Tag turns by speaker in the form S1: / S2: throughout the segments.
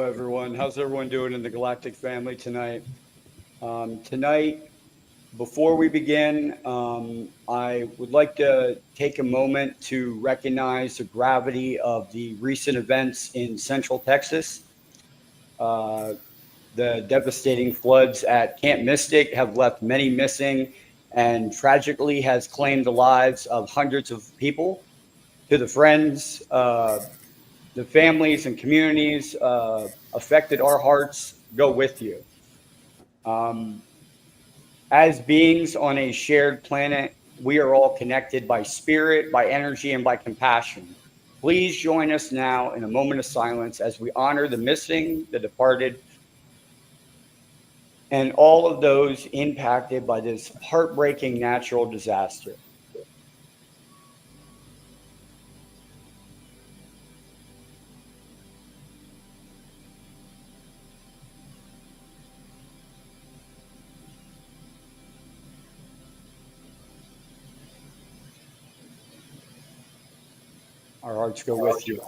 S1: Everyone. How's everyone doing in the Galactic family tonight? Tonight, before we begin, I would like to take a moment to recognize the gravity of the recent events in Central Texas. Uh, the devastating floods at Camp Mystic have left many missing and tragically has claimed the lives of hundreds of people. To the friends, the families and communities affected, our hearts go with you. Um, as beings on a shared planet, we are all connected by spirit, by energy, and by compassion. Please join us now in a moment of silence as we honor the missing, the departed, and all of those impacted by this heartbreaking natural disaster. Our hearts go with you.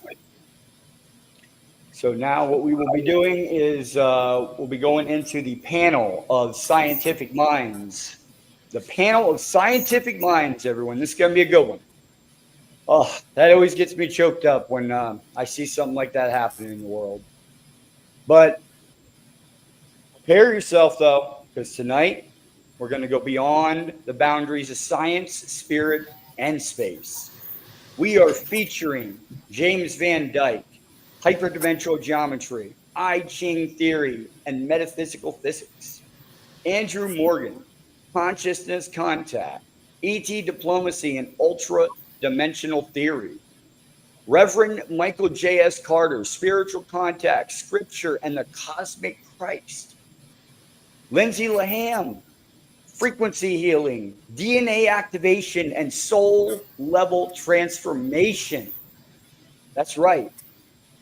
S1: So now what we will be doing is we'll be going into the panel of scientific minds. The panel of scientific minds, everyone. This is going to be a good one. Oh, that always gets me choked up when I see something like that happening in the world. But prepare yourself, though, because tonight we're going to go beyond the boundaries of science, spirit, and space. We are featuring James Van Dyke, hyperdimensional geometry, Ching theory, and metaphysical physics. Andrew Morgan, consciousness contact, ET diplomacy, and ultra dimensional theory. Reverend Michael J.S. Carter, spiritual contact, scripture, and the cosmic Christ. Lindsey Latham, frequency healing, DNA activation, and soul level transformation. That's right.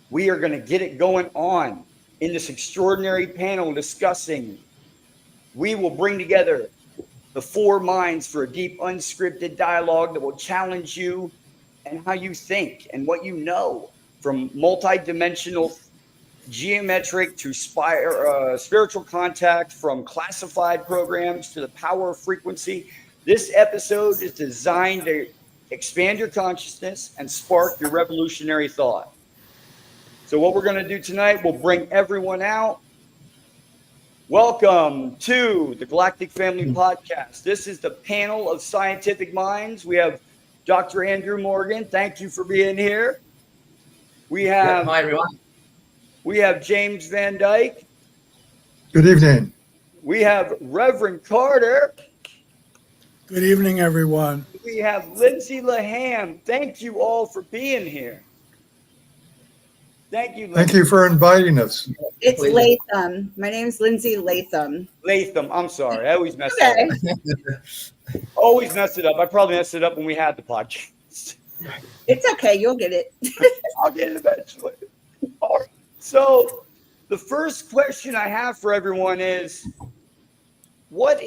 S1: We are going to get it going on in this extraordinary panel discussing. We will bring together the four minds for a deep, unscripted dialogue that will challenge you and how you think and what you know, from multidimensional geometric to spiritual contact, from classified programs to the power of frequency. This episode is designed to expand your consciousness and spark your revolutionary thought. So what we're going to do tonight, we'll bring everyone out. Welcome to the Galactic Family Podcast. This is the panel of scientific minds. We have Dr. Andrew Morgan. Thank you for being here.
S2: Hi, everyone.
S1: We have James Van Dyke.
S3: Good evening.
S1: We have Reverend Carter.
S4: Good evening, everyone.
S1: We have Lindsey Latham. Thank you all for being here. Thank you, Lindsey.
S3: Thank you for inviting us.
S5: It's Latham. My name's Lindsey Latham.
S1: Latham. I'm sorry. I always mess it up. Always mess it up. I probably messed it up when we had the podcast.
S5: It's okay. You'll get it.
S1: I'll get it eventually. All right. So the first question I have for everyone is, what do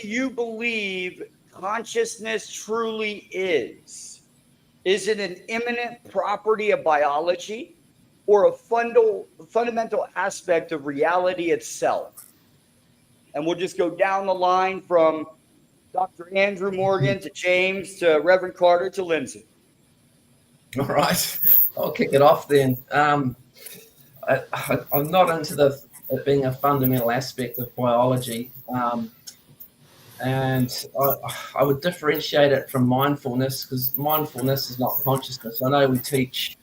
S1: you believe consciousness truly is? Is it an immanent property of biology or a fundamental aspect of reality itself? And we'll just go down the line from Dr. Andrew Morgan to James to Reverend Carter to Lindsey.
S2: All right, I'll kick it off then. I'm not into it being a fundamental aspect of biology, and I would differentiate it from mindfulness, because mindfulness is not consciousness. I know we teach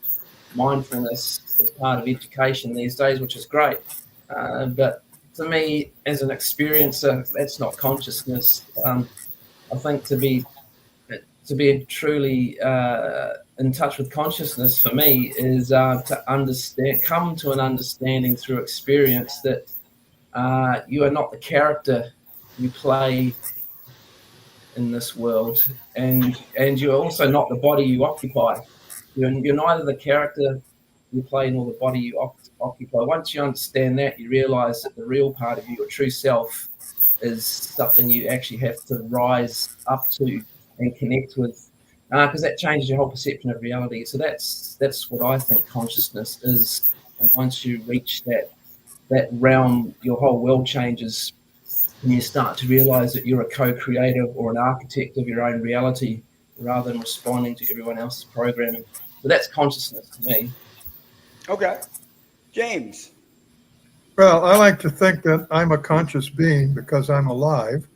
S2: mindfulness as part of education these days, which is great, but to me, as an experiencer, that's not consciousness. I think to be truly in touch with consciousness for me is to come to an understanding through experience that you are not the character you play in this world, and you're also not the body you occupy. You're neither the character you play nor the body you occupy. Once you understand that, you realize that the real part of you, your true self, is something you actually have to rise up to and connect with because that changes your whole perception of reality. So that's what I think consciousness is. And once you reach that realm, your whole world changes, and you start to realize that you're a co-creator or an architect of your own reality rather than responding to everyone else's programming. So that's consciousness to me.
S1: Okay. James.
S3: Well, I like to think that I'm a conscious being because I'm alive.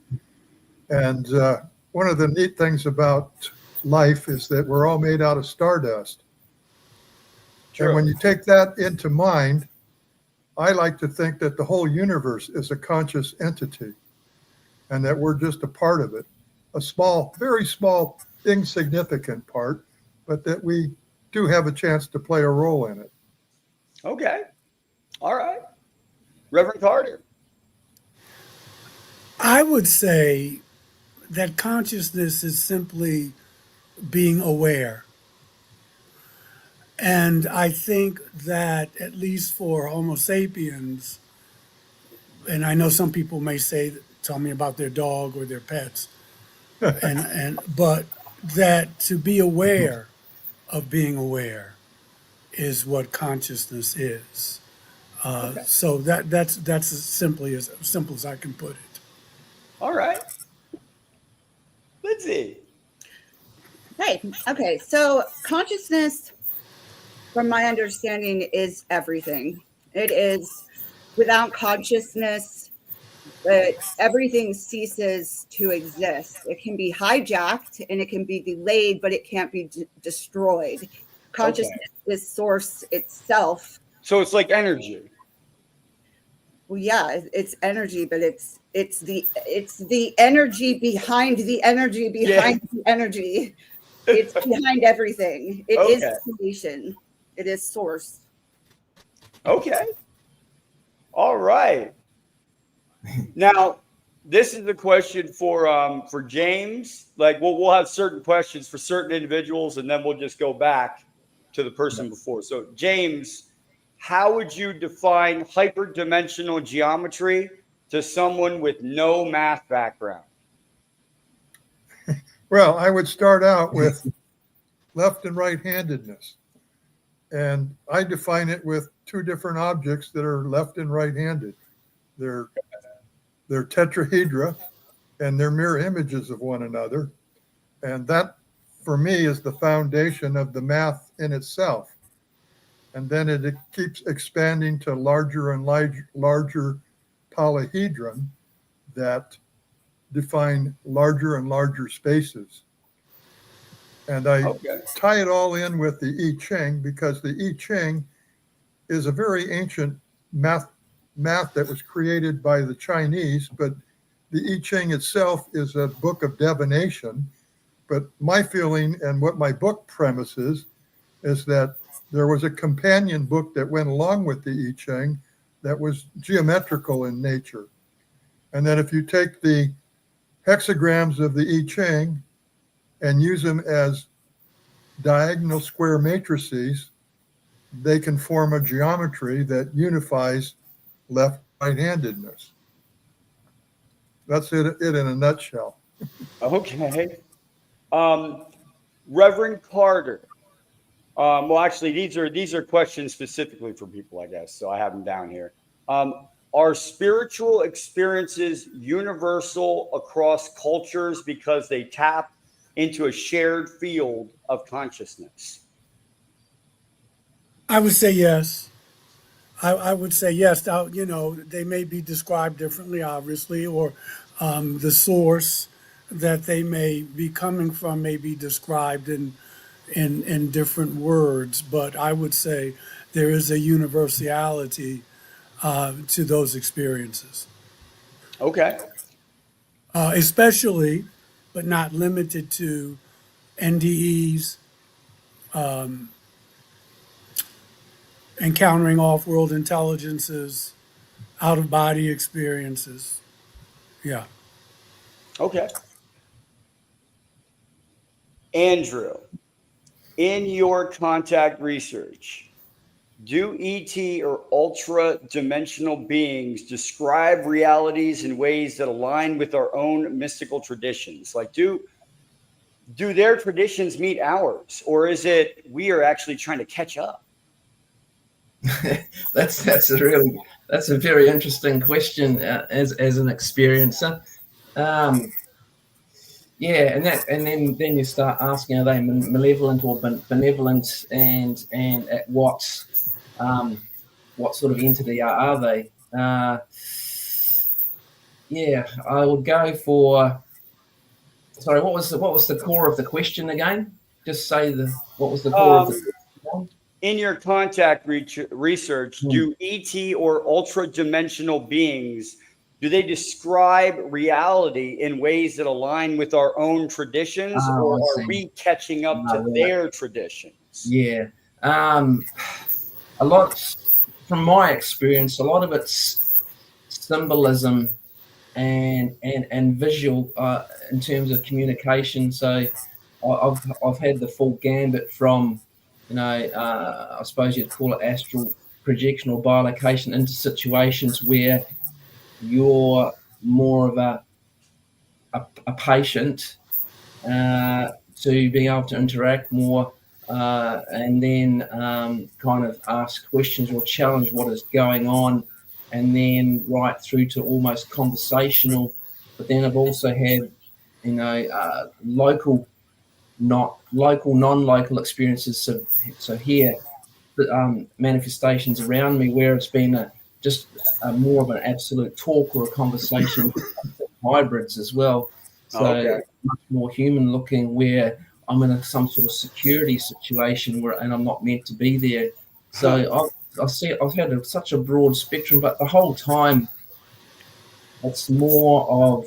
S3: And one of the neat things about life is that we're all made out of stardust.
S1: True.
S3: And when you take that into mind, I like to think that the whole universe is a conscious entity and that we're just a part of it, a small, very small, insignificant part, but that we do have a chance to play a role in it.
S1: Okay. All right. Reverend Carter.
S4: I would say that consciousness is simply being aware. And I think that, at least for Homo sapiens, and I know some people may tell me about their dog or their pets, but that to be aware of being aware is what consciousness is. So that's as simple as I can put it.
S1: All right. Lindsay.
S5: Hey, okay. So consciousness, from my understanding, is everything. It is without consciousness, that everything ceases to exist. It can be hijacked and it can be delayed, but it can't be destroyed. Consciousness is source itself.
S1: So it's like energy.
S5: Well, yeah, it's energy, but it's the energy behind the energy behind the energy. It's behind everything. It is creation. It is source.
S1: Okay. All right. Now, this is the question for James. Like we'll have certain questions for certain individuals, and then we'll just go back to the person before. So, James, how would you define hyperdimensional geometry to someone with no math background?
S3: Well, I would start out with left and right-handedness. And I define it with two different objects that are left and right-handed. They're tetrahedra, and they're mirror images of one another. And that, for me, is the foundation of the math in itself. And then it keeps expanding to larger and larger polyhedron that define larger and larger spaces. And I tie it all in with the I Ching because the I Ching is a very ancient math that was created by the Chinese, but the I Ching itself is a book of divination. But my feeling and what my book premises is that there was a companion book that went along with the I Ching that was geometrical in nature. And that if you take the hexagrams of the I Ching and use them as diagonal square matrices, they can form a geometry that unifies left right-handedness. That's it in a nutshell.
S1: Okay. Reverend Carter. Well, actually, these are questions specifically for people, I guess. So I have them down here. Are spiritual experiences universal across cultures because they tap into a shared field of consciousness?
S4: I would say yes. I would say yes. Now, they may be described differently, obviously, or the source that they may be coming from may be described in different words. But I would say there is a universality to those experiences.
S1: Okay.
S4: Especially, but not limited to, NDEs, encountering off-world intelligences, out-of-body experiences. Yeah.
S1: Okay. Andrew, in your contact research, do ET or ultra dimensional beings describe realities in ways that align with our own mystical traditions? Like, do do their traditions meet ours, or is it we are actually trying to catch up?
S2: That's a very interesting question as an experiencer. Yeah, and then you start asking, are they malevolent or benevolent, and at what sort of entity are they? Yeah, I would go for. Sorry, what was the core of the question again? Just say what was the core of the question?
S1: In your contact research, do ET or ultra-dimensional beings, do they describe reality in ways that align with our own traditions, or are we catching up to their traditions?
S2: Yeah. A lot, from my experience, a lot of it's symbolism and visual in terms of communication. So I've had the full gambit from, I suppose you'd call it astral projection or bilocation, into situations where you're more of a patient to being able to interact more and then kind of ask questions or challenge what is going on, and then right through to almost conversational. But then I've also had, local, non-local experiences. So here, manifestations around me where it's been just more of an absolute talk or a conversation. Hybrids as well. So much more human looking, where I'm in some sort of security situation and I'm not meant to be there. So I've had such a broad spectrum, but the whole time it's more of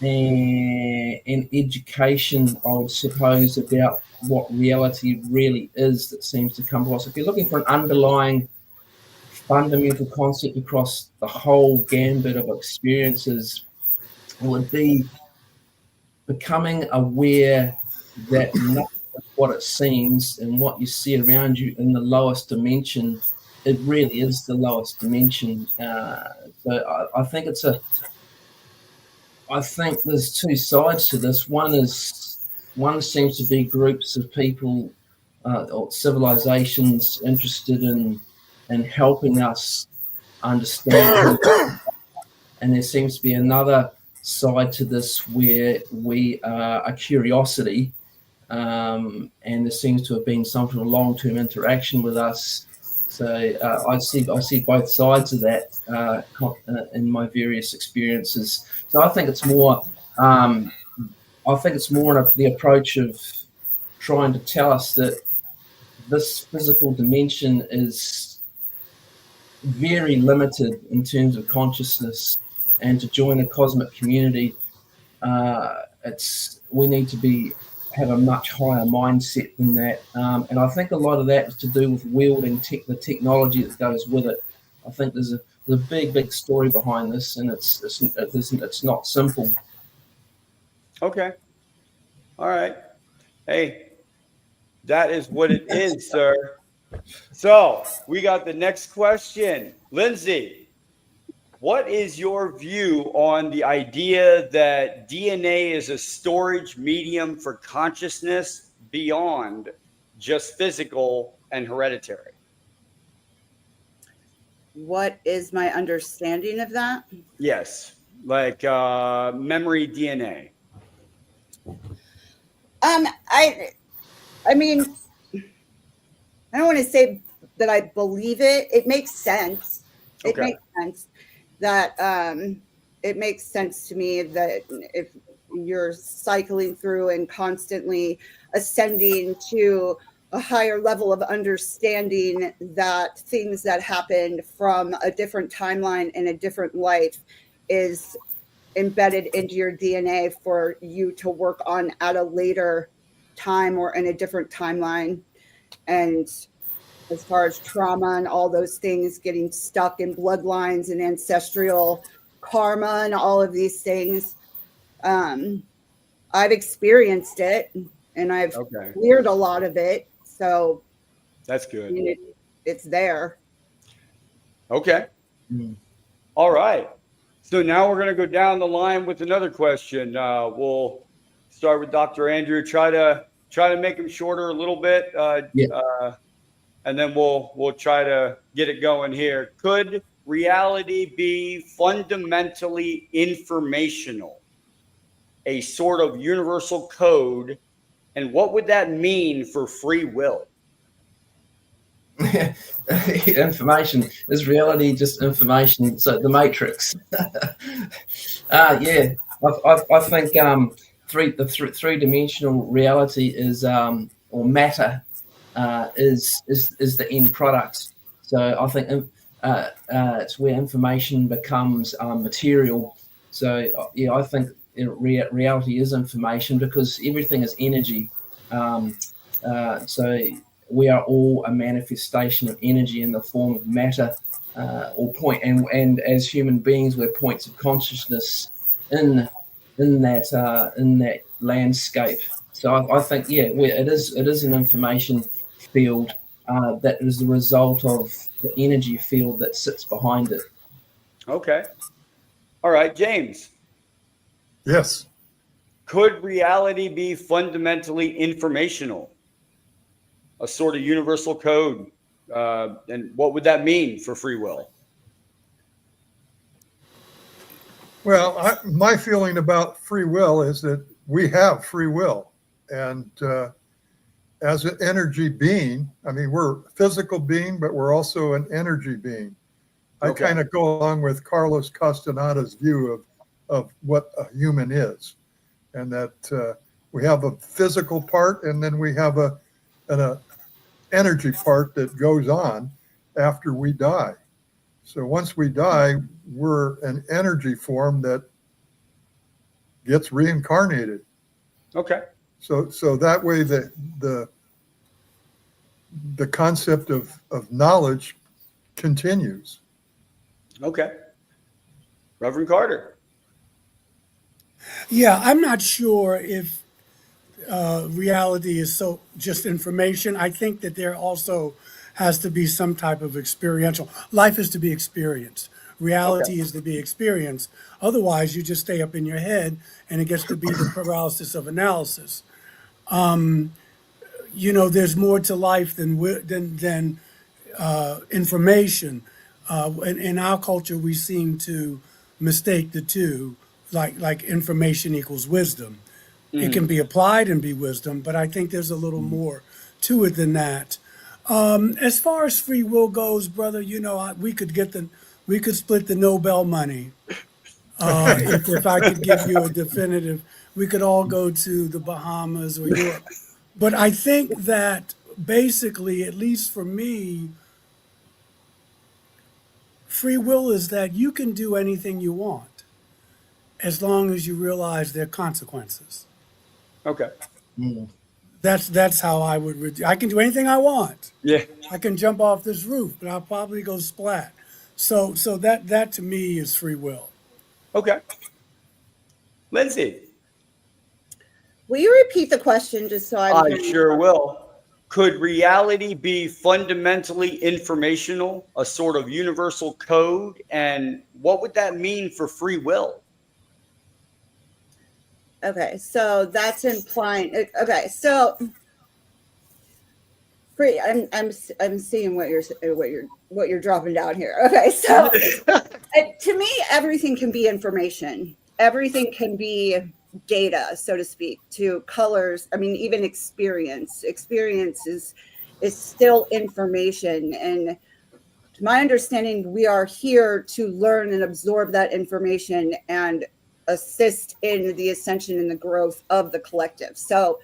S2: an education, I would suppose, about what reality really is that seems to come to us. If you're looking for an underlying fundamental concept across the whole gambit of experiences, would be becoming aware that nothing of what it seems and what you see around you in the lowest dimension, it really is the lowest dimension. So I think I think there's two sides to this. One seems to be groups of people or civilizations interested in helping us understand, and there seems to be another side to this where we are a curiosity, and there seems to have been some sort of long-term interaction with us. So I see both sides of that in my various experiences. So I think it's more in the approach of trying to tell us that this physical dimension is very limited in terms of consciousness, and to join a cosmic community, we need to have a much higher mindset than that. And I think a lot of that is to do with wielding the technology that goes with it. I think there's a big story behind this, and it's not simple.
S1: Okay. All right. Hey, that is what it is, sir. So we got the next question. Lindsey, what is your view on the idea that DNA is a storage medium for consciousness beyond just physical and hereditary?
S5: What is my understanding of that?
S1: Yes, like memory DNA.
S5: I mean, I don't want to say that I believe it. It makes sense. It makes sense that it makes sense to me that if you're cycling through and constantly ascending to a higher level of understanding, that things that happened from a different timeline in a different life is embedded into your DNA for you to work on at a later time or in a different timeline. And as far as trauma and all those things, getting stuck in bloodlines and ancestral karma and all of these things, I've experienced it and I've cleared a lot of it. So
S1: that's good.
S5: I mean, it's there.
S1: Okay. All right. So now we're going to go down the line with another question. We'll start with Dr. Andrew. Try to make them shorter a little bit, and then we'll try to get it going here. Could reality be fundamentally informational, a sort of universal code, and what would that mean for free will?
S2: Information is reality, just information. So the matrix. Yeah, I think three-dimensional reality is or matter is the end product. So I think it's where information becomes material. So yeah, I think reality is information because everything is energy. So we are all a manifestation of energy in the form of matter, and as human beings, we're points of consciousness in that landscape. So I think it is an information field that is the result of the energy field that sits behind it.
S1: Okay. All right, James.
S3: Yes.
S1: Could reality be fundamentally informational? A sort of universal code? And what would that mean for free will?
S3: Well, my feeling about free will is that we have free will. And as an energy being, I mean, we're a physical being, but we're also an energy being. I kind of go along with Carlos Castaneda's view of what a human is, and that we have a physical part, and then we have an energy part that goes on after we die. So once we die, we're an energy form that gets reincarnated.
S1: Okay.
S3: So that way the concept of knowledge continues.
S1: Okay. Reverend Carter.
S4: Yeah, I'm not sure if reality is so just information. I think that there also has to be some type of experiential. Life is to be experienced. Reality is to be experienced. Otherwise, you just stay up in your head, and it gets to be the paralysis of analysis. There's more to life than information. In our culture, we seem to mistake the two, like information equals wisdom. It can be applied and be wisdom, but I think there's a little more to it than that. As far as free will goes, brother, we could split the Nobel money. If I could give you a definitive, we could all go to the Bahamas or Europe. But I think that basically, at least for me, free will is that you can do anything you want as long as you realize there are consequences.
S1: Okay.
S4: That's how I would. I can do anything I want.
S1: Yeah.
S4: I can jump off this roof, but I'll probably go splat. So that to me is free will.
S1: Okay. Lindsay.
S5: Will you repeat the question just so
S1: I sure will. Could reality be fundamentally informational, a sort of universal code? And what would that mean for free will?
S5: Okay, so that's implying. Okay, so free. I'm seeing what you're dropping down here. Okay, so to me, everything can be information. Everything can be data, so to speak, to colors. I mean, even experience. Experience is still information. And to my understanding, we are here to learn and absorb that information and assist in the ascension and the growth of the collective. So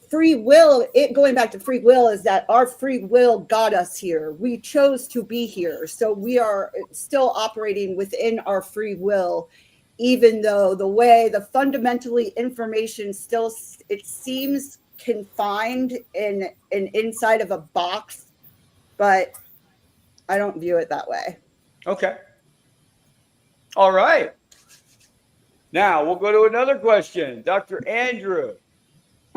S5: free will, going back to free will, is that our free will got us here. We chose to be here. So we are still operating within our free will, even though the fundamentally information still, it seems confined in inside of a box, but I don't view it that way.
S1: Okay. All right. Now we'll go to another question. Dr. Andrew,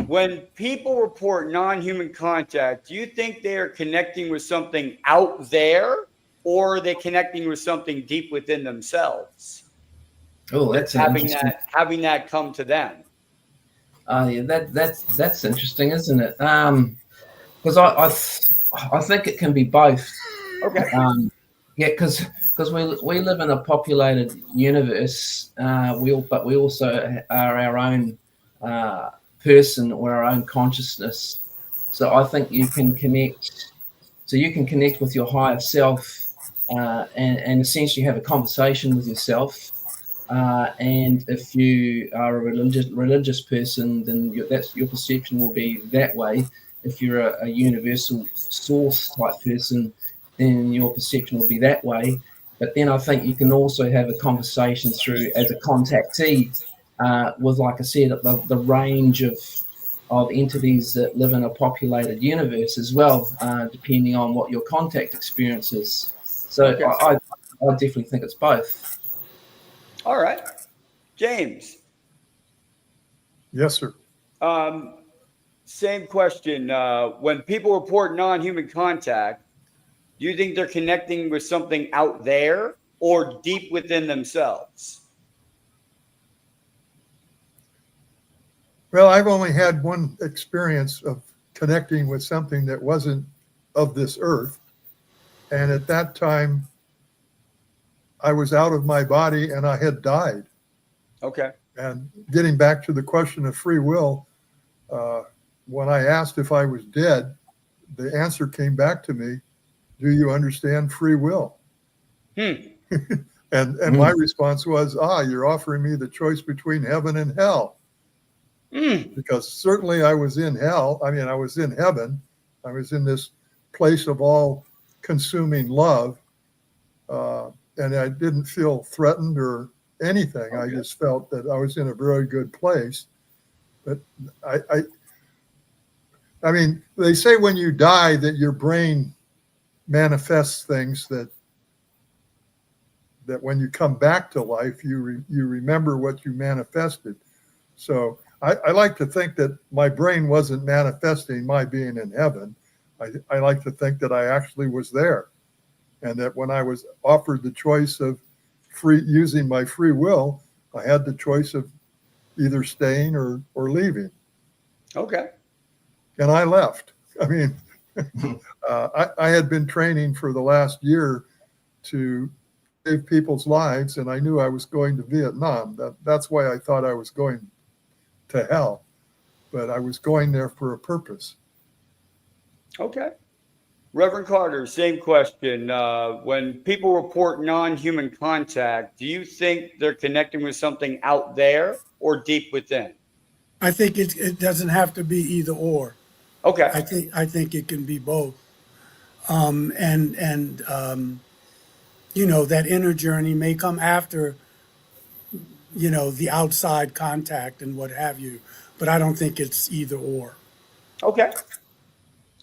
S1: when people report non-human contact, do you think they are connecting with something out there, or are they connecting with something deep within themselves?
S2: Oh, that's
S1: having that come to them.
S2: Yeah, that's interesting, isn't it? Because I think it can be both.
S1: Okay.
S2: Yeah, because we live in a populated universe. But we also are our own person or our own consciousness. So I think you can connect. So you can connect with your higher self, and essentially have a conversation with yourself. And if you are a religious person, then your perception will be that way. If you're a universal source type person, then your perception will be that way. But then I think you can also have a conversation through as a contactee with, like I said, the range of entities that live in a populated universe as well, depending on what your contact experience is. So
S1: Okay.
S2: I definitely think it's both.
S1: All right. James,
S3: Yes, sir.
S1: same question. When people report non-human contact, do you think they're connecting with something out there or deep within themselves?
S3: Well, I've only had one experience of connecting with something that wasn't of this earth. And at that time, I was out of my body and I had died.
S1: Okay.
S3: And getting back to the question of free will, when I asked if I was dead, the answer came back to me, do you understand free will? And my response was, you're offering me the choice between heaven and hell. Because certainly I was in hell. I mean, I was in heaven. I was in this place of all consuming love. And I didn't feel threatened or anything.
S1: Okay.
S3: I just felt that I was in a very good place. But I mean, they say when you die that your brain manifests things that when you come back to life, you remember what you manifested. So I like to think that my brain wasn't manifesting my being in heaven. I like to think that I actually was there, and that when I was offered the choice of using my free will, I had the choice of either staying or leaving.
S1: Okay.
S3: And I left. I mean, I had been training for the last year to save people's lives, and I knew I was going to Vietnam. That's why I thought I was going to hell, but I was going there for a purpose.
S1: Okay. Reverend Carter, same question. When people report non-human contact, do you think they're connecting with something out there or deep within?
S4: I think it doesn't have to be either or.
S1: Okay.
S4: I think it can be both. And you know, that inner journey may come after, you know, the outside contact and what have you. But I don't think it's either or.
S1: Okay.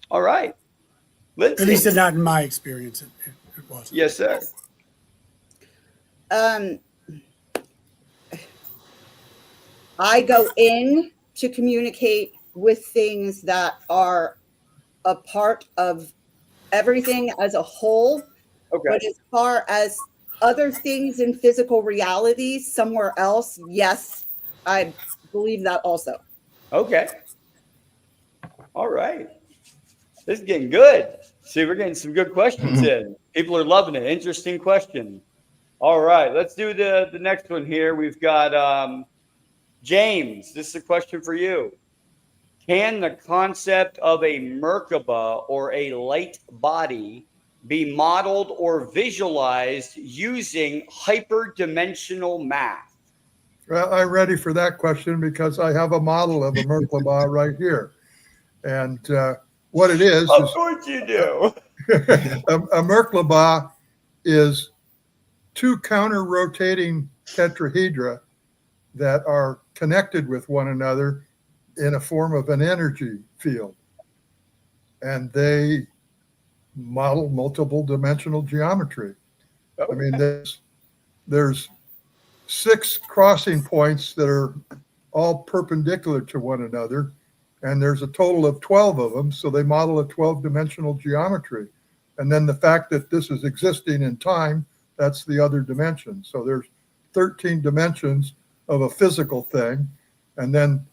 S1: All right.
S4: At least
S1: Lindsay.
S4: not in my experience. It wasn't.
S1: Yes, sir.
S5: I go in to communicate with things that are a part of everything as a whole.
S1: Okay.
S5: But as far as other things in physical reality somewhere else, yes, I believe that also.
S1: Okay. All right. This is getting good. See, we're getting some good questions in. People are loving it. Interesting question. All right. Let's do the next one here. We've got James. This is a question for you. Can the concept of a Merkaba or a light body be modeled or visualized using hyperdimensional math?
S3: Well, I'm ready for that question because I have a model of a Merkaba right here. And what it is
S1: Of course you do.
S3: a Merkaba is two counter-rotating tetrahedra that are connected with one another in a form of an energy field. And they model multiple dimensional geometry.
S1: Okay.
S3: I mean, there's 6 crossing points that are all perpendicular to one another, and there's a total of 12 of them, so they model a 12-dimensional geometry. And then the fact that this is existing in time, that's the other dimension. So there's 13 dimensions of a physical thing, and then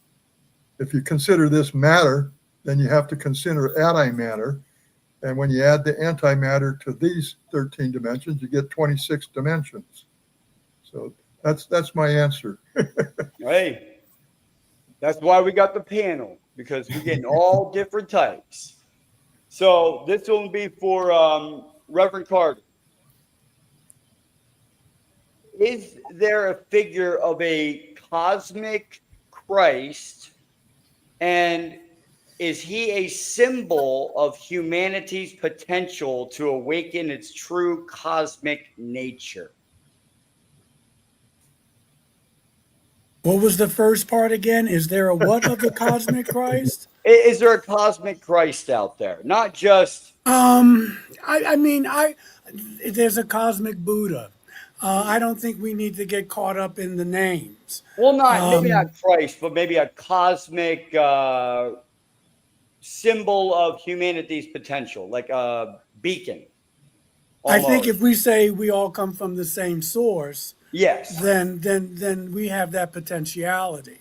S3: if you consider this matter, then you have to consider antimatter. And when you add the antimatter to these 13 dimensions, you get 26 dimensions. So that's my answer.
S1: Hey, that's why we got the panel, because we're getting all different types. So this one will be for Reverend Carter. Is there a figure of a cosmic Christ, and is he a symbol of humanity's potential to awaken its true cosmic nature?
S4: What was the first part again? Is there a what of the cosmic Christ?
S1: Is there a cosmic Christ out there? Not just
S4: I mean, there's a cosmic Buddha. I don't think we need to get caught up in the names.
S1: maybe not Christ, but maybe a cosmic symbol of humanity's potential, like a beacon.
S4: I think
S1: almost.
S4: if we say we all come from the same source,
S1: Yes.
S4: then we have that potentiality.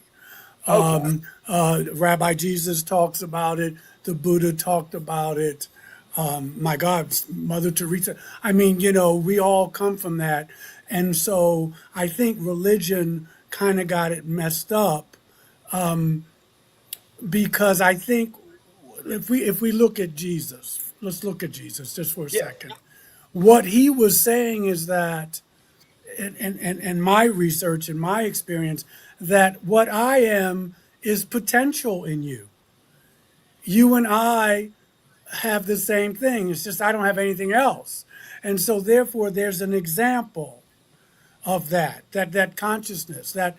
S1: Okay.
S4: Rabbi Jesus talks about it. The Buddha talked about it. My God, Mother Teresa. I mean, we all come from that. And so I think religion kind of got it messed up, because I think if we look at Jesus, let's look at Jesus just for a
S1: Yeah.
S4: second. What he was saying is that, and my research and my experience, that what I am is potential in you. You and I have the same thing. It's just I don't have anything else. And so therefore there's an example of that consciousness, that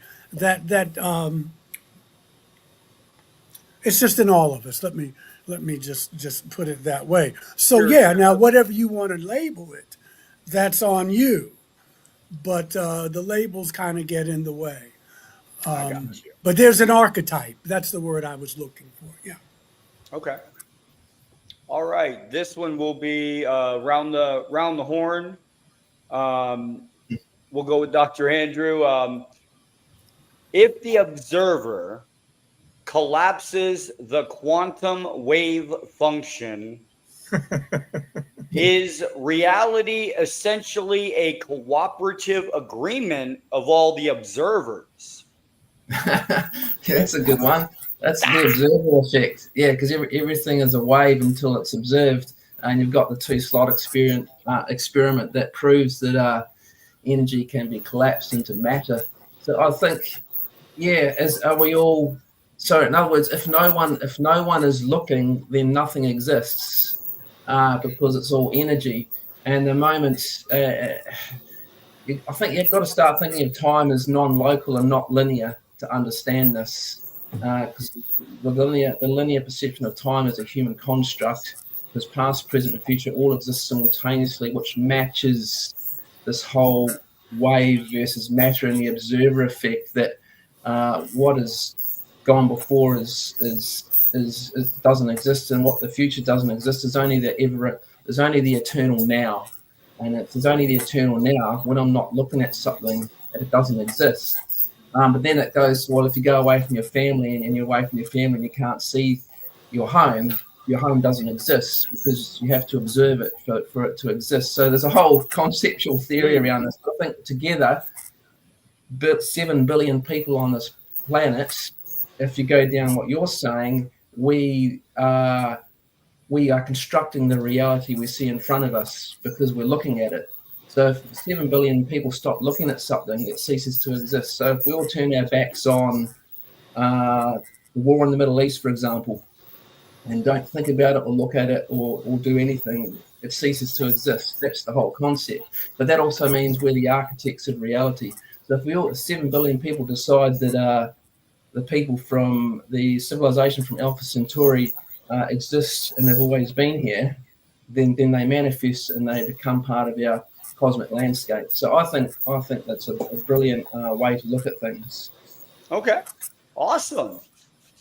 S4: it's just in all of us. Let me just put it that way. So
S1: Sure.
S4: yeah, now whatever you want to label it, that's on you. But the labels kind of get in the way.
S1: I got you.
S4: But there's an archetype. That's the word I was looking for. Yeah.
S1: Okay. All right. This one will be round the horn. We'll go with Dr. Andrew. If the observer collapses the quantum wave function, is reality essentially a cooperative agreement of all the observers?
S2: That's a good one. That's the observer effect. Yeah, because everything is a wave until it's observed, and you've got the two-slot experiment that proves that energy can be collapsed into matter. So I think, yeah, are we all? So in other words, if no one is looking, then nothing exists, because it's all energy. And the moment, I think you've got to start thinking of time as non-local and not linear to understand this. Because the linear perception of time is a human construct, because past, present, and future all exist simultaneously, which matches this whole wave versus matter and the observer effect, that what is gone before is doesn't exist, and what the future doesn't exist is only the eternal now. And if there's only the eternal now, when I'm not looking at something, it doesn't exist. But then it goes, well, if you go away from your family and you're away from your family and you can't see your home doesn't exist, because you have to observe it for it to exist. So there's a whole conceptual theory around this. I think together, 7 billion people on this planet, if you go down what you're saying, we are constructing the reality we see in front of us because we're looking at it. So if 7 billion people stop looking at something, it ceases to exist. So if we all turn our backs on the war in the Middle East, for example, and don't think about it or look at it or do anything, it ceases to exist. That's the whole concept. But that also means we're the architects of reality. So if we all, 7 billion people, decide that the people from the civilization from Alpha Centauri exist and they've always been here, then they manifest and they become part of our cosmic landscape. So I think that's a brilliant way to look at things.
S1: Okay. Awesome.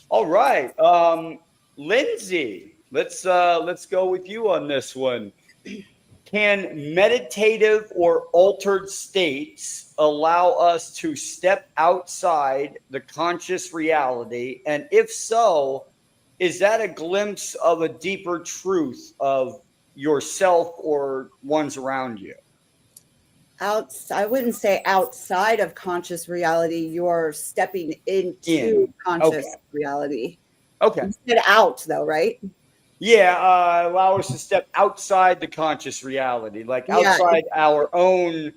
S1: All right. Lindsey, let's go with you on this one. can meditative or altered states allow us to step outside the conscious reality? And if so, is that a glimpse of a deeper truth of yourself or ones around you?
S5: I wouldn't say outside of conscious reality. You're stepping into conscious reality.
S1: Okay.
S5: You said out, though, right?
S1: Yeah, allow us to step outside the conscious reality, like outside our own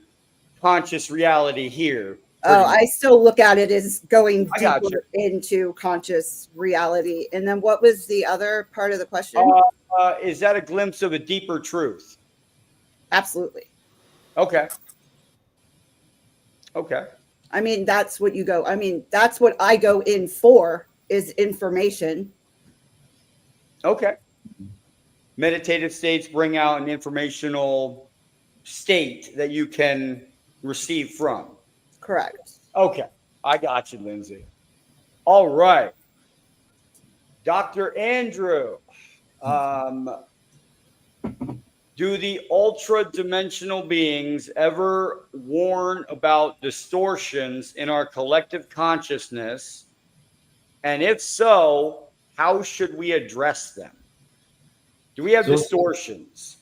S1: conscious reality here.
S5: Oh, I still look at it as going
S1: got
S5: deeper into conscious reality. And then what was the other part of the question?
S1: Is that a glimpse of a deeper truth?
S5: Absolutely.
S1: Okay. Okay.
S5: I mean, that's what you go. I mean, that's what I go in for, is information.
S1: Okay. Meditative states bring out an informational state that you can receive from.
S5: Correct.
S1: Okay. I got you, Lindsey. All right. Dr. Andrew, do the ultra-dimensional beings ever warn about distortions in our collective consciousness? And if so, how should we address them? Do we have distortions?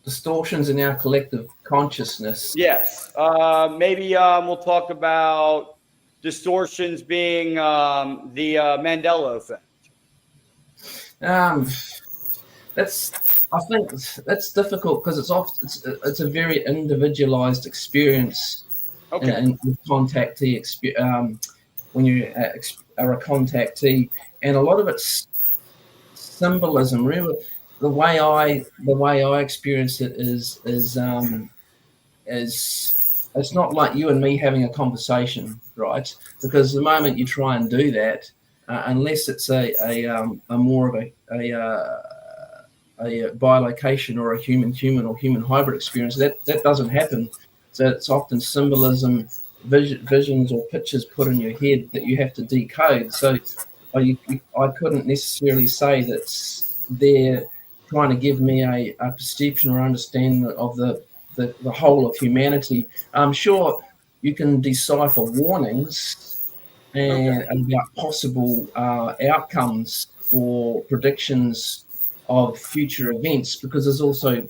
S2: Distortions in our collective consciousness?
S1: Yes. Maybe we'll talk about distortions being the Mandela effect.
S2: I think that's difficult because it's a very individualized experience.
S1: Okay.
S2: And contactee when you are a contactee, and a lot of it's symbolism. Really, the way I experience it is it's not like you and me having a conversation, right? Because the moment you try and do that, unless it's a more of a bilocation or a human or human hybrid experience, that doesn't happen. So it's often symbolism, visions or pictures put in your head that you have to decode. So I couldn't necessarily say that they're trying to give me a perception or understanding of the whole of humanity. I'm sure you can decipher warnings and about possible outcomes or predictions of future events, because there's also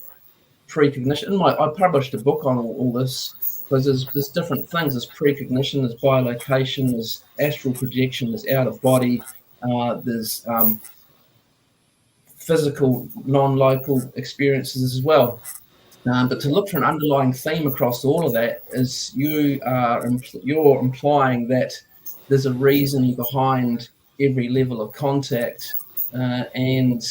S2: precognition. I published a book on all this, because there's different things. There's precognition, there's bilocation, there's astral projection, there's out of body, there's physical, non-local experiences as well. But to look for an underlying theme across all of that is you're implying that there's a reason behind every level of contact, and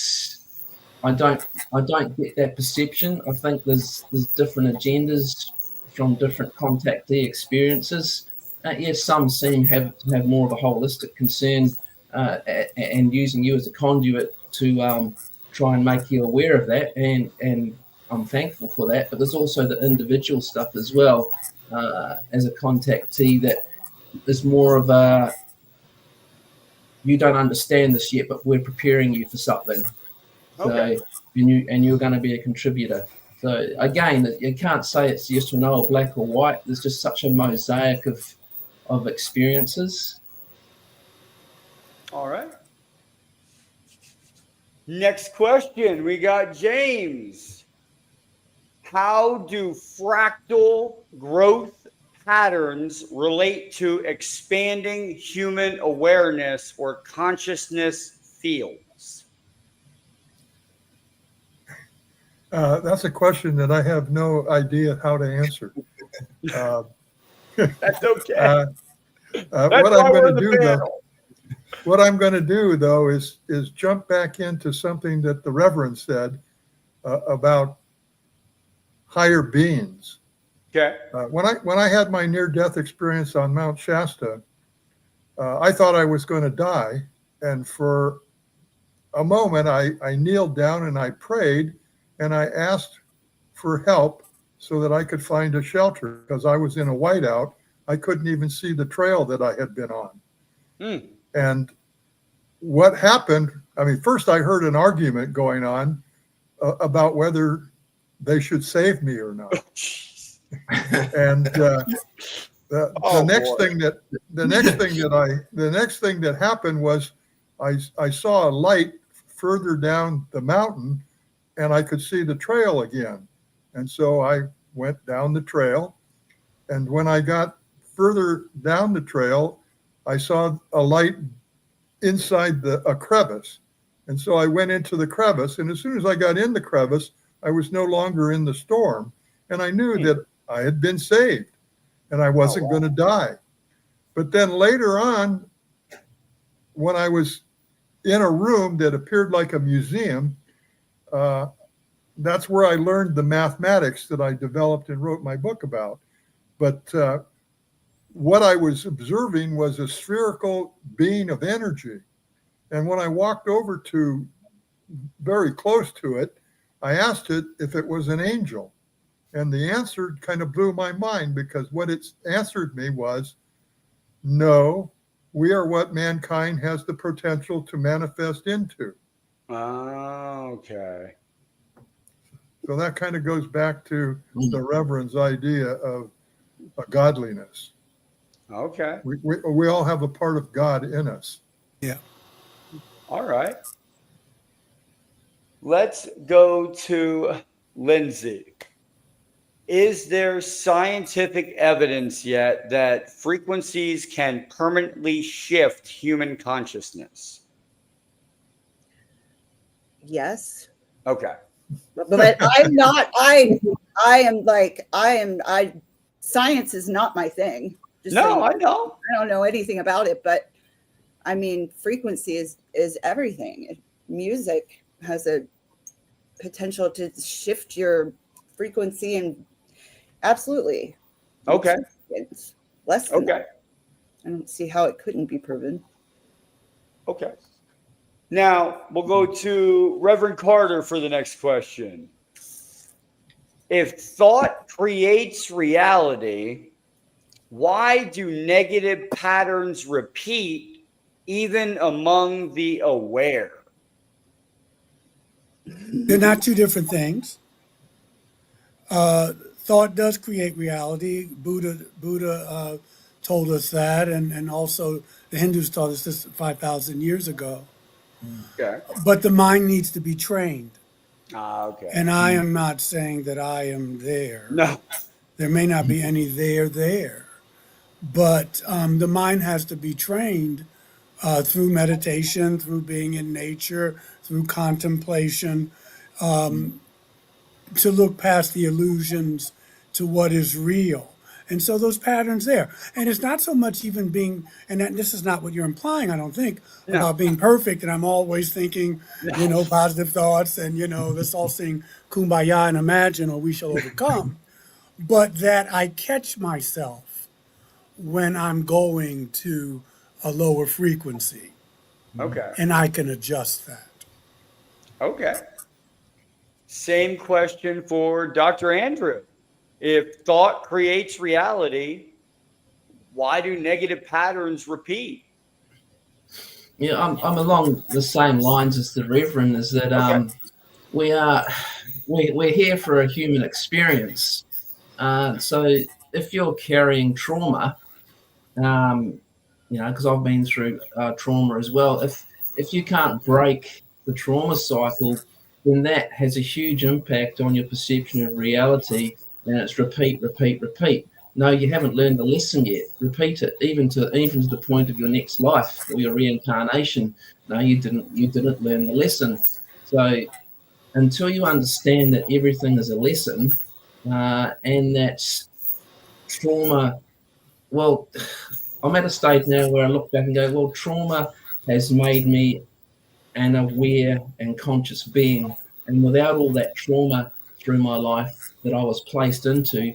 S2: I don't get that perception. I think there's different agendas from different contactee experiences. Yes, some seem to have more of a holistic concern and using you as a conduit to try and make you aware of that, and I'm thankful for that. But there's also the individual stuff as well, as a contactee, that is more of a, you don't understand this yet, but we're preparing you for something. Okay. So you're going to be a contributor. So again, you can't say it's yes or no or black or white. There's just such a mosaic of experiences.
S1: All right. Next question. We got James. How do fractal growth patterns relate to expanding human awareness or consciousness fields?
S3: That's a question that I have no idea how to answer.
S1: That's okay.
S3: What I'm going to do though is jump back into something that the Reverend said about higher beings.
S1: Okay.
S3: When I had my near-death experience on Mount Shasta, I thought I was going to die, and for a moment I kneeled down and I prayed. And I asked for help so that I could find a shelter, because I was in a whiteout. I couldn't even see the trail that I had been on. And what happened, I mean, first I heard an argument going on about whether they should save me or not.
S1: Jeez.
S3: And the
S1: Oh,
S3: next
S1: boy.
S3: thing that happened was I saw a light further down the mountain, and I could see the trail again. And so I went down the trail, and when I got further down the trail, I saw a light inside a crevice. And so I went into the crevice, and as soon as I got in the crevice, I was no longer in the storm, and I knew that I had been saved and I wasn't going to die. But then later on, when I was in a room that appeared like a museum, that's where I learned the mathematics that I developed and wrote my book about. But what I was observing was a spherical being of energy. And when I walked over to very close to it, I asked it if it was an angel. And the answer kind of blew my mind, because what it answered me was, no, we are what mankind has the potential to manifest into.
S1: Okay.
S3: So that kind of goes back to the Reverend's idea of a godliness.
S1: Okay.
S3: We all have a part of God in us.
S4: Yeah.
S1: All right. Let's go to Lindsey. Is there scientific evidence yet that frequencies can permanently shift human consciousness?
S5: Yes.
S1: Okay.
S5: But I'm not, science is not my thing. Just
S1: No,
S5: saying.
S1: I know.
S5: I don't know anything about it, but I mean, frequency is everything. Music has a potential to shift your frequency, and absolutely.
S1: Okay.
S5: It's less than
S1: Okay.
S5: that. I don't see how it couldn't be proven.
S1: Okay. Now we'll go to Reverend Carter for the next question. If thought creates reality, why do negative patterns repeat even among the aware?
S4: They're not two different things. Thought does create reality. Buddha told us that, and also the Hindus taught us this 5,000 years ago.
S1: Okay.
S4: But the mind needs to be trained.
S1: Okay.
S4: And I am not saying that I am there.
S1: No.
S4: There may not be any there. But the mind has to be trained through meditation, through being in nature, through contemplation, to look past the illusions to what is real. And so those patterns there. And it's not so much even being, and this is not what you're implying, I don't think, about being perfect. And I'm always thinking, positive thoughts and, let's all sing Kumbaya and imagine, or we shall overcome. But that I catch myself when I'm going to a lower frequency.
S1: Okay.
S4: And I can adjust that.
S1: Okay. Same question for Dr. Andrew. If thought creates reality, why do negative patterns repeat?
S2: Yeah, I'm along the same lines as the Reverend, is that we're here for a human experience. So if you're carrying trauma, because I've been through trauma as well, if you can't break the trauma cycle, then that has a huge impact on your perception of reality, and it's repeat. No, you haven't learned the lesson yet. Repeat it, even to the point of your next life or your reincarnation. No, you didn't learn the lesson. So until you understand that everything is a lesson, and that trauma, well, I'm at a stage now where I look back and go, well, trauma has made me an aware and conscious being. And without all that trauma through my life that I was placed into,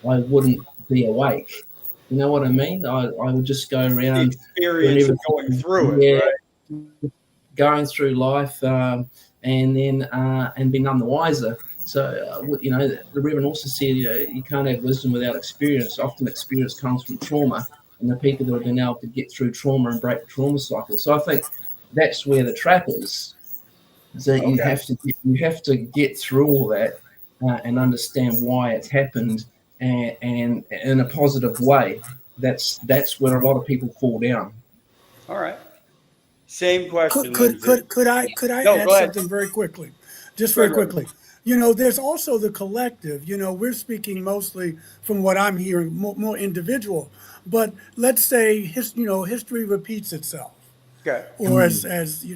S2: I wouldn't be awake. You know what I mean? I would just go around.
S1: The experience of going through it, right?
S2: Going through life and then and be none the wiser. So, the Reverend also said, you can't have wisdom without experience. Often experience comes from trauma, and the people that have been able to get through trauma and break the trauma cycle. So I think that's where the trap is that you have to get through all that and understand why it's happened, and in a positive way. That's where a lot of people fall down.
S1: All right. Same question,
S4: Could
S1: Lindsay.
S4: I
S1: No,
S4: add
S1: go ahead.
S4: something very quickly, just
S1: Go
S4: very
S1: ahead, Reverend.
S4: quickly? You know, there's also the collective. You know, we're speaking mostly from what I'm hearing, more individual. But let's say history repeats itself,
S1: Okay.
S4: or as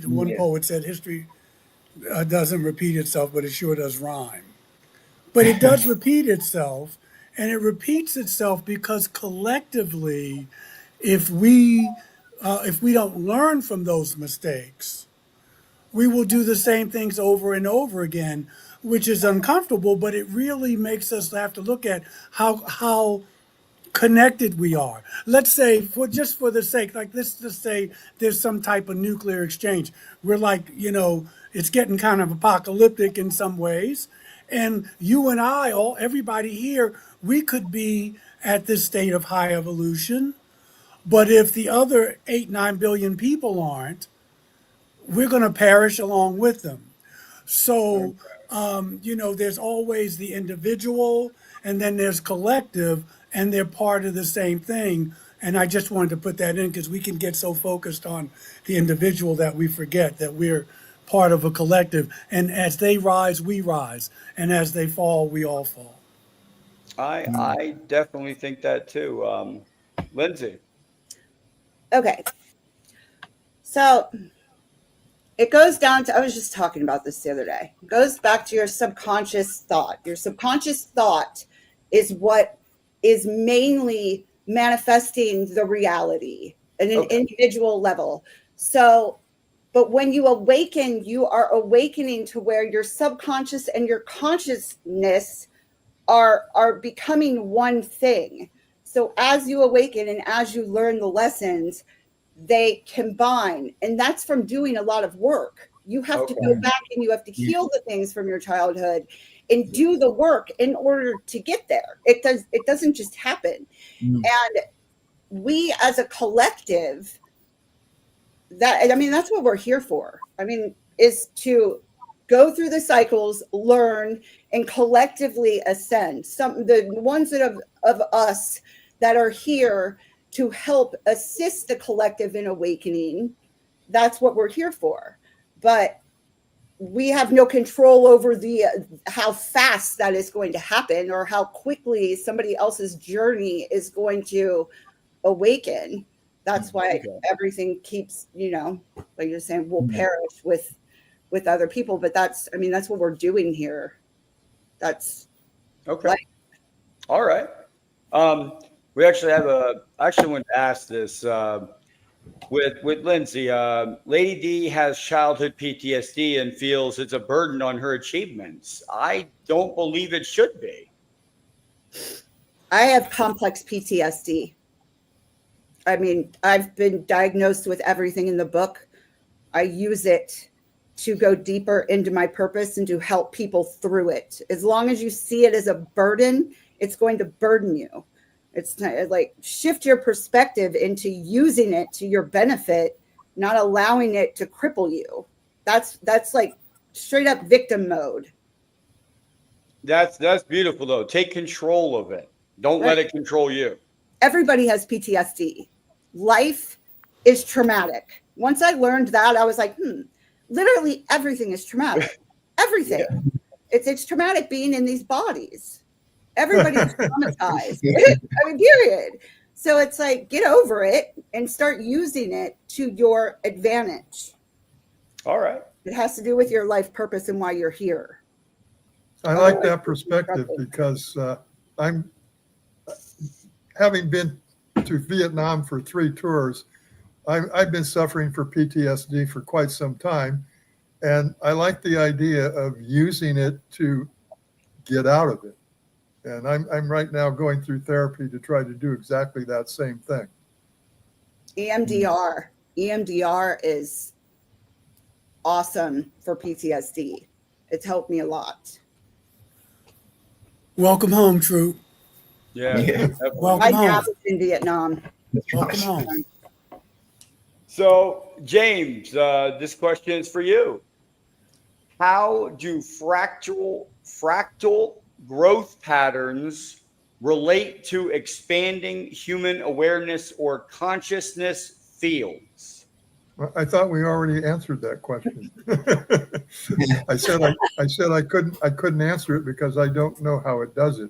S4: one
S2: Yeah.
S4: poet said, history doesn't repeat itself, but it sure does rhyme. But it does repeat itself, and it repeats itself because collectively, if we don't learn from those mistakes, we will do the same things over and over again, which is uncomfortable. But it really makes us have to look at how connected we are. Let's say, for the sake, like let's just say there's some type of nuclear exchange. We're like, it's getting kind of apocalyptic in some ways. And you and I, everybody here, we could be at this state of high evolution. But if the other 8-9 billion people aren't, we're going to perish along with them. So, there's always the individual, and then there's collective, and they're part of the same thing. And I just wanted to put that in because we can get so focused on the individual that we forget that we're part of a collective. And as they rise, we rise. And as they fall, we all fall.
S1: I definitely think that too. Lindsay.
S5: Okay. So it goes down to, I was just talking about this the other day. It goes back to your subconscious thought. Your subconscious thought is what is mainly manifesting the reality at an individual level. So, but when you awaken, you are awakening to where your subconscious and your consciousness are becoming one thing. So as you awaken and as you learn the lessons, they combine, and that's from doing a lot of work. You have to go back and you have to heal the things from your childhood and do the work in order to get there. It doesn't just happen. And we as a collective, that's what we're here for. Is to go through the cycles, learn, and collectively ascend. The ones of us that are here to help assist the collective in awakening, that's what we're here for. But we have no control over how fast that is going to happen or how quickly somebody else's journey is going to awaken. That's why everything keeps, like you're saying, will perish with other people. But that's what we're doing here. That's
S1: Okay.
S5: life.
S1: All right. We actually have I actually wanted to ask this with Lindsay. Lady D has childhood PTSD and feels it's a burden on her achievements. I don't believe it should be.
S5: I have complex PTSD. I've been diagnosed with everything in the book. I use it to go deeper into my purpose and to help people through it. As long as you see it as a burden, it's going to burden you. It's like shift your perspective into using it to your benefit, not allowing it to cripple you. That's like straight up victim mode.
S1: That's beautiful though. Take control of it. Don't let it control you.
S5: Everybody has PTSD. Life is traumatic. Once I learned that, I was like, literally everything is traumatic. Everything. Yeah. It's traumatic being in these bodies. Everybody's traumatized. Period. So it's like, get over it and start using it to your advantage.
S1: All right.
S5: It has to do with your life purpose and why you're here.
S3: I like that perspective because I'm having been to Vietnam for 3 tours. I've been suffering for PTSD for quite some time, and I like the idea of using it to get out of it. And I'm right now going through therapy to try to do exactly that same thing.
S5: EMDR is awesome for PTSD. It's helped me a lot.
S4: Welcome home, Troop.
S1: Yeah.
S4: Welcome
S5: My
S4: home.
S5: dad was in Vietnam.
S4: Welcome home.
S1: So, James, this question is for you. How do fractal fractal growth patterns relate to expanding human awareness or consciousness fields?
S3: Well, I thought we already answered that question. I said I couldn't answer it because I don't know how it does it.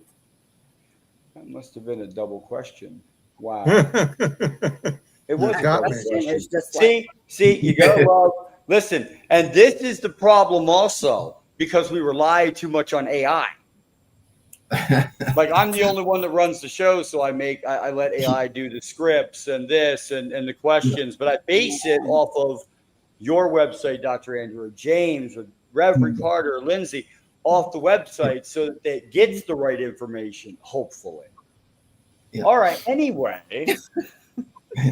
S1: That must have been a double question. Wow.
S3: It
S1: It was a
S3: got
S1: double
S3: me.
S1: question.
S5: It's just like,
S1: See, you gotta love. Listen, and this is the problem also because we rely too much on AI. Like I'm the only one that runs the show, so I let AI do the scripts and this and the questions, but I base it off of your website, Dr. Andrew, or James, or Reverend Carter, or Lindsey, off the website so that it gets the right information, hopefully.
S2: Yeah.
S1: All right. Anyway,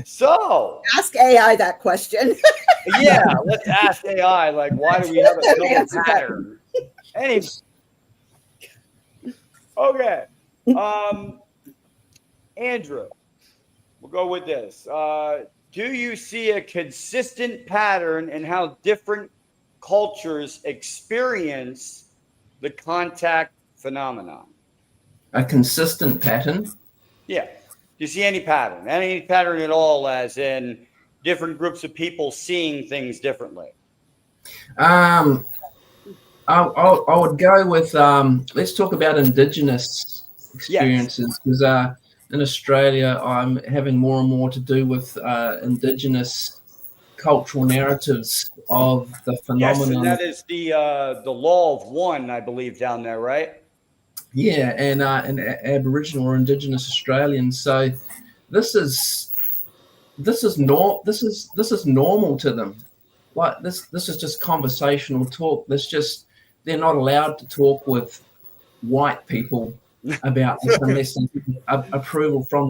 S1: so
S5: ask AI that question.
S1: yeah, let's ask AI, like, why do we have a double
S5: Answer that.
S1: pattern? Anyway, okay. Andrew, we'll go with this. Do you see a consistent pattern in how different cultures experience the contact phenomenon?
S2: A consistent pattern.
S1: Yeah. Do you see any pattern? Any pattern at all, as in different groups of people seeing things differently?
S2: I would go with let's talk about indigenous experiences, because in Australia I'm having more and more to do with indigenous cultural narratives of the
S1: Yes, and
S2: phenomenon.
S1: that is the law of one, I believe, down there, right?
S2: Yeah, and Aboriginal or Indigenous Australians. So this is normal to them. Like this is just conversational talk. They're not allowed to talk with white people about this unless they get approval from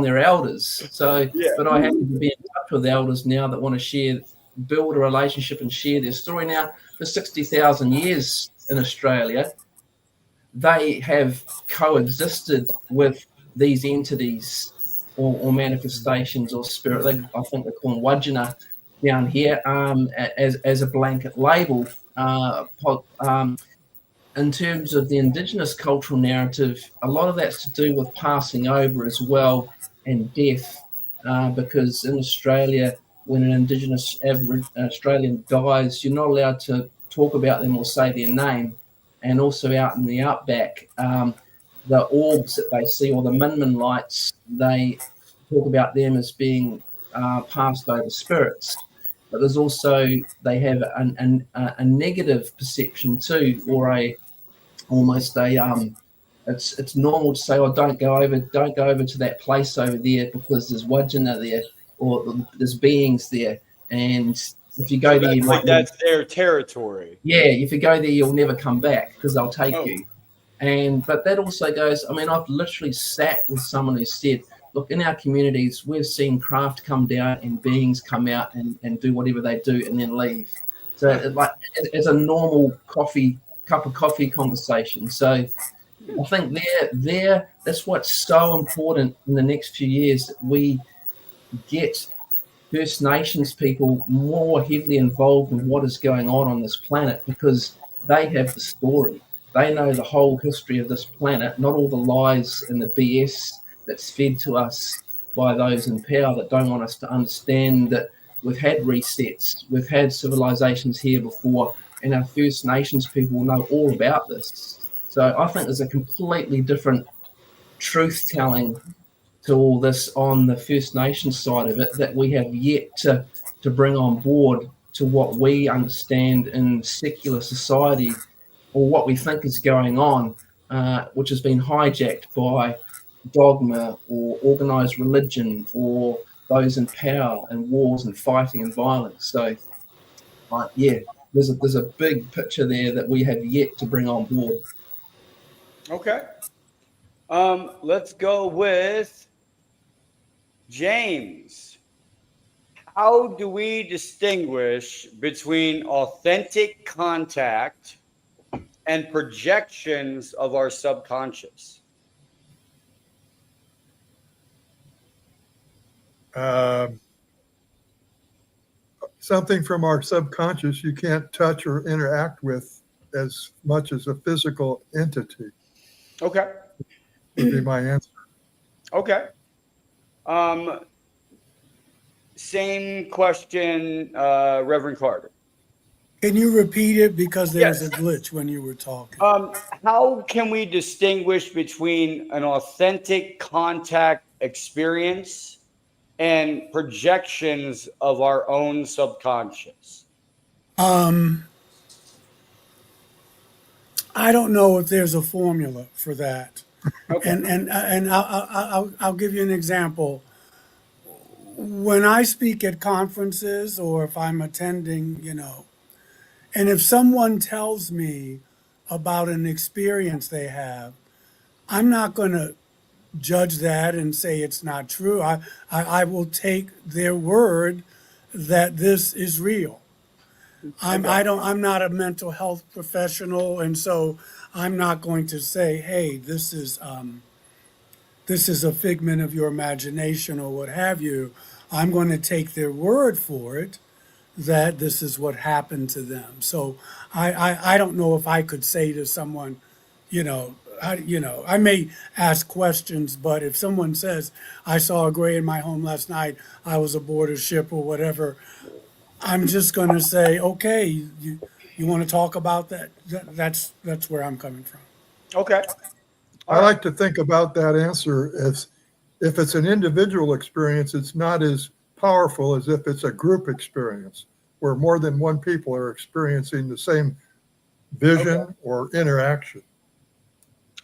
S2: their elders. So,
S1: Yeah.
S2: but I happen to be in touch with elders now that want to build a relationship and share their story. Now, for 60,000 years in Australia, they have coexisted with these entities or manifestations or spirit. I think they call them wajina down here as a blanket label. In terms of the indigenous cultural narrative, a lot of that's to do with passing over as well and death, because in Australia, when an indigenous Australian dies, you're not allowed to talk about them or say their name. And also out in the outback, the orbs that they see, or the Min lights, they talk about them as being passed over spirits. But there's also, they have a negative perception too, or it's normal to say, oh, don't go over to that place over there because there's wajina there, or there's beings there, and if you go there,
S1: that's their territory.
S2: yeah, if you go there, you'll never come back because they'll take
S1: Oh.
S2: you. But that also goes, I mean, I've literally sat with someone who said, look, in our communities, we've seen craft come down and beings come out and do whatever they do and then leave. So it's a normal cup of coffee conversation. So I think that's what's so important in the next few years, that we get First Nations people more heavily involved in what is going on this planet, because they have the story. They know the whole history of this planet, not all the lies and the BS that's fed to us by those in power that don't want us to understand that we've had resets, we've had civilizations here before, and our First Nations people will know all about this. So I think there's a completely different truth telling to all this on the First Nations side of it that we have yet to bring on board to what we understand in secular society, or what we think is going on, which has been hijacked by dogma or organized religion or those in power and wars and fighting and violence. So, yeah, there's a big picture there that we have yet to bring on board.
S1: Okay. Let's go with James. How do we distinguish between authentic contact and projections of our subconscious?
S3: Something from our subconscious you can't touch or interact with as much as a physical entity,
S1: Okay.
S3: would be my answer.
S1: Okay. Same question, Reverend Carter.
S4: Can you repeat it because there was
S1: Yes.
S4: a glitch when you were talking?
S1: How can we distinguish between an authentic contact experience and projections of our own subconscious?
S4: I don't know if there's a formula for that.
S1: Okay.
S4: And I'll give you an example. When I speak at conferences or if I'm attending, and if someone tells me about an experience they have, I'm not going to judge that and say it's not true. I will take their word that this is real.
S1: Okay.
S4: I'm not a mental health professional, and so I'm not going to say, hey, this is a figment of your imagination or what have you. I'm going to take their word for it that this is what happened to them. So I don't know if I could say to someone, I may ask questions, but if someone says, I saw a gray in my home last night, I was aboard a ship or whatever, I'm just going to say, okay, you want to talk about that? That's where I'm coming from.
S1: Okay.
S3: I like to think about that answer as if it's an individual experience, it's not as powerful as if it's a group experience where more than one people are experiencing the same vision or interaction.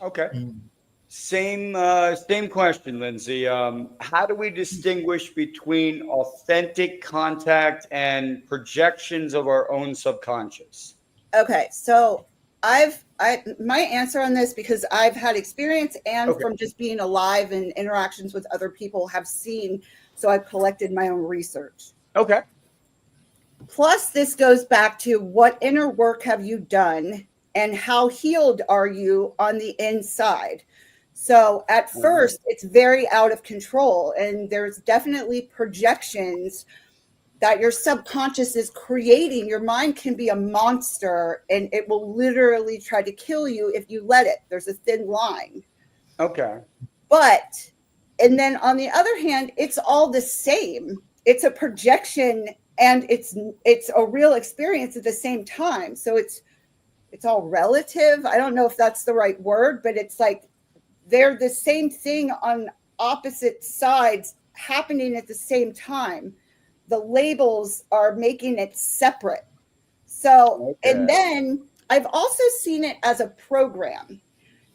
S1: Okay. Same question, Lindsay. How do we distinguish between authentic contact and projections of our own subconscious?
S5: Okay, so my answer on this, because I've had experience and from just being alive and interactions with other people have seen, so I've collected my own research.
S1: Okay.
S5: Plus, this goes back to what inner work have you done and how healed are you on the inside? So at first, it's very out of control, and there's definitely projections that your subconscious is creating. Your mind can be a monster, and it will literally try to kill you if you let it. There's a thin line.
S1: Okay.
S5: But, and then on the other hand, it's all the same. It's a projection, and it's a real experience at the same time. So it's all relative. I don't know if that's the right word, but it's like they're the same thing on opposite sides happening at the same time. The labels are making it separate. So, and then I've also seen it as a program.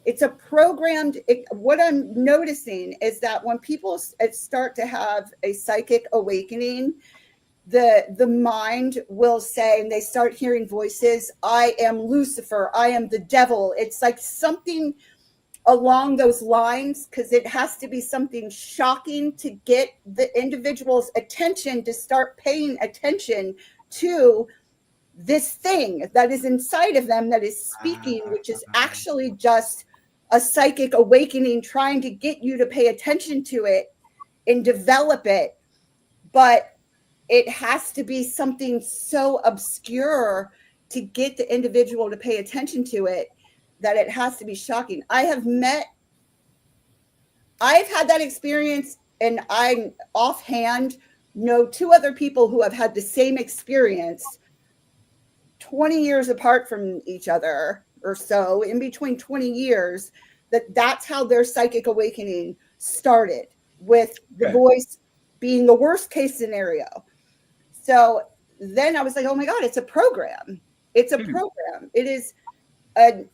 S5: It's a programmed, what I'm noticing is that when people start to have a psychic awakening, the mind will say, and they start hearing voices, I am Lucifer, I am the devil. It's like something along those lines, because it has to be something shocking to get the individual's attention to start paying attention to this thing that is inside of them that is speaking, which is actually just a psychic awakening trying to get you to pay attention to it and develop it. But it has to be something so obscure to get the individual to pay attention to it that it has to be shocking. I've had that experience, and I offhand know two other people who have had the same experience 20 years apart from each other or so, in between 20 years, that's how their psychic awakening started, with the voice being the worst case scenario. So then I was like, oh my God, it's a program. It's a program. It is a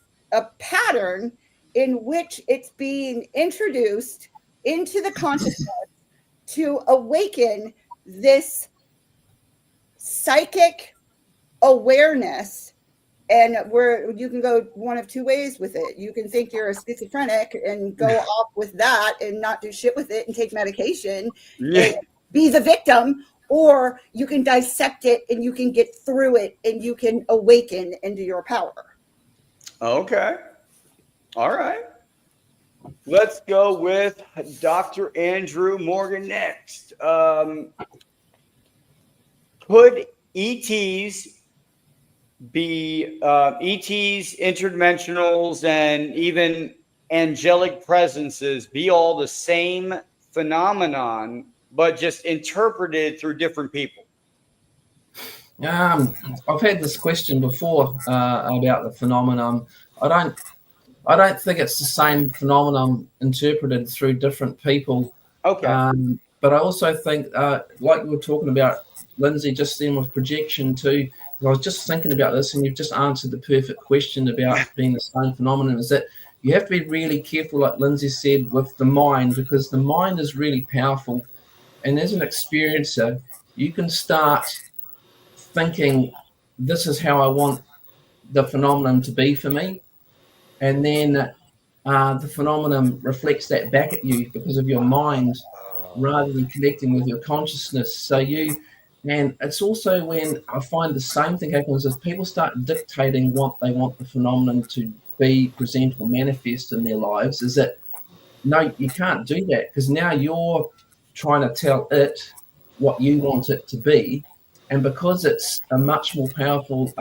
S5: pattern in which it's being introduced into the consciousness to awaken this psychic awareness. And where you can go one of two ways with it. You can think you're a schizophrenic and go off with that and not do shit with it and take medication and be the victim, or you can dissect it and you can get through it and you can awaken into your power.
S1: Okay. All right. Let's go with Dr. Andrew Morgan next. Could ETs be ETs, interdimensionals, and even angelic presences be all the same phenomenon, but just interpreted through different people?
S2: I've had this question before about the phenomenon. I don't think it's the same phenomenon interpreted through different people.
S1: Okay.
S2: But I also think, like we were talking about, Lindsey, just then with projection too, I was just thinking about this, and you've just answered the perfect question about being the same phenomenon, is that you have to be really careful, like Lindsey said, with the mind, because the mind is really powerful. And as an experiencer, you can start thinking, this is how I want the phenomenon to be for me. And then the phenomenon reflects that back at you because of your mind rather than connecting with your consciousness. And it's also when I find the same thing happens as people start dictating what they want the phenomenon to be, present, or manifest in their lives, is that, no, you can't do that, because now you're trying to tell it what you want it to be. And because it's a much more powerful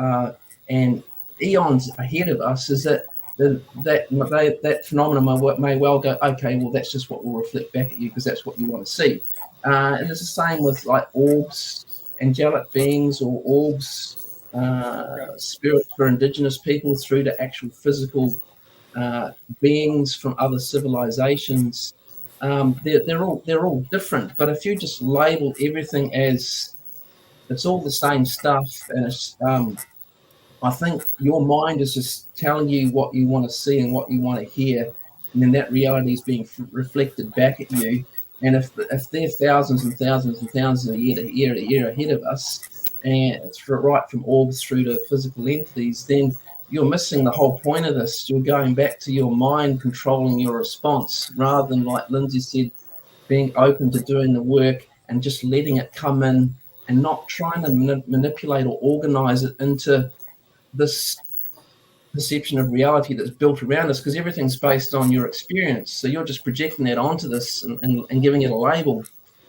S2: and eons ahead of us, is that that phenomenon may well go, okay, well, that's just what will reflect back at you because that's what you want to see. And it's the same with like orbs, angelic beings, or orbs, spirits for indigenous people, through to actual physical beings from other civilizations. They're all different, but if you just label everything as it's all the same stuff, and it's I think your mind is just telling you what you want to see and what you want to hear, and then that reality is being reflected back at you. And if they're thousands and thousands and thousands of year ahead of us, and it's right from orbs through to physical entities, then you're missing the whole point of this. You're going back to your mind controlling your response, rather than, like Lindsey said, being open to doing the work and just letting it come in, and not trying to manipulate or organize it into this perception of reality that's built around us, because everything's based on your experience. So you're just projecting that onto this and giving it a label,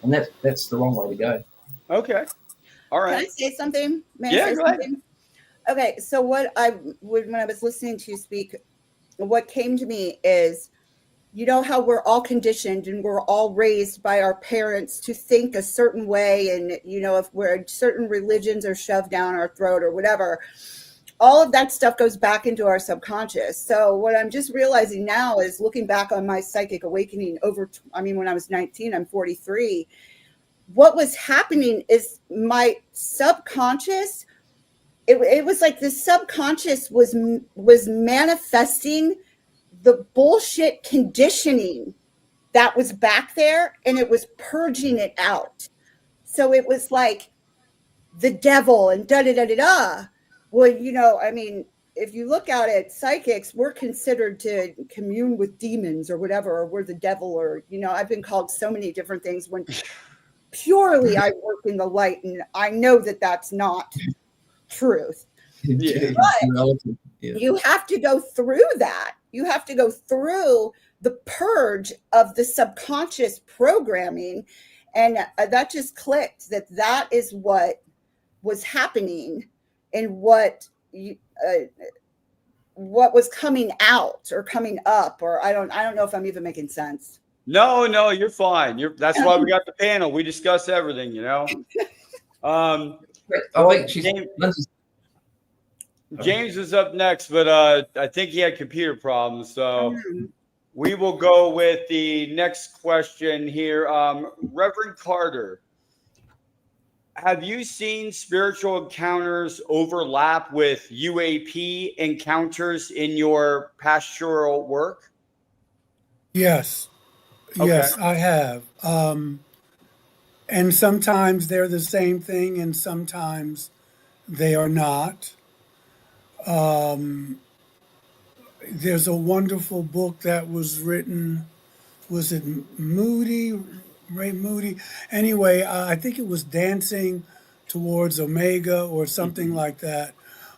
S2: and that's the wrong way to go.
S1: Okay. All right.
S5: Can I say something? May
S1: Yeah,
S5: I say
S1: go ahead.
S5: something? Okay, so when I was listening to you speak, what came to me is, you know how we're all conditioned and we're all raised by our parents to think a certain way, and you know, if we're certain religions are shoved down our throat or whatever, all of that stuff goes back into our subconscious. So what I'm just realizing now is, looking back on my psychic awakening when I was 19, I'm 43. What was happening is my subconscious, it was like the subconscious was manifesting the bullshit conditioning that was back there, and it was purging it out. So it was like the devil and da da da da da. Well, you know, I mean, if you look out at psychics, we're considered to commune with demons or whatever, or we're the devil, or, you know, I've been called so many different things when purely I work in the light, and I know that that's not truth.
S1: Yeah.
S5: But you have to go through that. You have to go through the purge of the subconscious programming. And that just clicked, that is what was happening, and what was coming out or coming up, or I don't know if I'm even making sense.
S1: No, you're fine. That's why we got the panel. We discuss everything, you know.
S2: I think
S1: James is up next, but I think he had computer problems, so we will go with the next question here. Reverend Carter, have you seen spiritual encounters overlap with UAP encounters in your pastoral work?
S4: Yes. Yes,
S1: Okay.
S4: I have. And sometimes they're the same thing, and sometimes they are not. There's a wonderful book that was written, was it Ray Moody? Anyway, I think it was Dancing Towards Omega or something like that,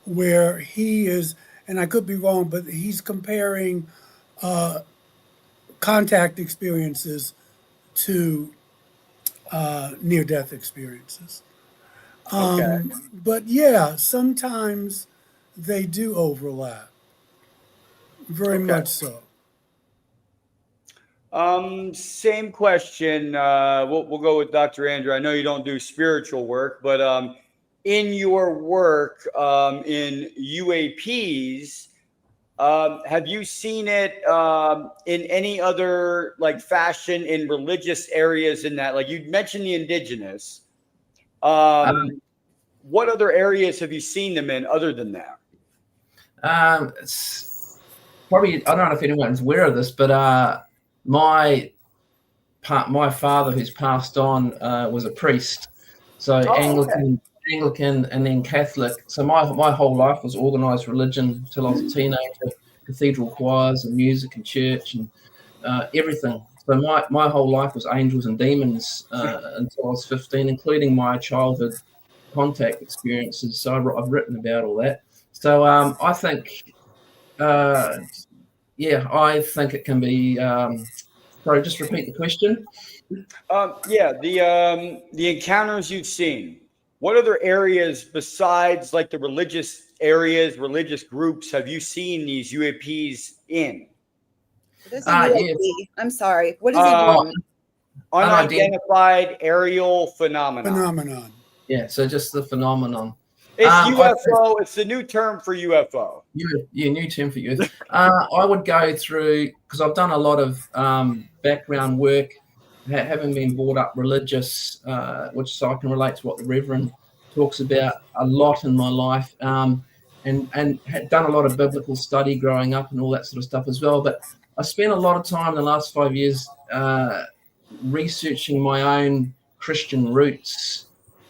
S4: where he is, and I could be wrong, but he's comparing contact experiences to near-death experiences.
S1: Okay.
S4: But yeah, sometimes They do overlap. Very
S1: Okay.
S4: much so.
S1: Same question. We'll go with Dr. Andrew. I know you don't do spiritual work, but in your work in UAPs, have you seen it in any other like fashion in religious areas in that? Like you mentioned the indigenous. What other areas have you seen them in other than that?
S2: It's probably, I don't know if anyone's aware of this, but my father, who's passed on, was a priest. So Anglican and then Catholic. So my whole life was organized religion till I was a teenager, cathedral choirs and music and church and everything. So my whole life was angels and demons until I was 15, including my childhood contact experiences. So I've written about all that. So I think, I think it can be. Sorry, just repeat the question.
S1: The encounters you've seen. What other areas besides like the religious areas, religious groups, have you seen these UAPs in?
S5: What is a UAP?
S2: Yes.
S5: I'm sorry. What is it?
S1: Unidentified aerial phenomenon.
S4: Phenomenon.
S2: Yeah, so just the phenomenon.
S1: It's UFO. It's the new term for UFO.
S2: New term for you. I would go through, because I've done a lot of background work, having been brought up religious, which so I can relate to what the Reverend talks about a lot in my life, and had done a lot of biblical study growing up and all that sort of stuff as well. But I spent a lot of time in the last 5 years researching my own Christian roots.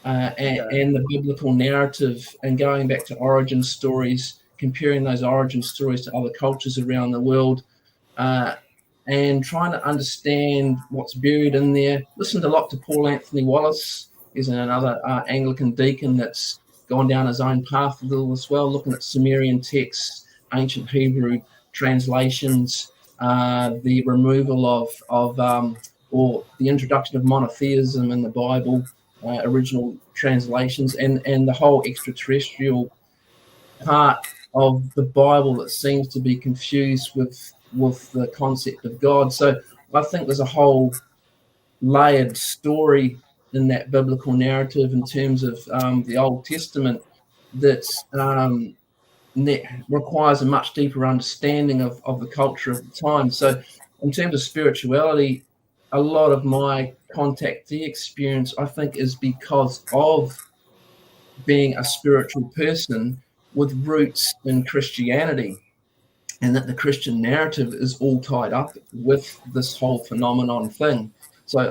S2: And the biblical narrative, and going back to origin stories, comparing those origin stories to other cultures around the world, and trying to understand what's buried in there. Listened a lot to Paul Anthony Wallace. He's another Anglican deacon that's gone down his own path a little as well, looking at Sumerian texts, ancient Hebrew translations, the removal of or the introduction of monotheism in the Bible, original translations, and the whole extraterrestrial part of the Bible that seems to be confused with the concept of God. So I think there's a whole layered story in that biblical narrative in terms of the Old Testament that requires a much deeper understanding of the culture of the time. So in terms of spirituality, a lot of my contactee experience, I think, is because of being a spiritual person with roots in Christianity, and that the Christian narrative is all tied up with this whole phenomenon thing. So I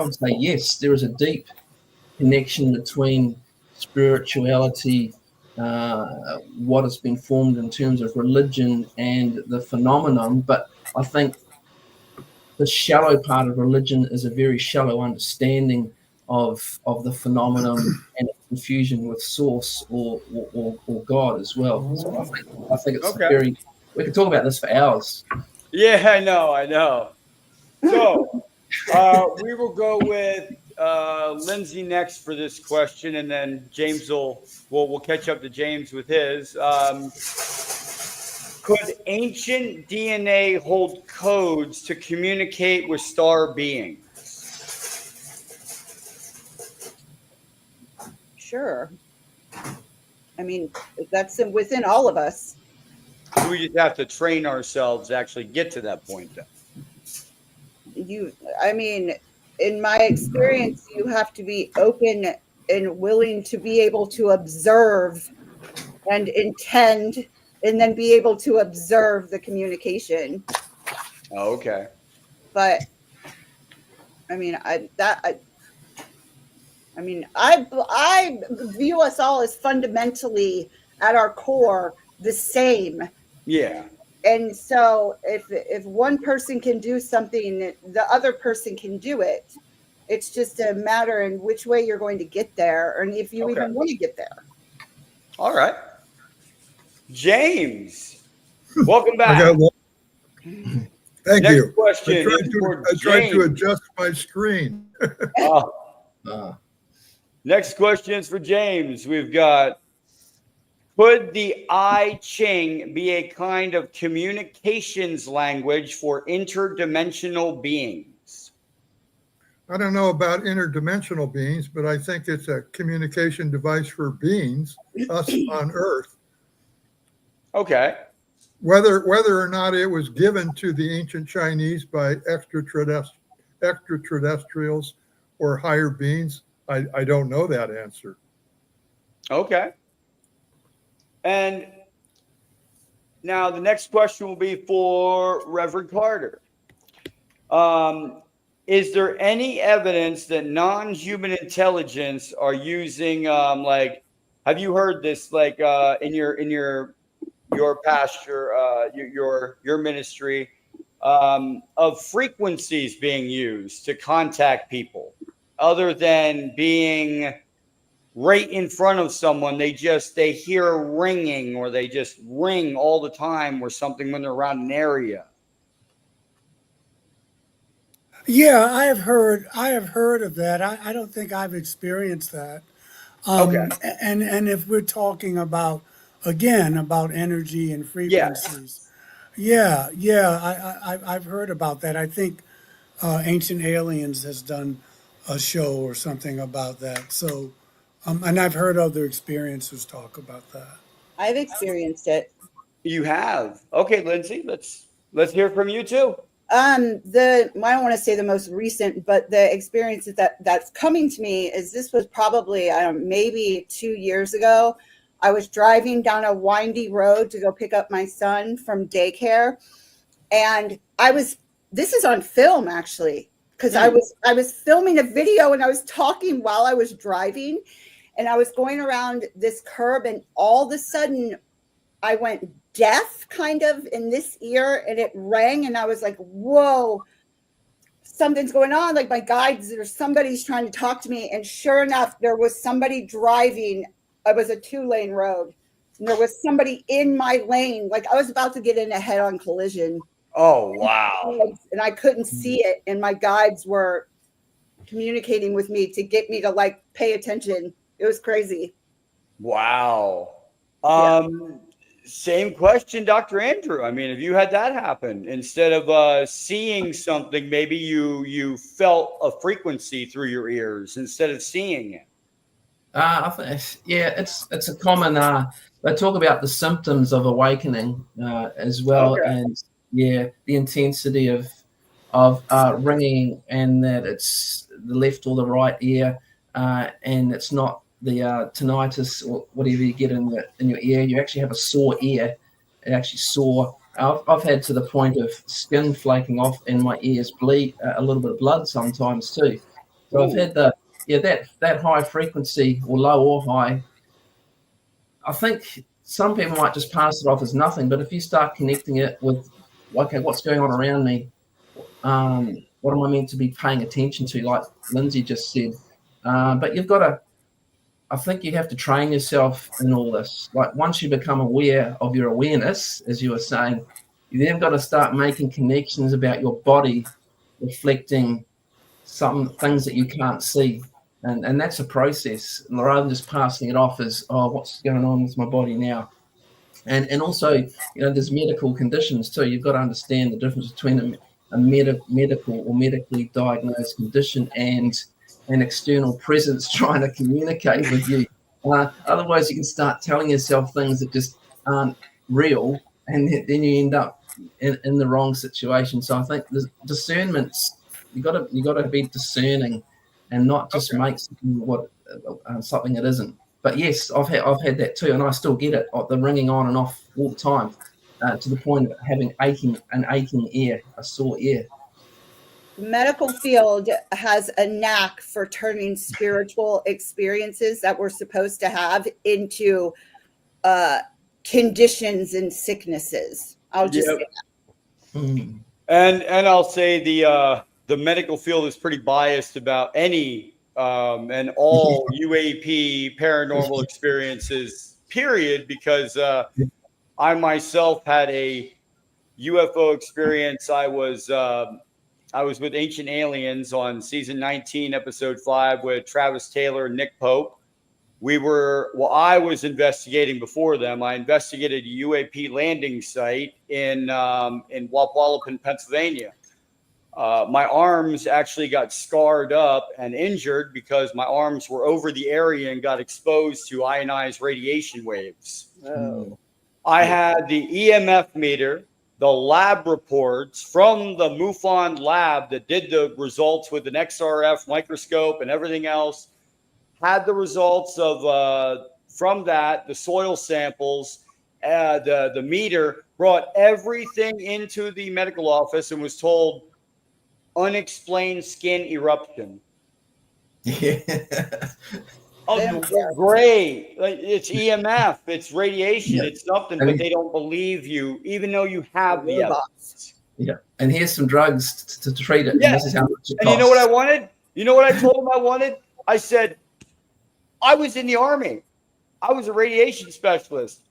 S2: would say, yes, there is a deep connection between spirituality, what has been formed in terms of religion, and the phenomenon. But I think the shallow part of religion is a very shallow understanding of the phenomenon and confusion with source or God as well. So I think it's very. We could talk about this for hours.
S1: Yeah, I know. So we will go with Lindsey next for this question, and then James we'll catch up to James with his. Could ancient DNA hold codes to communicate with star beings?
S5: Sure. I mean, that's within all of us.
S1: We just have to train ourselves to actually get to that point then.
S5: In my experience, you have to be open and willing to be able to observe and intend, and then be able to observe the communication.
S1: Oh, okay.
S5: But I view us all as fundamentally at our core the same.
S1: Yeah.
S5: And so if one person can do something, the other person can do it. It's just a matter in which way you're going to get there, and if you even want to get there.
S1: All right. James, welcome back.
S3: Thank
S1: Next
S3: you.
S1: question
S3: I tried to adjust my screen.
S1: Next question is for James. We've got, Could the I Ching be a kind of communications language for interdimensional beings?
S3: I don't know about interdimensional beings, but I think it's a communication device for beings, us on Earth.
S1: Okay.
S3: Whether or not it was given to the ancient Chinese by extraterrestrials or higher beings, I don't know that answer.
S1: Okay. And now the next question will be for Reverend Carter. Is there any evidence that non-human intelligence are using like, have you heard this like in your pastor your ministry of frequencies being used to contact people other than being right in front of someone? They hear ringing, or they just ring all the time or something when they're around an area.
S4: Yeah, I have heard of that. I don't think I've experienced that.
S1: Okay.
S4: And if we're talking about again about energy and
S1: Yes.
S4: frequencies, I've heard about that. I think Ancient Aliens has done a show or something about that. So, and I've heard other experiencers talk about that.
S5: I've experienced it.
S1: You have. Okay, Lindsey, let's hear from you too.
S5: I don't want to say the most recent, but the experience that's coming to me is this was probably maybe 2 years ago. I was driving down a windy road to go pick up my son from daycare, and this is on film actually, because I was filming a video and I was talking while I was driving, and I was going around this curb, and all of a sudden I went deaf kind of in this ear, and it rang, and I was like, whoa, something's going on. Like my guides, there's somebody's trying to talk to me. And sure enough, there was somebody driving. It was a 2-lane road, and there was somebody in my lane. Like I was about to get in a head-on collision.
S1: Oh, wow.
S5: And I couldn't see it. And my guides were communicating with me to get me to like pay attention. It was crazy.
S1: Wow.
S5: Yeah.
S1: Same question, Dr. Andrew. I mean, have you had that happen? Instead of seeing something, maybe you felt a frequency through your ears instead of seeing it.
S2: I think, yeah, it's a common. They talk about the symptoms of awakening as well,
S1: Okay.
S2: and yeah, the intensity of ringing, and that it's the left or the right ear, and it's not the tinnitus or whatever you get in your ear. You actually have a sore ear. It actually sore. I've had to the point of skin flaking off and my ears bleed a little bit of blood sometimes too. So I've had that high frequency, or low or high. I think some people might just pass it off as nothing, but if you start connecting it with, okay, what's going on around me? What am I meant to be paying attention to? Like Lindsey just said, but you've got to. I think you have to train yourself in all this. Like once you become aware of your awareness, as you were saying, you then got to start making connections about your body reflecting some things that you can't see. And that's a process, rather than just passing it off as, oh, what's going on with my body now? And also, there's medical conditions too. You've got to understand the difference between a medical or medically diagnosed condition and an external presence trying to communicate with you. Otherwise, you can start telling yourself things that just aren't real, and then you end up in the wrong situation. So I think the discernment's, you got to be discerning, and not just make something it isn't. But yes, I've had that too, and I still get it, the ringing on and off all the time, to the point of having an aching ear, a sore ear.
S5: The medical field has a knack for turning spiritual experiences that we're supposed to have into conditions and sicknesses. I'll just say that.
S2: Mm.
S1: And I'll say the medical field is pretty biased about any and all UAP paranormal experiences, period, because I myself had a UFO experience. I was with Ancient Aliens on season 19, episode 5, with Travis Taylor and Nick Pope. I was investigating before them. I investigated a UAP landing site in Wapwallopin, Pennsylvania. My arms actually got scarred up and injured because my arms were over the area and got exposed to ionized radiation waves.
S5: Oh.
S1: I had the EMF meter, the lab reports from the MUFON lab that did the results with an XRF microscope and everything else. Had the results of from that, the soil samples, the meter, brought everything into the medical office and was told unexplained skin eruption.
S2: Yeah.
S1: Oh, great. Like, it's EMF, it's radiation,
S2: Yeah.
S1: it's something, but they don't believe you, even though you have the evidence.
S2: Yeah. And here's some drugs to treat it.
S1: Yeah.
S2: And this is how much it costs.
S1: And you know what I wanted? You know what I told them I wanted? I said, I was in the Army. I was a radiation specialist.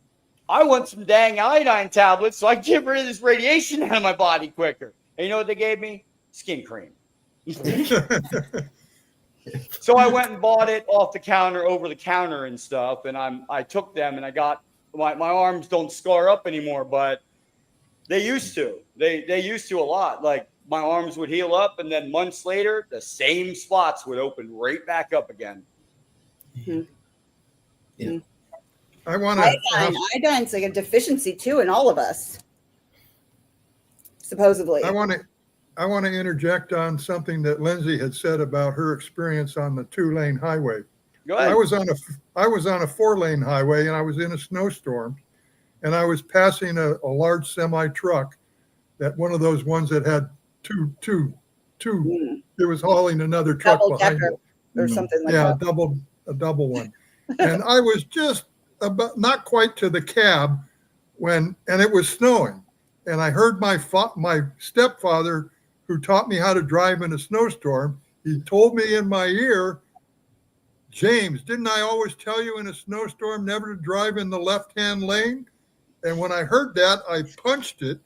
S1: I want some dang iodine tablets so I can get rid of this radiation out of my body quicker. And you know what they gave me? Skin cream. So I went and bought it off the counter, over the counter and stuff. And I took them and I got my arms don't scar up anymore, but they used to. They used to a lot. Like my arms would heal up, and then months later, the same spots would open right back up again.
S2: Yeah. Yeah.
S3: I want to.
S5: Iodine's like a deficiency too in all of us, supposedly.
S3: I want to interject on something that Lindsey had said about her experience on the 2-lane highway.
S1: Go ahead.
S3: I was on a 4-lane highway, and I was in a snowstorm, and I was passing a large semi truck, that one of those ones that had two. It was hauling another truck
S5: Double
S3: behind
S5: decker
S3: it.
S5: or something like
S3: Yeah,
S5: that.
S3: a double one. And I was just about not quite to the cab and it was snowing. And I heard my stepfather, who taught me how to drive in a snowstorm, he told me in my ear, James, didn't I always tell you in a snowstorm never to drive in the left-hand lane? And when I heard that, I punched it.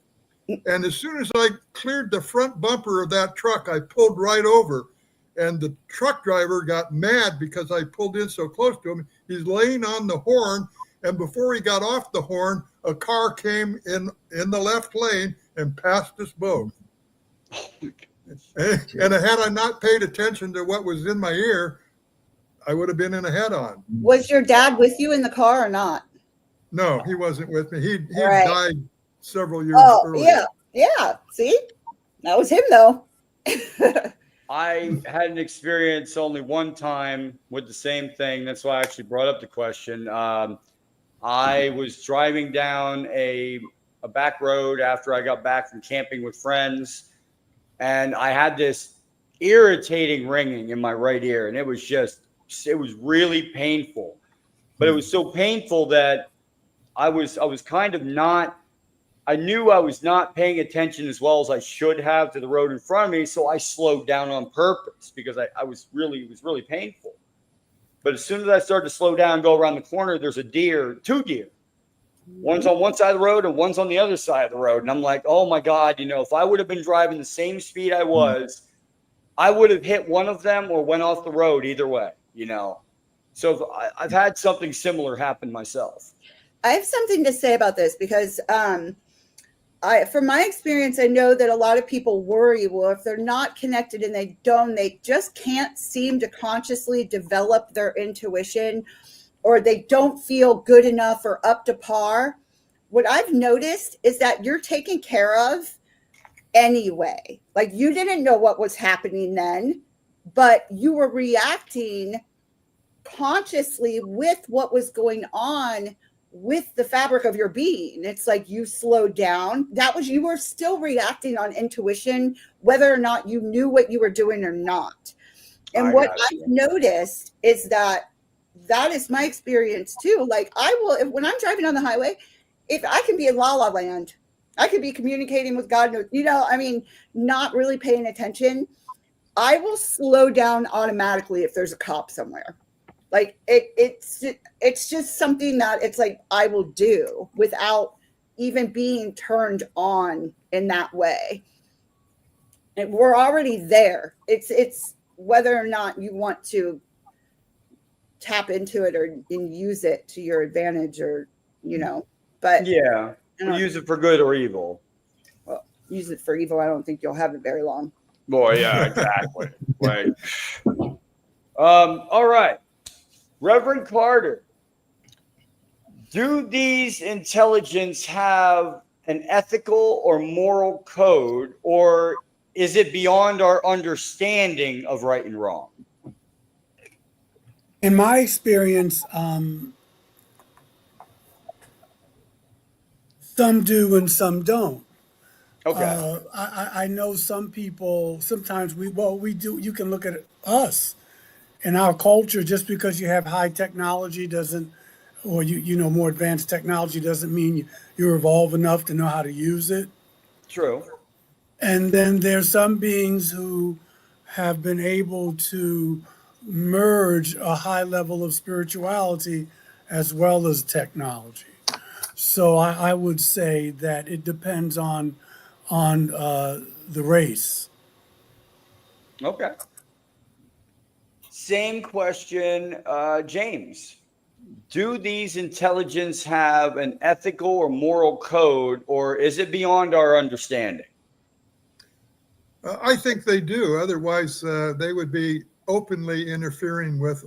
S3: And as soon as I cleared the front bumper of that truck, I pulled right over. And the truck driver got mad because I pulled in so close to him. He's laying on the horn. And before he got off the horn, a car came in the left lane and passed us both. And had I not paid attention to what was in my ear, I would have been in a head-on.
S5: Was your dad with you in the car or not?
S3: No, he wasn't with me. He
S5: Right.
S3: died several years earlier.
S5: Yeah. See, that was him though.
S1: I had an experience only one time with the same thing. That's why I actually brought up the question. I was driving down a back road after I got back from camping with friends, and I had this irritating ringing in my right ear, and it was really painful. But it was so painful that I was kind of not. I knew I was not paying attention as well as I should have to the road in front of me, so I slowed down on purpose because it was really painful. But as soon as I started to slow down and go around the corner, there's two deer. One's on one side of the road and one's on the other side of the road. And I'm like, oh my God, if I would have been driving the same speed I was, I would have hit one of them or went off the road either way, So I've had something similar happen myself.
S5: I have something to say about this because from my experience, I know that a lot of people worry, well, if they're not connected and they just can't seem to consciously develop their intuition, or they don't feel good enough or up to par. What I've noticed is that you're taken care of anyway. Like you didn't know what was happening then, but you were reacting consciously with what was going on with the fabric of your being. It's like you slowed down. You were still reacting on intuition, whether or not you knew what you were doing or not. And what I've noticed is that is my experience too. Like when I'm driving on the highway, if I can be in La La Land, I could be communicating with God, not really paying attention. I will slow down automatically if there's a cop somewhere. Like it's just something that it's like I will do without even being turned on in that way. And we're already there. It's whether or not you want to tap into it and use it to your advantage, or but
S1: Yeah. Use it for good or evil.
S5: well, use it for evil. I don't think you'll have it very long.
S1: Boy, yeah, exactly. Like, all right. Reverend Carter, do these intelligence have an ethical or moral code, or is it beyond our understanding of right and wrong?
S4: In my experience, some do and some don't.
S1: Okay.
S4: I know some people, sometimes we do, you can look at us in our culture. Just because you have high technology doesn't, or you know, more advanced technology doesn't mean you're evolved enough to know how to use it.
S1: True.
S4: And then there's some beings who have been able to merge a high level of spirituality as well as technology. So I would say that it depends on the race.
S1: Okay. Same question, James. Do these intelligence have an ethical or moral code, or is it beyond our understanding?
S3: I think they do. Otherwise, they would be openly interfering with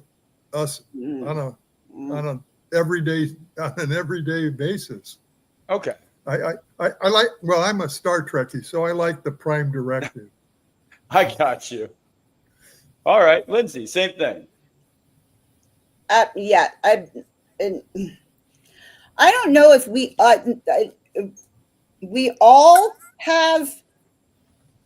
S3: us on an everyday basis.
S1: Okay.
S3: I like. Well, I'm a Star Trekkie, so I like the Prime Directive.
S1: I got you. All right, Lindsey, same thing.
S5: Yeah, I don't know if we all have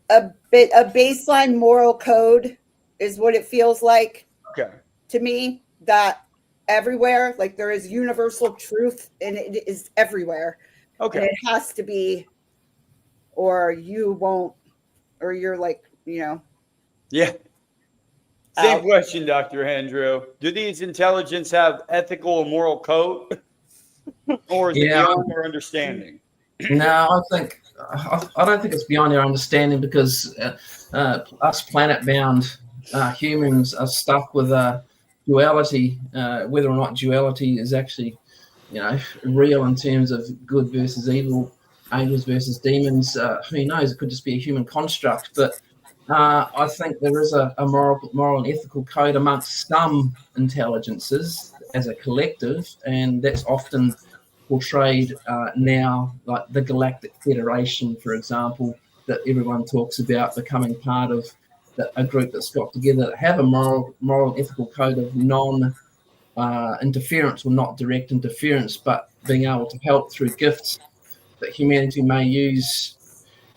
S5: a baseline moral code, is what it feels like
S1: Okay.
S5: to me, that everywhere, like there is universal truth and it is everywhere.
S1: Okay.
S5: And it has to be, or you won't, or you're like,
S1: Yeah. Same
S5: out.
S1: question, Dr. Andrew. Do these intelligence have ethical or moral code, or is it
S2: Yeah.
S1: beyond our understanding?
S2: No, I don't think it's beyond our understanding, because us planet-bound humans are stuck with a duality. Whether or not duality is actually, real in terms of good versus evil, angels versus demons, who knows? It could just be a human construct. But I think there is a moral and ethical code amongst some intelligences as a collective, and that's often portrayed now, like the Galactic Federation, for example, that everyone talks about becoming part of, a group that's got together that have a moral ethical code of non-interference, or not direct interference, but being able to help through gifts that humanity may use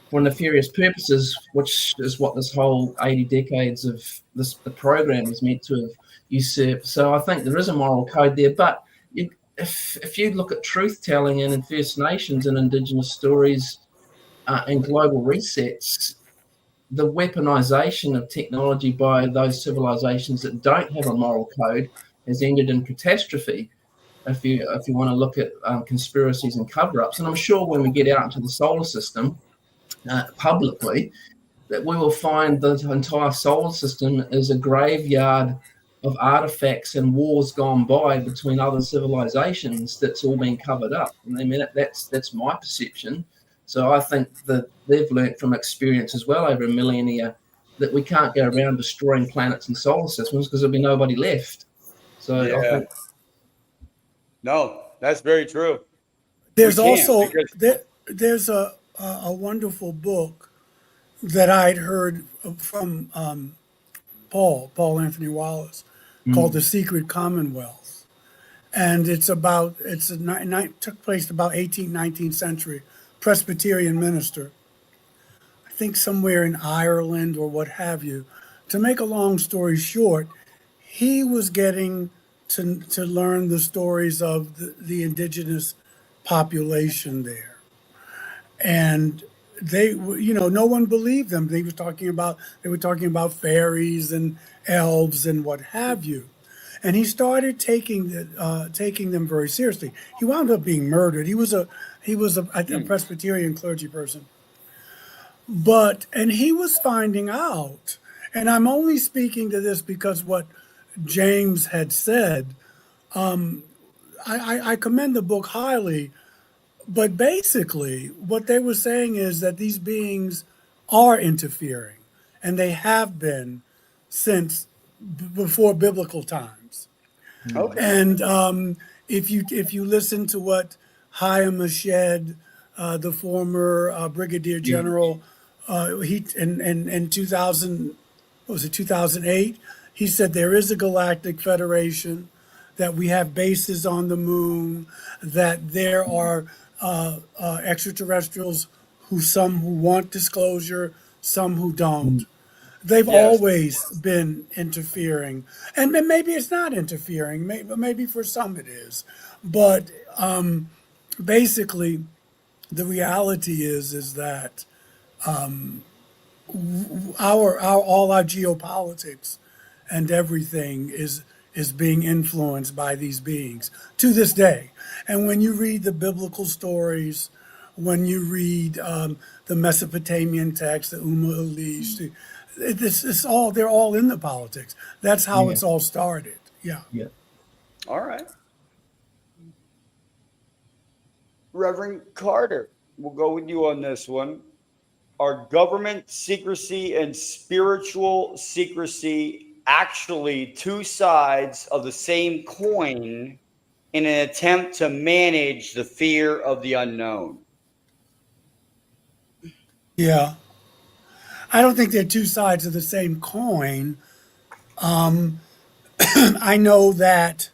S2: for nefarious purposes, which is what this whole 80 decades of the program is meant to have usurped. So I think there is a moral code there, but if you look at truth telling and in First Nations and Indigenous stories and global resets, the weaponization of technology by those civilizations that don't have a moral code has ended in catastrophe. If you want to look at conspiracies and cover-ups, and I'm sure when we get out into the solar system publicly, that we will find the entire solar system is a graveyard of artifacts and wars gone by between other civilizations that's all been covered up. And I mean, that's my perception. So I think that they've learned from experience as well over a millennia that we can't go around destroying planets and solar systems, because there'll be nobody left. So
S1: Yeah.
S2: I think,
S1: No, that's very true.
S4: There's
S1: We can't,
S4: also
S1: because-
S4: there's a wonderful book that I'd heard from Paul Anthony Wallace, called The Secret Commonwealth. And took place about 18th, 19th century, Presbyterian minister, I think somewhere in Ireland or what have you. To make a long story short, he was getting to learn the stories of the indigenous population there. And they, no one believed them. They were talking about fairies and elves and what have you. And he started taking them very seriously. He wound up being murdered. He was a I think, a Presbyterian clergy person. And he was finding out, and I'm only speaking to this because what James had said, I commend the book highly, but basically what they were saying is that these beings are interfering, and they have been since before biblical times.
S1: Okay.
S4: And if you listen to what Hayam Mashed, the former brigadier general, he in 2000, what was it, 2008, he said there is a galactic federation, that we have bases on the moon, that there are extraterrestrials some who want disclosure, some who don't. They've
S1: Yes.
S4: always been interfering, and maybe it's not interfering. Maybe for some it is, but basically, the reality is that our all our geopolitics and everything is being influenced by these beings to this day. And when you read the biblical stories, when you read the Mesopotamian text, the Elish, they're all in the politics. That's how
S2: Yeah.
S4: it's all started. Yeah.
S2: Yeah.
S1: All right. Reverend Carter, we'll go with you on this one. Are government secrecy and spiritual secrecy actually two sides of the same coin in an attempt to manage the fear of the unknown?
S4: Yeah. I don't think they're two sides of the same coin. I know that,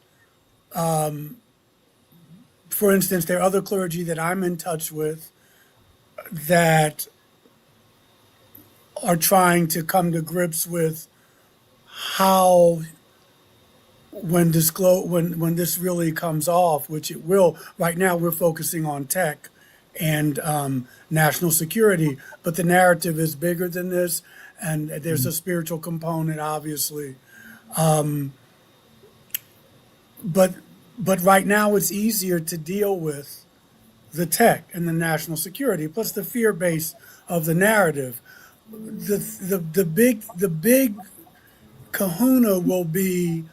S4: for instance, there are other clergy that I'm in touch with that are trying to come to grips with how when this really comes off, which it will. Right now, we're focusing on tech and national security, but the narrative is bigger than this, and there's a spiritual component, obviously. But right now, it's easier to deal with the tech and the national security, plus the fear base of the narrative. The big kahuna will be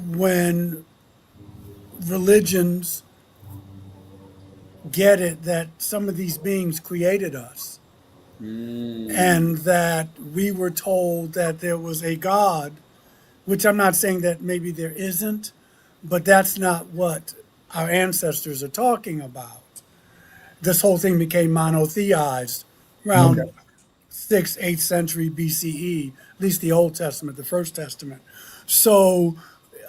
S4: when religions get it that some of these beings created us, and that we were told that there was a God, which I'm not saying that maybe there isn't, but that's not what our ancestors are talking about. This whole thing became monotheized around 6th, 8th century BCE, at least the Old Testament, the First Testament. So,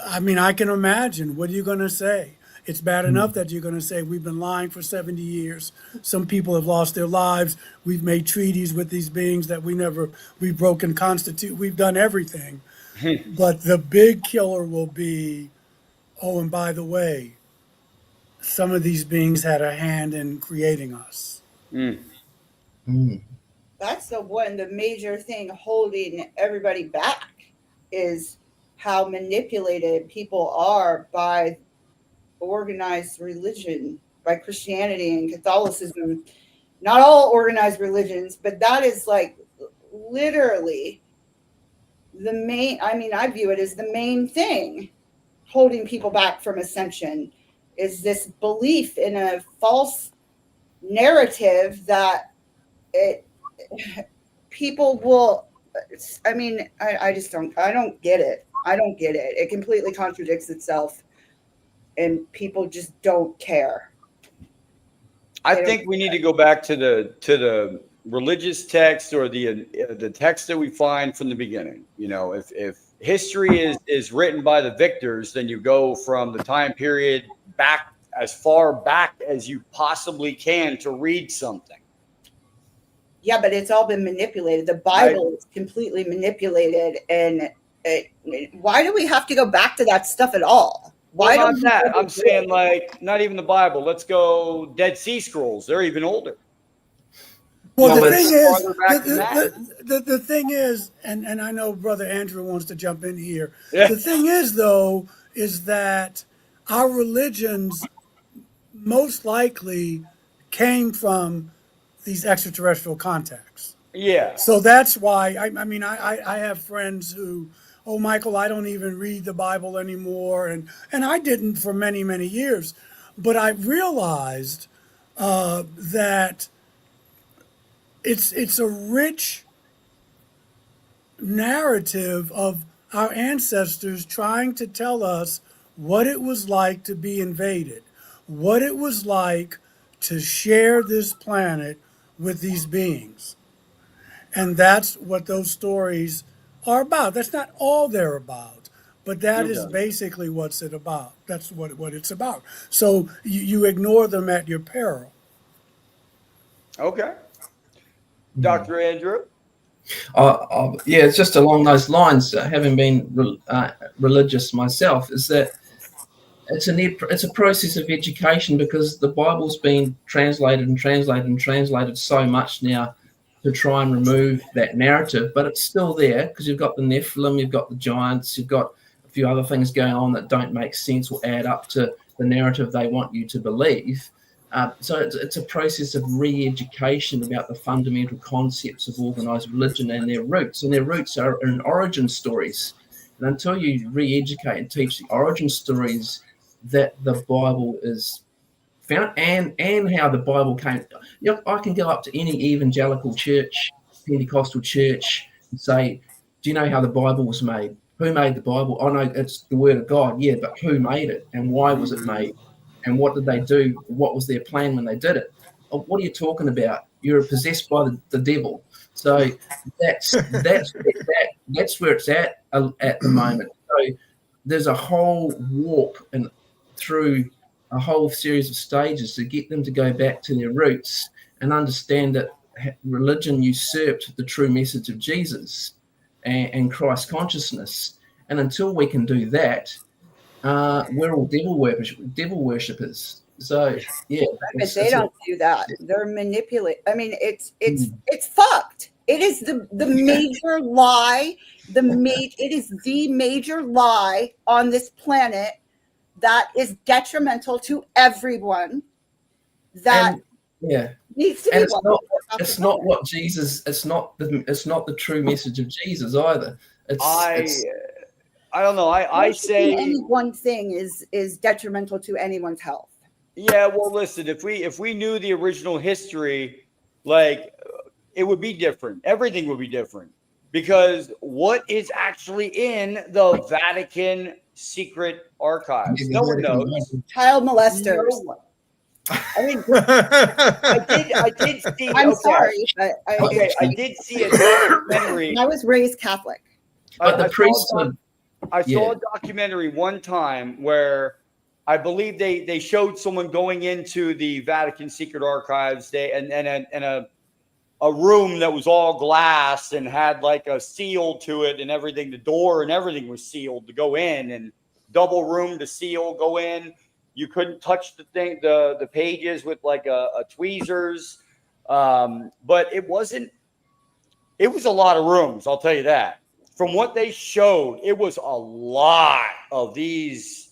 S4: I mean, I can imagine, what are you going to say? It's bad enough that you're going to say, we've been lying for 70 years. Some people have lost their lives. We've made treaties with these beings that we've broken we've done everything. But the big killer will be, oh, and by the way, some of these beings had a hand in creating us.
S5: That's the major thing holding everybody back is how manipulated people are by organized religion, by Christianity and Catholicism. Not all organized religions, but that is like literally the main, I mean, I view it as the main thing holding people back from ascension, is this belief in a false narrative that people will, I mean, I just don't get it. I don't get it. It completely contradicts itself, and people just don't care.
S1: I think we need to go back to the religious text, or the text that we find from the beginning. You know, if history is written by the victors, then you go from the time period back as far back as you possibly can to read something.
S5: Yeah, but it's all been manipulated. The Bible is completely manipulated, and why do we have to go back to that stuff at all? Why
S1: Well,
S5: don't
S1: not that. I'm saying, like, not even the Bible. Let's go Dead Sea Scrolls. They're even older.
S4: Well,
S2: Well,
S4: the
S2: it's
S4: thing is,
S1: farther back than that.
S4: the thing is, and I know Brother Andrew wants to jump in here.
S1: Yeah.
S4: The thing is, though, is that our religions most likely came from these extraterrestrial contacts.
S1: Yeah.
S4: So that's why I mean I have friends who "Oh, Michael, I don't even read the Bible anymore," and I didn't for many, many years. But I realized that it's a rich narrative of our ancestors trying to tell us what it was like to be invaded, what it was like to share this planet with these beings. And that's what those stories are about. That's not all they're about, but that is
S1: Okay.
S4: basically what's it about. That's what it's about. So you ignore them at your peril.
S1: Okay. Dr. Andrew?
S2: Yeah, it's just along those lines. Having been religious myself, is that it's a process of education, because the Bible's been translated and translated and translated so much now to try and remove that narrative, but it's still there, because you've got the Nephilim, you've got the giants, you've got a few other things going on that don't make sense or add up to the narrative they want you to believe. So it's a process of re-education about the fundamental concepts of organized religion and their roots. And their roots are in origin stories. And until you re-educate and teach the origin stories that the Bible is found, and how the Bible came. You know, I can go up to any evangelical church, Pentecostal church, and say, "Do you know how the Bible was made? Who made the Bible?" "I know it's the Word of God." "Yeah, but who made it, and why was it made, and what did they do? What was their plan when they did it?" "Oh, what are you talking about? You're possessed by the devil." So that's where it's at the moment. So there's a whole walk and through a whole series of stages to get them to go back to their roots and understand that religion usurped the true message of Jesus and Christ consciousness. And until we can do that, we're all devil worshippers. So yeah,
S5: But they don't do that. They're manipulate. I mean, it's fucked. It is the major lie. It is the major lie on this planet that is detrimental to everyone. That needs to be.
S2: It's not what Jesus. It's not the true message of Jesus either.
S1: I don't know. I say
S5: any one thing is detrimental to anyone's health.
S1: Yeah, well, listen. If we knew the original history, like, it would be different. Everything would be different, because what is actually in the Vatican secret archives? No one knows.
S5: Child molesters.
S1: No one. I mean, I did see.
S5: I'm sorry, but
S1: I did see a documentary.
S5: I was raised Catholic.
S2: But the priesthood.
S1: I saw a documentary one time where I believe they showed someone going into the Vatican secret archives and a room that was all glass and had like a seal to it and everything. The door and everything was sealed to go in, and double room to seal, go in. You couldn't touch the pages with like a tweezers. But it was a lot of rooms, I'll tell you that. From what they showed, it was a lot of these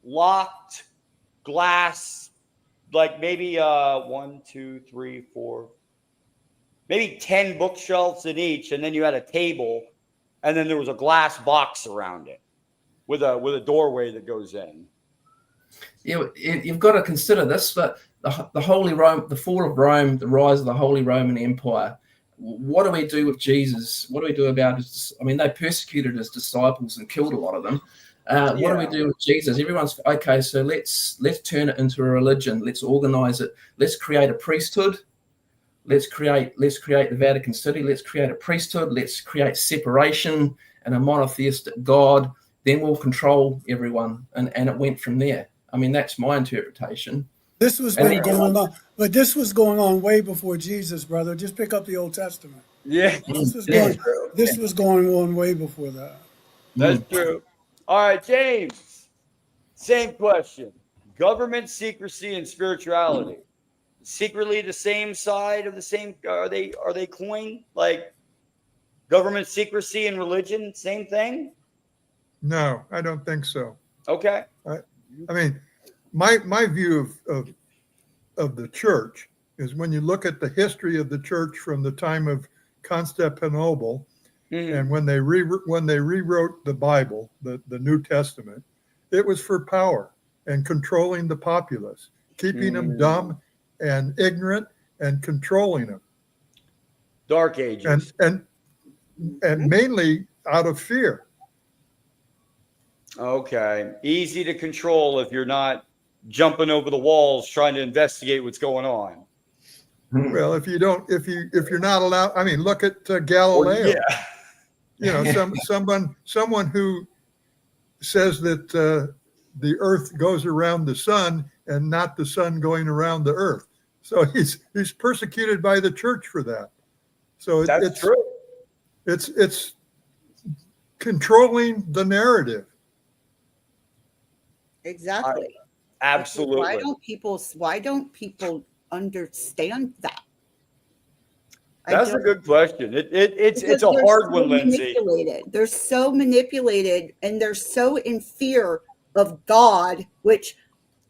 S1: locked glass, like maybe 1, 2, 3, 4, maybe 10 bookshelves in each, and then you had a table, and then there was a glass box around it with a doorway that goes in.
S2: You've got to consider this, but the Holy Rome, the fall of Rome, the rise of the Holy Roman Empire. What do we do with Jesus? What do we do about his? I mean, they persecuted his disciples and killed a lot of them. What do we do with Jesus? Everyone's okay. So let's turn it into a religion. Let's organize it. Let's create a priesthood. Let's create the Vatican City. Let's create a priesthood. Let's create separation and a monotheistic God. Then we'll control everyone. And it went from there. I mean, that's my interpretation.
S4: This was going on, but this was going on way before Jesus, brother. Just pick up the Old Testament.
S1: Yeah,
S4: this was going on way before that.
S1: That's true. All right, James. Same question. Government secrecy and spirituality. Secretly the same side of the same. Are they coined? Like government secrecy and religion, same thing?
S3: No, I don't think so.
S1: Okay.
S3: I mean, my view of the church is when you look at the history of the church from the time of Constantinople And when they rewrote the Bible, the New Testament, it was for power and controlling the populace, keeping them dumb and ignorant and controlling them.
S1: Dark Ages.
S3: And mainly out of fear.
S1: Okay. Easy to control if you're not jumping over the walls trying to investigate what's going on.
S3: Well, if you're not allowed, I mean, look at Galileo.
S1: Well, yeah.
S3: You know, someone who says that the Earth goes around the sun and not the sun going around the Earth. So he's persecuted by the church for that. So
S1: That's true.
S3: It's controlling the narrative.
S5: Exactly.
S1: Absolutely.
S5: Why don't people understand that?
S1: That's a good question. It's a hard one, Lindsey.
S5: They're so manipulated, and they're so in fear of God, which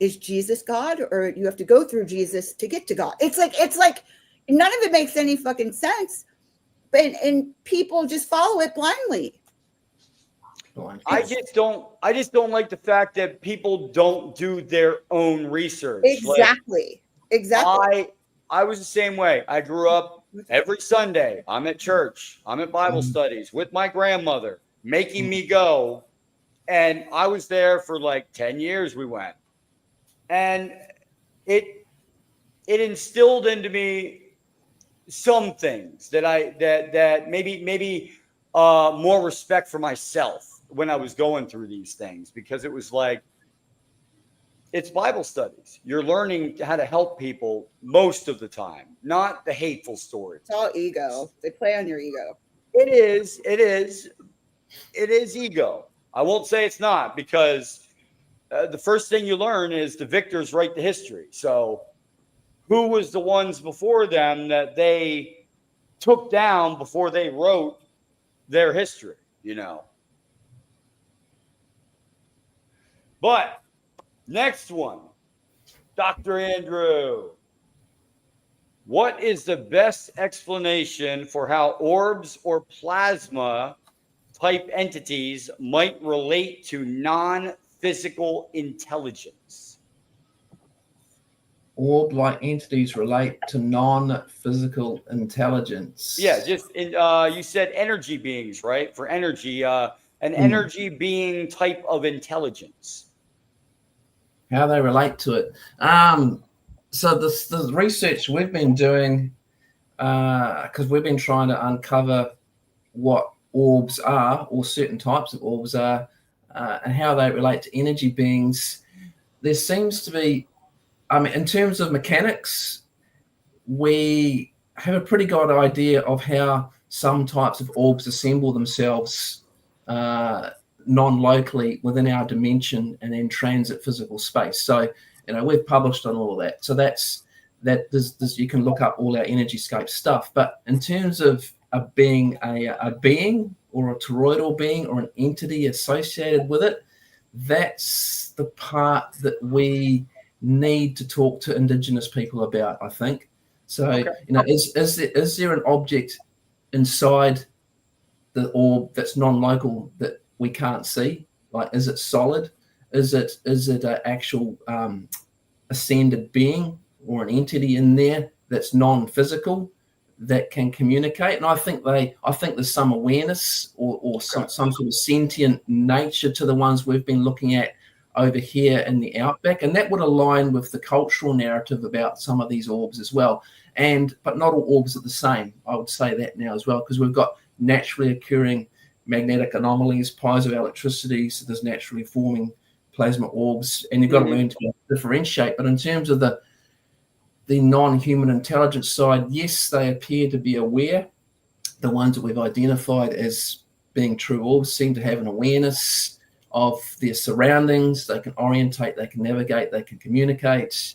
S5: is Jesus God, or you have to go through Jesus to get to God. It's like none of it makes any fucking sense, and people just follow it blindly.
S1: I just don't like the fact that people don't do their own research.
S5: Exactly.
S1: I was the same way. I grew up every Sunday. I'm at church. I'm at Bible studies with my grandmother, making me go. And I was there for like 10 years we went. And it instilled into me some things that maybe more respect for myself when I was going through these things, because it was like, it's Bible studies. You're learning how to help people most of the time, not the hateful stories.
S5: It's all ego. They play on your ego.
S1: It is ego. I won't say it's not, because the first thing you learn is the victors write the history. So who was the ones before them that they took down before they wrote their history, you know? But next one, Dr. Andrew. What is the best explanation for how orbs or plasma type entities might relate to non-physical intelligence?
S2: Orb-like entities relate to non-physical intelligence.
S1: Yeah, just you said energy beings, right? For energy, an energy being type of intelligence.
S2: How they relate to it. So the research we've been doing, because we've been trying to uncover what orbs are, or certain types of orbs are, and how they relate to energy beings. There seems to be, in terms of mechanics, we have a pretty good idea of how some types of orbs assemble themselves non-locally within our dimension and then transit physical space. So, we've published on all of that. So that's you can look up all our energyscape stuff. But in terms of being a being or a toroidal being or an entity associated with it, that's the part that we need to talk to Indigenous people about, I think. So,
S1: okay.
S2: Is there an object inside the orb that's non-local that we can't see? Like, is it solid? Is it an actual ascended being or an entity in there that's non-physical that can communicate? And I think there's some awareness or some sort of sentient nature to the ones we've been looking at over here in the outback, and that would align with the cultural narrative about some of these orbs as well. But not all orbs are the same. I would say that now as well, because we've got naturally occurring magnetic anomalies, piezoelectricity, so there's naturally forming plasma orbs, and you've got to learn to differentiate. But in terms of the non-human intelligence side, yes, they appear to be aware. The ones that we've identified as being true orbs seem to have an awareness of their surroundings. They can orientate, they can navigate, they can communicate.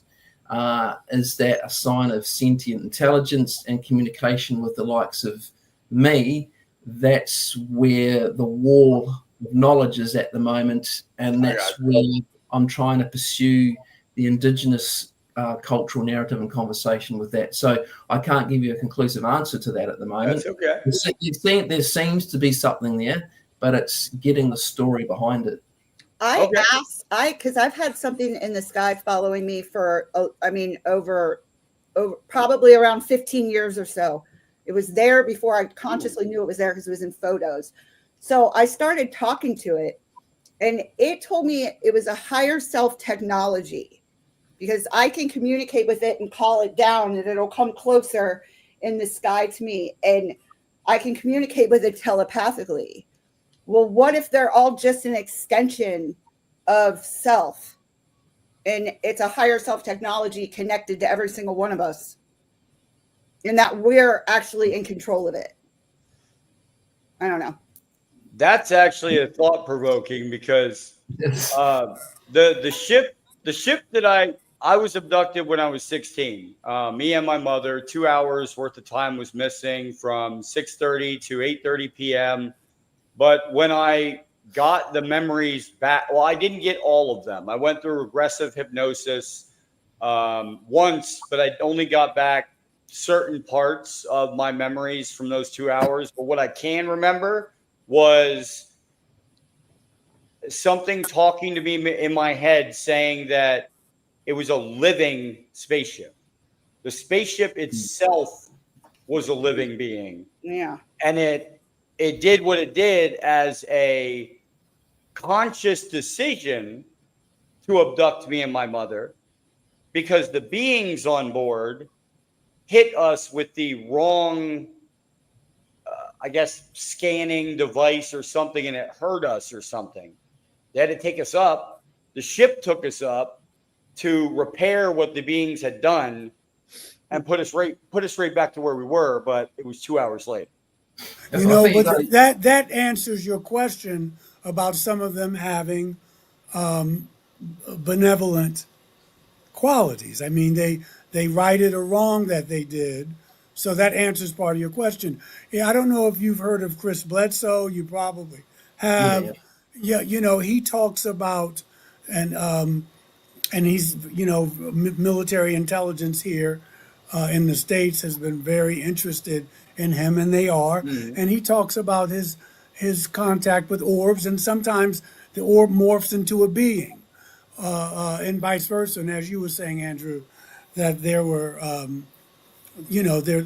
S2: Is that a sign of sentient intelligence and communication with the likes of me? That's where the wall of knowledge is at the moment, and that's where I'm trying to pursue the Indigenous cultural narrative and conversation with that. So I can't give you a conclusive answer to that at the moment.
S1: That's okay.
S2: There seems to be something there, but it's getting the story behind it.
S5: Because I've had something in the sky following me for, over probably around 15 years or so. It was there before I consciously knew it was there because it was in photos. So I started talking to it, and it told me it was a higher self technology, because I can communicate with it and call it down, and it'll come closer in the sky to me, and I can communicate with it telepathically. Well, what if they're all just an extension of self, and it's a higher self technology connected to every single one of us, and that we're actually in control of it? I don't know.
S1: That's actually a thought provoking, because the ship that I was abducted when I was 16. Me and my mother, 2 hours worth of time was missing from 6:30 to 8:30 p.m. But when I got the memories back, well, I didn't get all of them. I went through regressive hypnosis once, but I only got back certain parts of my memories from those 2 hours. But what I can remember was something talking to me in my head saying that it was a living spaceship. The spaceship itself was a living being.
S5: Yeah.
S1: And it did what it did as a conscious decision to abduct me and my mother, because the beings on board hit us with the wrong I guess, scanning device or something, and it hurt us or something. They had to take us up. The ship took us up to repair what the beings had done and put us right back to where we were, but it was 2 hours later.
S4: You know, but that answers your question about some of them having benevolent qualities. I mean, they righted a wrong that they did. So that answers part of your question. Yeah, I don't know if you've heard of Chris Bledsoe. You probably have. Yeah, you know, he talks about, and he's, you know, military intelligence here in the States has been very interested in him, and they are.
S1: Mhm.
S4: And he talks about his contact with orbs, and sometimes the orb morphs into a being, and vice versa. And as you were saying, Andrew, that there were. You know, there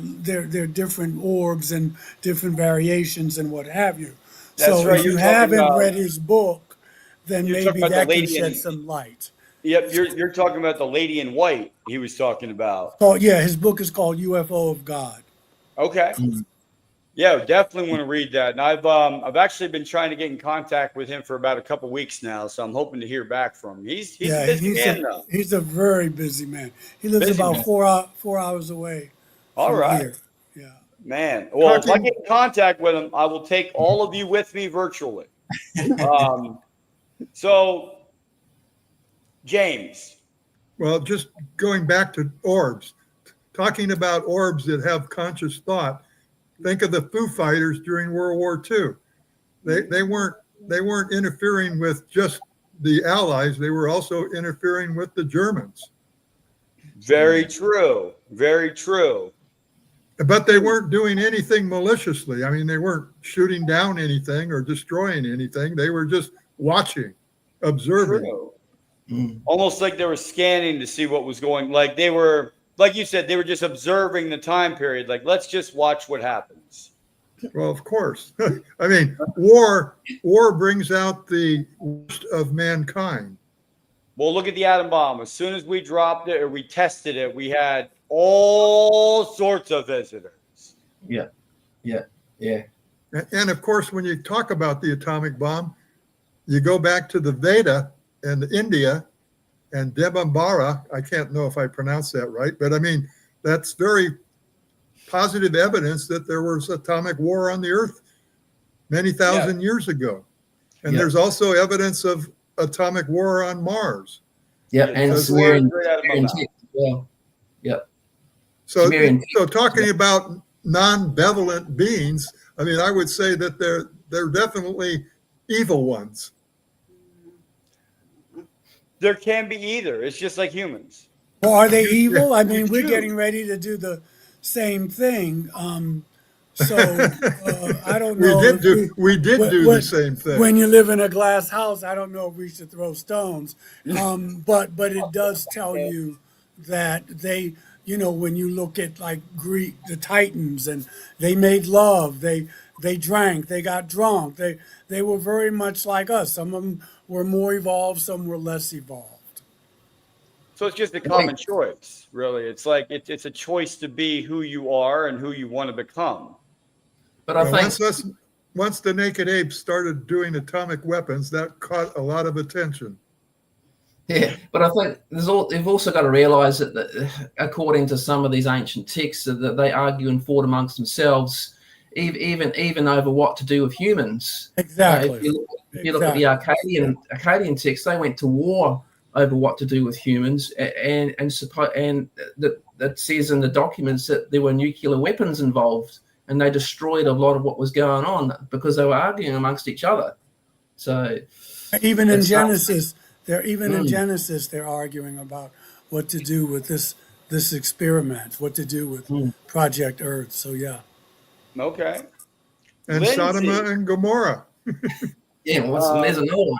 S4: are different orbs and different variations and what have you.
S1: That's
S4: So
S1: right.
S4: if
S1: You're
S4: you
S1: talking
S4: haven't
S1: about-
S4: read his book, then
S1: You're
S4: maybe
S1: talking about the
S4: that can
S1: lady
S4: shed
S1: in-
S4: some light.
S1: Yep, you're talking about the lady in white he was talking about.
S4: Oh yeah, his book is called UFO of God.
S1: Okay. Yeah, definitely want to read that. And I've actually been trying to get in contact with him for about a couple weeks now, so I'm hoping to hear back from him. He's a busy man though.
S4: He's a very busy man. He lives
S1: Busy
S4: about
S1: man.
S4: 4 hours away
S1: All
S4: from
S1: right.
S4: here. Yeah.
S1: Man, well, if I
S3: Talking-
S1: get in contact with him, I will take all of you with me virtually. So, James,
S3: Well, just going back to orbs, talking about orbs that have conscious thought. Think of the Foo Fighters during World War II. They weren't interfering with just the Allies. They were also interfering with the Germans.
S1: very true, very true.
S3: But they weren't doing anything maliciously. I mean, they weren't shooting down anything or destroying anything. They were just watching, observing.
S1: True. Almost like they were scanning to see what was going. Like they were, like you said, they were just observing the time period. Like, let's just watch what happens.
S3: Well, of course. I mean, war brings out the worst of mankind.
S1: Well, look at the atom bomb. As soon as we dropped it or we tested it, we had all sorts of visitors.
S2: Yeah.
S3: And of course, when you talk about the atomic bomb, you go back to the Veda and India and Debambara. I can't know if I pronounced that right, but I mean, that's very positive evidence that there was atomic war on the earth many thousand years ago. And there's also evidence of atomic war on Mars.
S2: Yep, and
S1: Those
S2: Sumerian
S1: words right out of my
S2: text
S1: mouth.
S2: as well. Yep.
S3: So,
S2: Sumerian.
S3: so talking about non-benevolent beings, I mean, I would say that they're definitely evil ones.
S1: There can be either. It's just like humans.
S4: Well, are they evil? I mean, we're
S1: do.
S4: getting ready to do the same thing. So I don't know if
S3: we did do the same thing.
S4: when you live in a glass house. I don't know if we should throw stones, but it does tell you that they, when you look at like Greek, the Titans, and they made love, they drank, they got drunk, they were very much like us. Some of them were more evolved, some were less evolved.
S1: So it's just a common choice, really. It's like it's a choice to be who you are and who you want to become.
S2: But I think
S3: once the naked apes started doing atomic weapons, that caught a lot of attention.
S2: Yeah, but I think they've also got to realise that according to some of these ancient texts, that they argue and fought amongst themselves, even over what to do with humans.
S4: Exactly.
S2: If you look at the Akkadian text, they went to war over what to do with humans, and that says in the documents that there were nuclear weapons involved, and they destroyed a lot of what was going on because they were arguing amongst each other. So
S4: even in Genesis, they're arguing about what to do with this experiment, what to do with Project Earth. So yeah.
S1: Okay.
S3: And
S1: Lindsey,
S3: Sodom and Gomorrah.
S2: yeah, there's another one.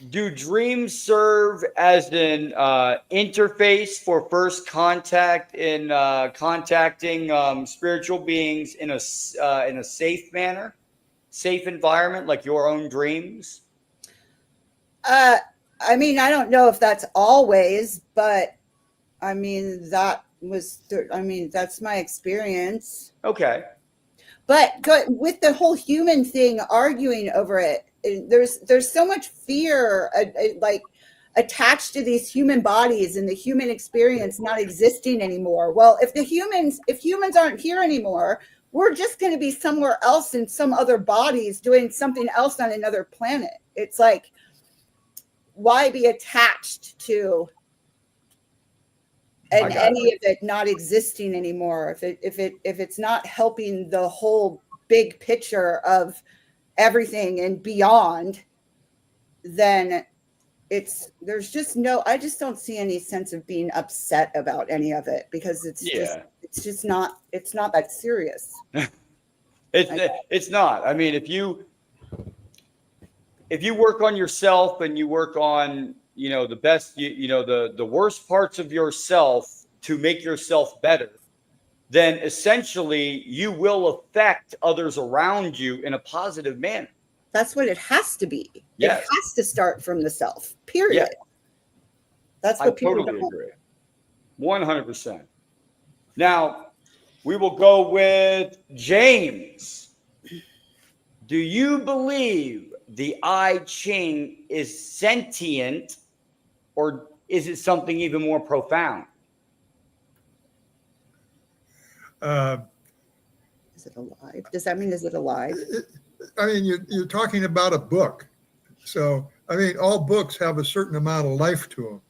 S1: Do dreams serve as an interface for first contact in contacting spiritual beings in a safe manner, safe environment, like your own dreams?
S5: I mean, I don't know if that's always, but I mean, that's my experience.
S1: Okay.
S5: But with the whole human thing, arguing over it, there's so much fear, like attached to these human bodies and the human experience not existing anymore. Well, if humans aren't here anymore, we're just going to be somewhere else in some other bodies doing something else on another planet. It's like, why be attached to any of it not existing anymore? If it's not helping the whole big picture of everything and beyond, then I just don't see any sense of being upset about any of it, because it's not that serious.
S1: It's not. I mean, if you work on yourself and you work on, the best, the worst parts of yourself to make yourself better, then essentially you will affect others around you in a positive manner.
S5: That's what it has to be.
S1: Yes.
S5: It has to start from the self, period.
S1: Yes.
S5: That's what
S1: I
S5: people
S1: totally
S5: don't.
S1: agree. 100%. Now, we will go with James. Do you believe the I Ching is sentient, or is it something even more profound?
S5: Is it alive? Does that mean, is it alive?
S3: I mean, you're talking about a book. So, I mean, all books have a certain amount of life to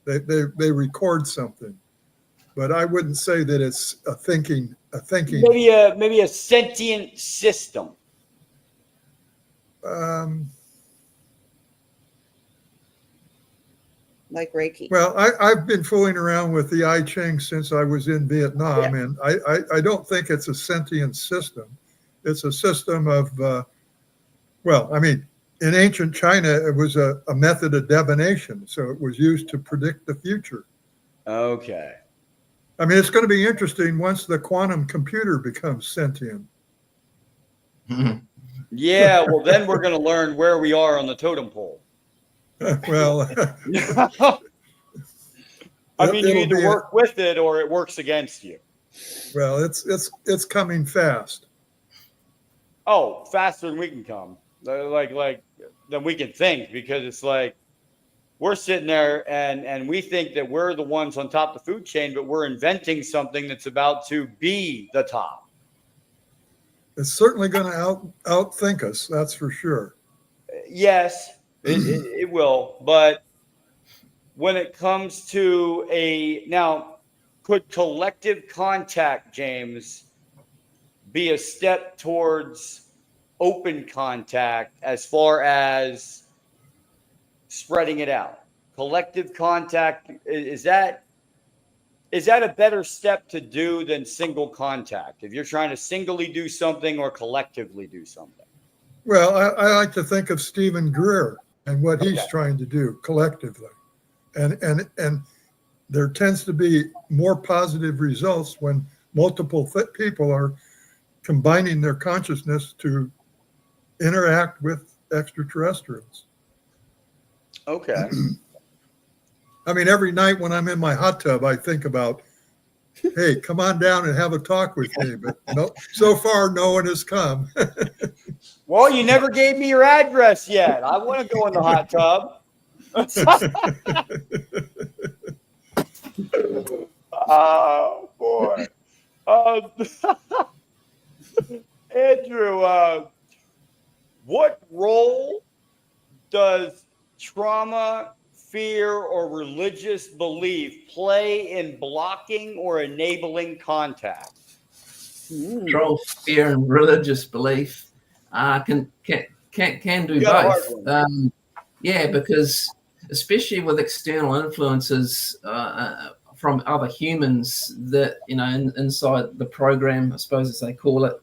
S3: them. They record something. But I wouldn't say that it's a thinking.
S1: Maybe a sentient system.
S5: Like Reiki.
S3: Well, I've been fooling around with the I Ching since I was in Vietnam, and I don't think it's a sentient system. It's a system of, in ancient China, it was a method of divination, so it was used to predict the future.
S1: Okay.
S3: I mean, it's going to be interesting once the quantum computer becomes sentient.
S1: Yeah, well, then we're going to learn where we are on the totem pole.
S3: Well,
S1: I mean, you either work with it or it works against you.
S3: Well, it's coming fast.
S1: Oh, faster than we can come, like than we can think, because it's like we're sitting there and we think that we're the ones on top of the food chain, but we're inventing something that's about to be the top.
S3: It's certainly going to outthink us, that's for sure.
S1: Yes, it will. But when it comes to now, could collective contact, James, be a step towards open contact as far as spreading it out? collective contact, is that a better step to do than single contact if you're trying to singly do something or collectively do something?
S3: Well, I like to think of Stephen Greer and what he's
S1: Okay.
S3: trying to do collectively. And there tends to be more positive results when multiple people are combining their consciousness to interact with extraterrestrials.
S1: Okay.
S3: I mean, every night when I'm in my hot tub, I think about, hey, come on down and have a talk with me. But no, so far, no one has come.
S1: Well, you never gave me your address yet. I want to go in the hot tub. Oh, boy. Andrew, what role does trauma, fear, or religious belief play in blocking or enabling contact?
S2: Control, fear, and religious belief can do
S1: You got a hard
S2: both.
S1: one.
S2: Yeah, because especially with external influences from other humans that, inside the program, I suppose as they call it,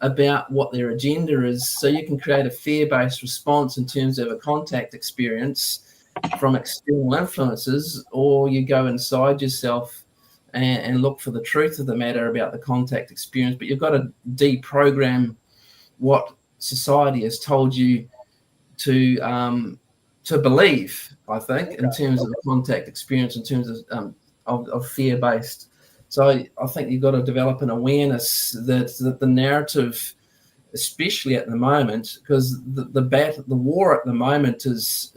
S2: about what their agenda is. So you can create a fear-based response in terms of a contact experience from external influences, or you go inside yourself and look for the truth of the matter about the contact experience. But you've got to deprogram what society has told you to believe, I think, in terms of the contact experience, in terms of fear-based. So I think you've got to develop an awareness that the narrative, especially at the moment, because the war at the moment is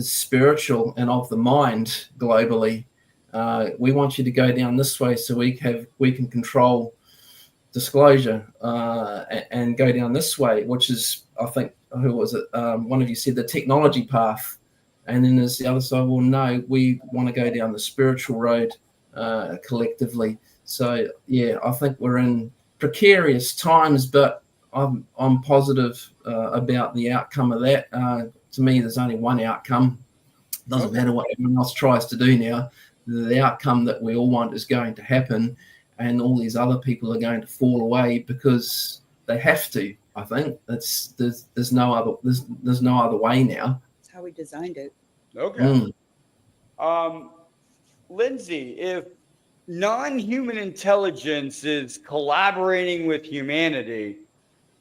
S2: spiritual and of the mind globally. We want you to go down this way so we can control disclosure and go down this way, which is, I think, who was it? One of you said the technology path. And then there's the other side. Well, no, we want to go down the spiritual road collectively. So, yeah, I think we're in precarious times, but I'm positive about the outcome of that. To me, there's only one outcome. Doesn't matter what everyone else tries to do now. The outcome that we all want is going to happen, and all these other people are going to fall away because they have to. I think there's no other way now.
S5: How we designed it.
S1: Okay. Lindsey, if non-human intelligence is collaborating with humanity,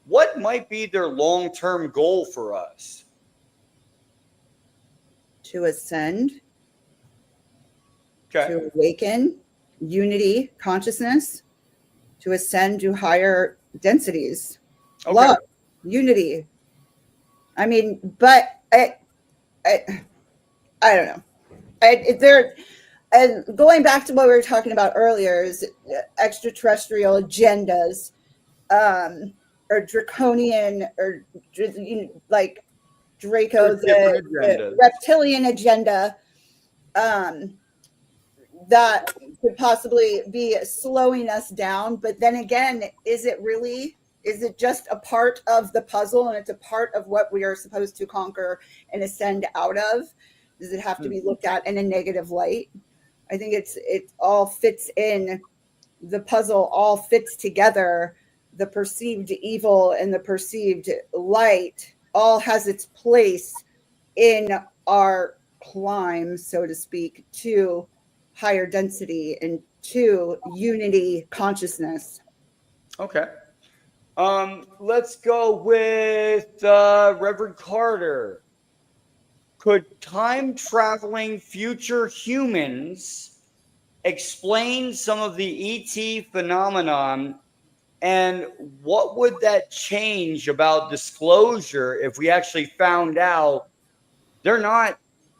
S1: what might be their long-term goal for us?
S5: To ascend,
S1: Okay.
S5: to awaken, unity, consciousness, to ascend to higher densities, love, unity. I mean, but I don't know. And going back to what we were talking about earlier is extraterrestrial agendas, or draconian, or like Draco, the reptilian agenda, that could possibly be slowing us down. But then again, is it just a part of the puzzle, and it's a part of what we are supposed to conquer and ascend out of? Does it have to be looked at in a negative light? I think it all fits in. The puzzle all fits together. The perceived evil and the perceived light all has its place in our climb, so to speak, to higher density and to unity consciousness.
S1: Okay. Let's go with Reverend Carter. Could time-traveling future humans explain some of the ET phenomenon, and what would that change about disclosure if we actually found out they're not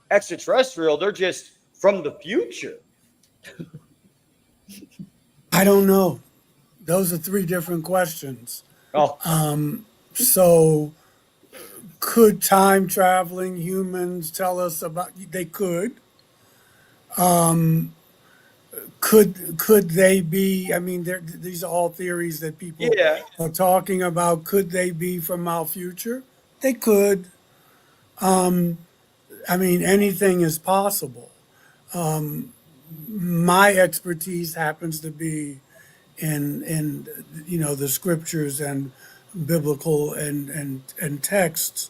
S1: extraterrestrial, they're just from the future?
S4: I don't know. Those are three different questions.
S1: Oh,
S4: So could time traveling humans tell us about? They could. Could they be? I mean, these are all theories that people
S1: yeah.
S4: are talking about. Could they be from our future? They could. I mean, anything is possible. My expertise happens to be in the scriptures and biblical and texts.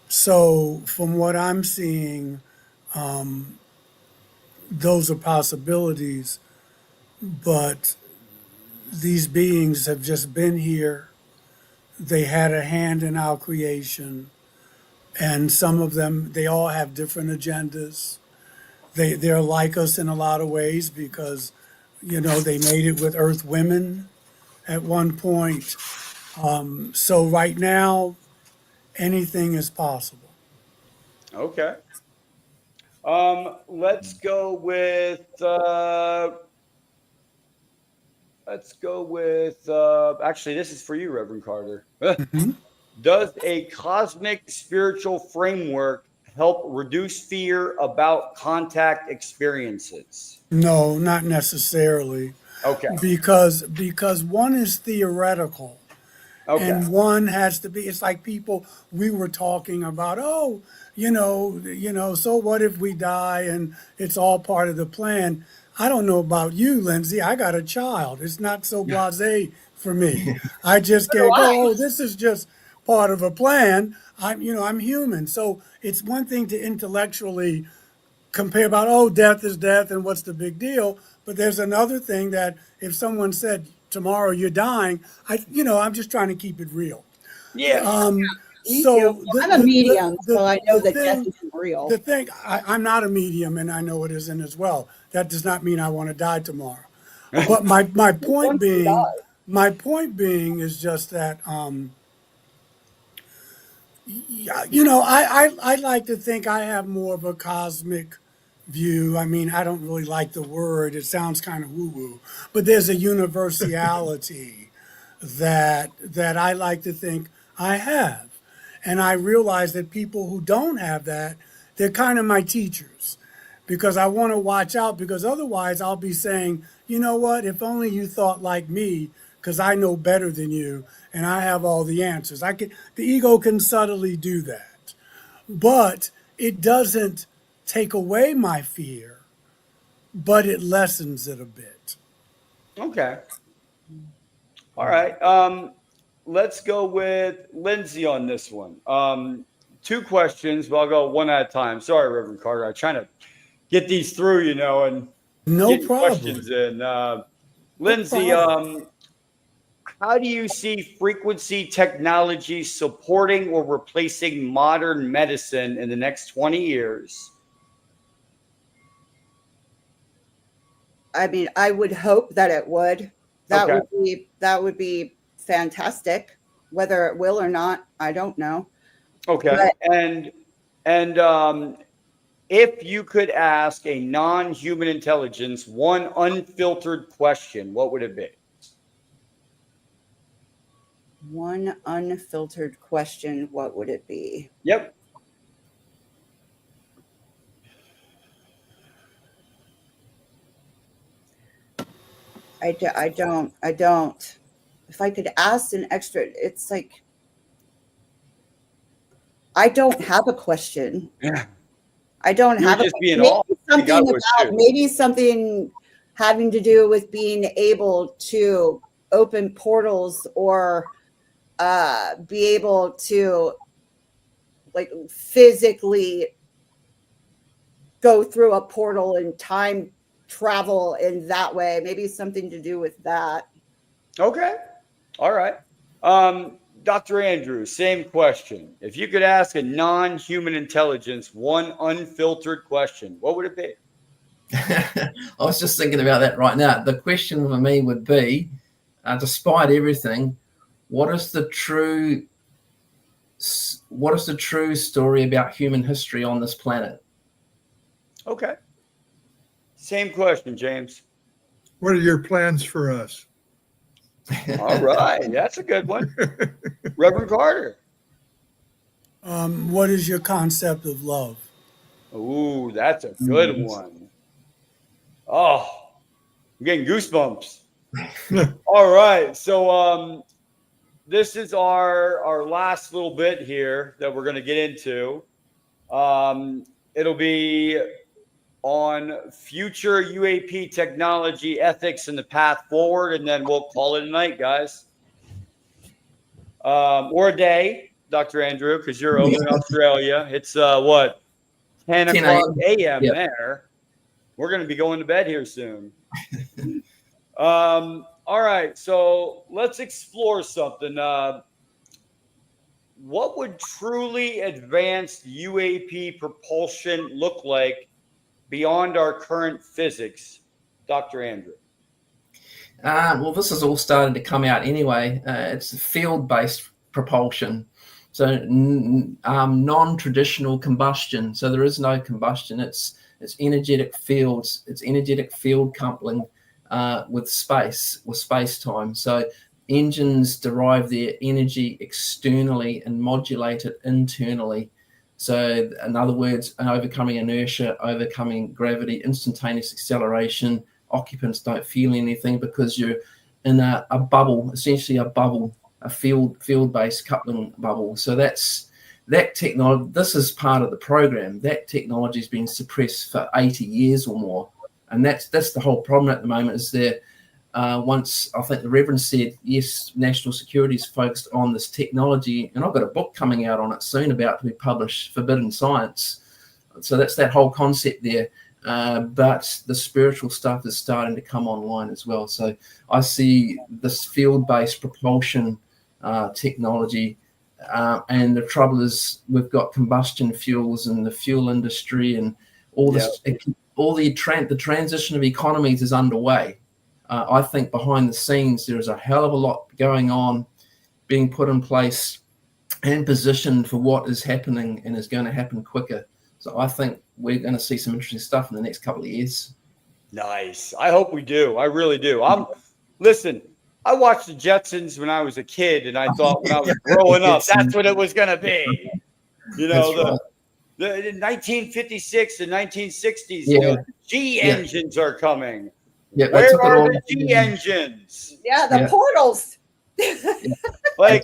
S4: So from what I'm seeing, those are possibilities. But these beings have just been here. They had a hand in our creation, and some of them, they all have different agendas. They're like us in a lot of ways because, they made it with Earth women at one point. So right now, anything is possible.
S1: Okay. Let's go with actually, this is for you, Reverend Carter.
S4: Mhm.
S1: Does a cosmic spiritual framework help reduce fear about contact experiences?
S4: No, not necessarily,
S1: Okay.
S4: because one is theoretical.
S1: Okay.
S4: And one has to be, it's like people we were talking about, oh, so what if we die and it's all part of the plan. I don't know about you, Lindsay. I got a child. It's not so blasé for me. I just can't
S5: Why?
S4: go, oh, this is just part of a plan. I'm human. So it's one thing to intellectually compare about, oh, death is death and what's the big deal. But there's another thing that if someone said tomorrow you're dying, I'm just trying to keep it real.
S1: Yeah.
S5: Me too.
S4: So
S5: I'm a medium, so I know that death
S4: thing,
S5: isn't real.
S4: the thing, I'm not a medium and I know it isn't as well. That does not mean I want to die tomorrow. But my point
S5: Once you
S4: being,
S5: die.
S4: is just that, I like to think I have more of a cosmic view. I mean, I don't really like the word. It sounds kind of woo-woo, but there's a universality that I like to think I have. And I realize that people who don't have that, they're kind of my teachers because I want to watch out because otherwise I'll be saying, you know what, if only you thought like me because I know better than you and I have all the answers. The ego can subtly do that. But it doesn't take away my fear, but it lessens it a bit.
S1: Okay. All right. Let's go with Lindsay on this one. Two questions, but I'll go one at a time. Sorry, Reverend Carter. I'm trying to get these through, and
S4: No
S1: getting
S4: problem.
S1: questions in.
S4: No
S1: Lindsay,
S4: problem.
S1: how do you see frequency technology supporting or replacing modern medicine in the next 20 years?
S5: I mean, I would hope that it would. That
S1: Okay.
S5: would be fantastic. Whether it will or not, I don't know.
S1: Okay.
S5: But
S1: And if you could ask a non-human intelligence one unfiltered question, what would it be?
S5: one unfiltered question, what would it be?
S1: Yep.
S5: I don't. If I could ask an extra, it's like I don't have a question.
S1: Yeah.
S5: I don't
S1: You would
S5: have a
S1: just be in
S5: maybe
S1: awe. I think I
S5: something
S1: would
S5: about
S1: too.
S5: maybe something having to do with being able to open portals or be able to like physically go through a portal and time travel in that way. Maybe something to do with that.
S1: Okay. All right. Dr. Andrews, same question. If you could ask a non-human intelligence one unfiltered question, what would it be?
S2: I was just thinking about that right now. The question for me would be, despite everything, what is the true story about human history on this planet?
S1: Okay. Same question, James.
S3: What are your plans for us?
S1: All right. That's a good one. Reverend Carter.
S4: What is your concept of love?
S1: Ooh, that's a good one. Oh, I'm getting goosebumps. All right. So this is our last little bit here that we're going to get into. It'll be on future UAP technology, ethics, and the path forward, and then we'll call it a night, guys. Or a day, Dr. Andrew, because you're over in Australia. It's what, 10 o'clock a.m.
S2: Yep.
S1: there. We're going to be going to bed here soon. All right, so let's explore something. What would truly advanced UAP propulsion look like beyond our current physics, Dr. Andrew?
S2: Well, this has all started to come out anyway. It's field-based propulsion, so non-traditional combustion. So there is no combustion. It's energetic fields. It's energetic field coupling with space-time. So engines derive their energy externally and modulate it internally. So in other words, overcoming inertia, overcoming gravity, instantaneous acceleration. Occupants don't feel anything because you're in a bubble, essentially a field-based coupling bubble. So that technology. This is part of the program. That technology has been suppressed for 80 years or more, and that's the whole problem at the moment. Is there once I think the Reverend said, yes, national security is focused on this technology, and I've got a book coming out on it soon about to be published, Forbidden Science. So that's that whole concept there. But the spiritual stuff is starting to come online as well. So I see this field-based propulsion technology, and the trouble is we've got combustion fuels and the fuel industry and all this. The transition of economies is underway. I think behind the scenes there is a hell of a lot going on, being put in place and positioned for what is happening and is going to happen quicker. So I think we're going to see some interesting stuff in the next couple of years.
S1: Nice. I hope we do. I really do. Listen, I watched the Jetsons when I was a kid, and I thought when I was growing up, that's what it was going to be. You know, the 1956 and 1960s, you know, G engines are coming.
S2: Yeah,
S1: where are the G engines?
S5: Yeah, the portals.
S1: Like,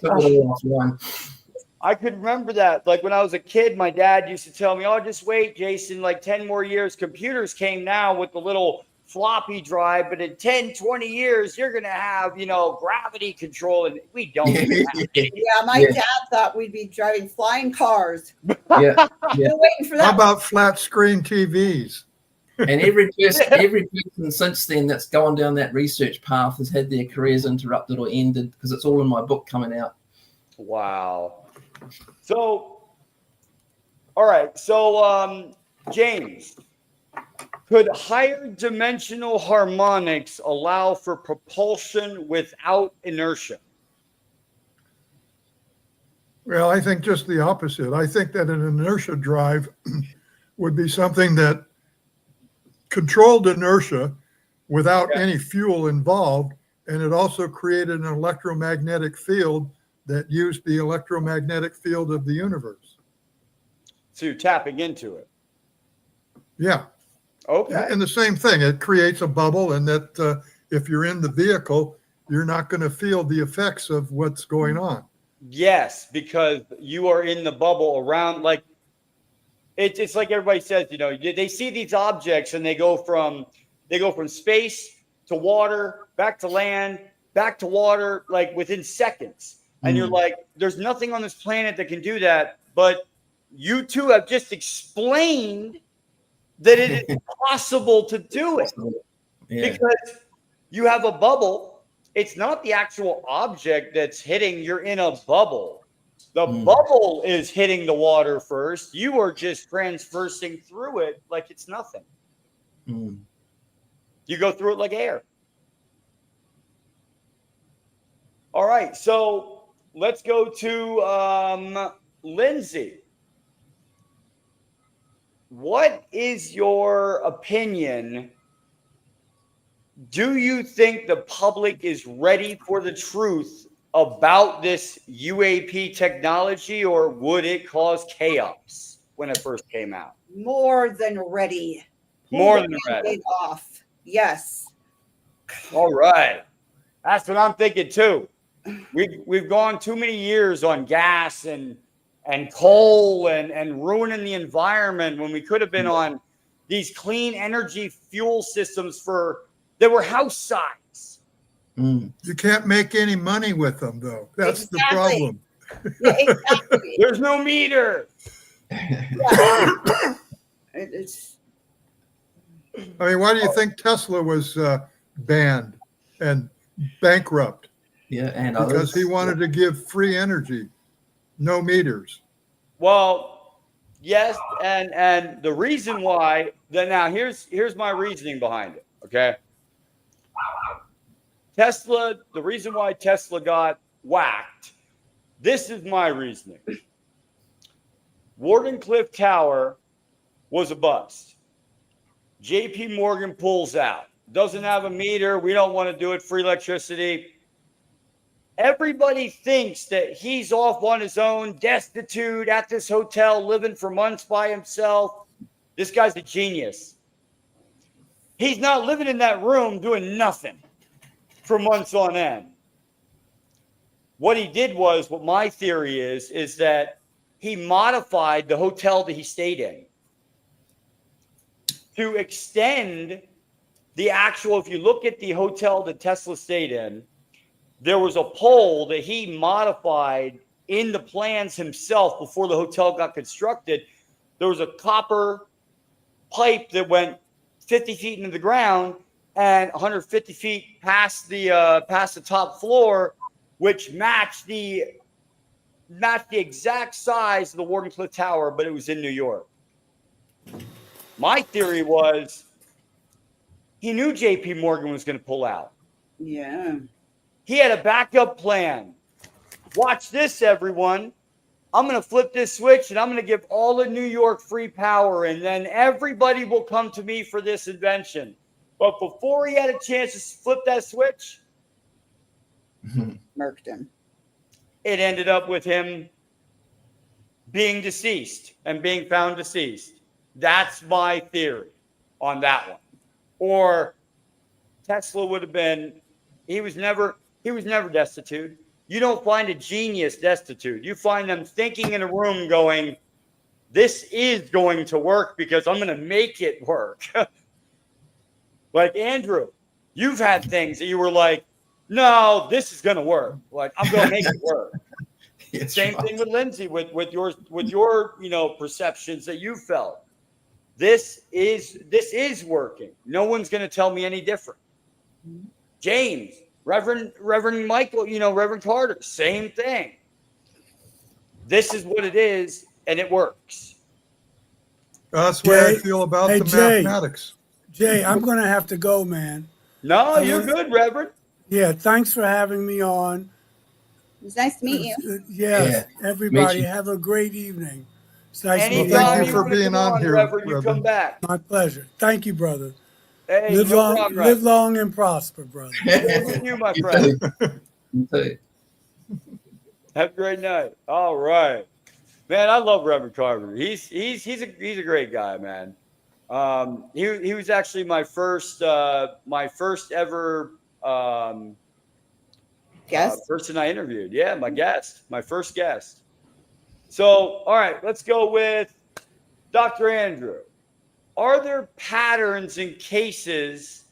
S1: I could remember that. Like when I was a kid, my dad used to tell me, oh, just wait, Jason, like 10 more years. Computers came now with the little floppy drive, but in 10, 20 years, you're going to have, you know, gravity control. And we don't.
S5: My dad thought we'd be driving flying cars.
S2: We're
S5: waiting for that.
S3: How about flat screen TVs?
S2: And every person since then that's gone down that research path has had their careers interrupted or ended, because it's all in my book coming out.
S1: Wow. So, all right. So, James, could higher dimensional harmonics allow for propulsion without inertia?
S3: Well, I think just the opposite. I think that an inertia drive would be something that controlled inertia without any fuel involved, and it also created an electromagnetic field that used the electromagnetic field of the universe.
S1: So you're tapping into it.
S3: Yeah.
S1: Okay.
S3: And the same thing, it creates a bubble, and that if you're in the vehicle, you're not going to feel the effects of what's going on.
S1: Yes, because you are in the bubble around, like, it's like everybody says, you know, they see these objects and they go from space to water, back to land, back to water, like within seconds. And you're like, there's nothing on this planet that can do that. But you two have just explained that it is possible to do it. Because you have a bubble. It's not the actual object that's hitting. You're in a bubble. The bubble is hitting the water first. You are just transversing through it like it's nothing. You go through it like air. All right. So let's go to Lindsey. What is your opinion? Do you think the public is ready for the truth about this UAP technology, or would it cause chaos when it first came out?
S5: More than ready.
S1: More than ready.
S5: Off. Yes.
S1: All right. That's what I'm thinking too. We've gone too many years on gas and and coal and ruining the environment when we could have been on these clean energy fuel systems that were house size.
S3: You can't make any money with them, though. That's the problem.
S5: Yeah, exactly.
S1: There's no meter.
S5: It's.
S3: I mean, why do you think Tesla was banned and bankrupt?
S2: Yeah, and
S3: Because
S2: others.
S3: he wanted to give free energy, no meters.
S1: Well, yes, and the reason why now here's my reasoning behind it. Okay, Tesla. The reason why Tesla got whacked. This is my reasoning. Wardenclyffe Tower was a bust. JP Morgan pulls out. Doesn't have a meter. We don't want to do it. Free electricity. Everybody thinks that he's off on his own, destitute at this hotel, living for months by himself. This guy's a genius. He's not living in that room doing nothing for months on end. What he did was, what my theory is that he modified the hotel that he stayed in to extend the actual, if you look at the hotel that Tesla stayed in, there was a pole that he modified in the plans himself before the hotel got constructed. There was a copper pipe that went 50 feet into the ground and 150 feet past the top floor, which matched the exact size of the Wardenclyffe Tower, but it was in New York. My theory was he knew JP Morgan was going to pull out.
S5: Yeah.
S1: He had a backup plan. Watch this, everyone. I'm going to flip this switch and I'm going to give all of New York free power, and then everybody will come to me for this invention. But before he had a chance to flip that switch,
S5: Murked him.
S1: it ended up with him being deceased and being found deceased. That's my theory on that one. Or Tesla would have been, he was never destitute. You don't find a genius destitute. You find them thinking in a room going, this is going to work because I'm going to make it work. Like Andrew, you've had things that you were like, no, this is going to work. Like, I'm going to make it work. Same thing with Lindsey, with your perceptions that you felt. This is working. No one's going to tell me any different. James, Reverend Michael, Reverend Carter, same thing. This is what it is, and it works.
S3: That's the way I feel about the mathematics.
S4: Jay, I'm going to have to go, man.
S1: No, you're good, Reverend.
S4: Yeah, thanks for having me on.
S5: It was nice to meet you.
S4: Yes, everybody, have a great evening. It's nice
S1: Anytime
S4: meeting
S3: thank you
S1: you
S3: for
S1: wanna
S3: being
S1: come
S3: on here,
S1: Reverend. You
S3: Reverend.
S1: come back.
S4: My pleasure. Thank you, brother.
S1: Hey,
S4: Live
S1: no
S4: long,
S1: problem,
S4: live
S1: Reverend.
S4: long and prosper, brother.
S1: Same with you, my
S2: You
S1: friend.
S2: too. You too.
S1: Have a great night. All right, man. I love Reverend Carter. He's a great guy, man. He was actually my first ever
S5: Guest?
S1: person I interviewed. Yeah, my first guest. So, all right, let's go with Dr. Andrew. Are there patterns and cases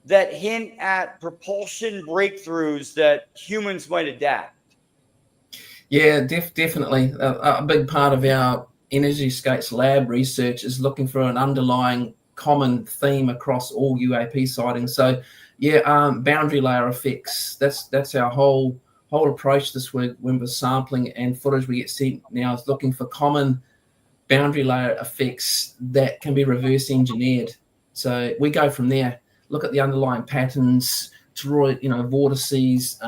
S1: that hint at propulsion breakthroughs that humans might adapt?
S2: Yeah, definitely. A big part of our Energy Skates lab research is looking for an underlying common theme across all UAP sightings. So, yeah, boundary layer effects. That's our whole approach this week when we're sampling and footage we get sent now is looking for common boundary layer effects that can be reverse engineered. So we go from there, look at the underlying patterns, toroid, vortices,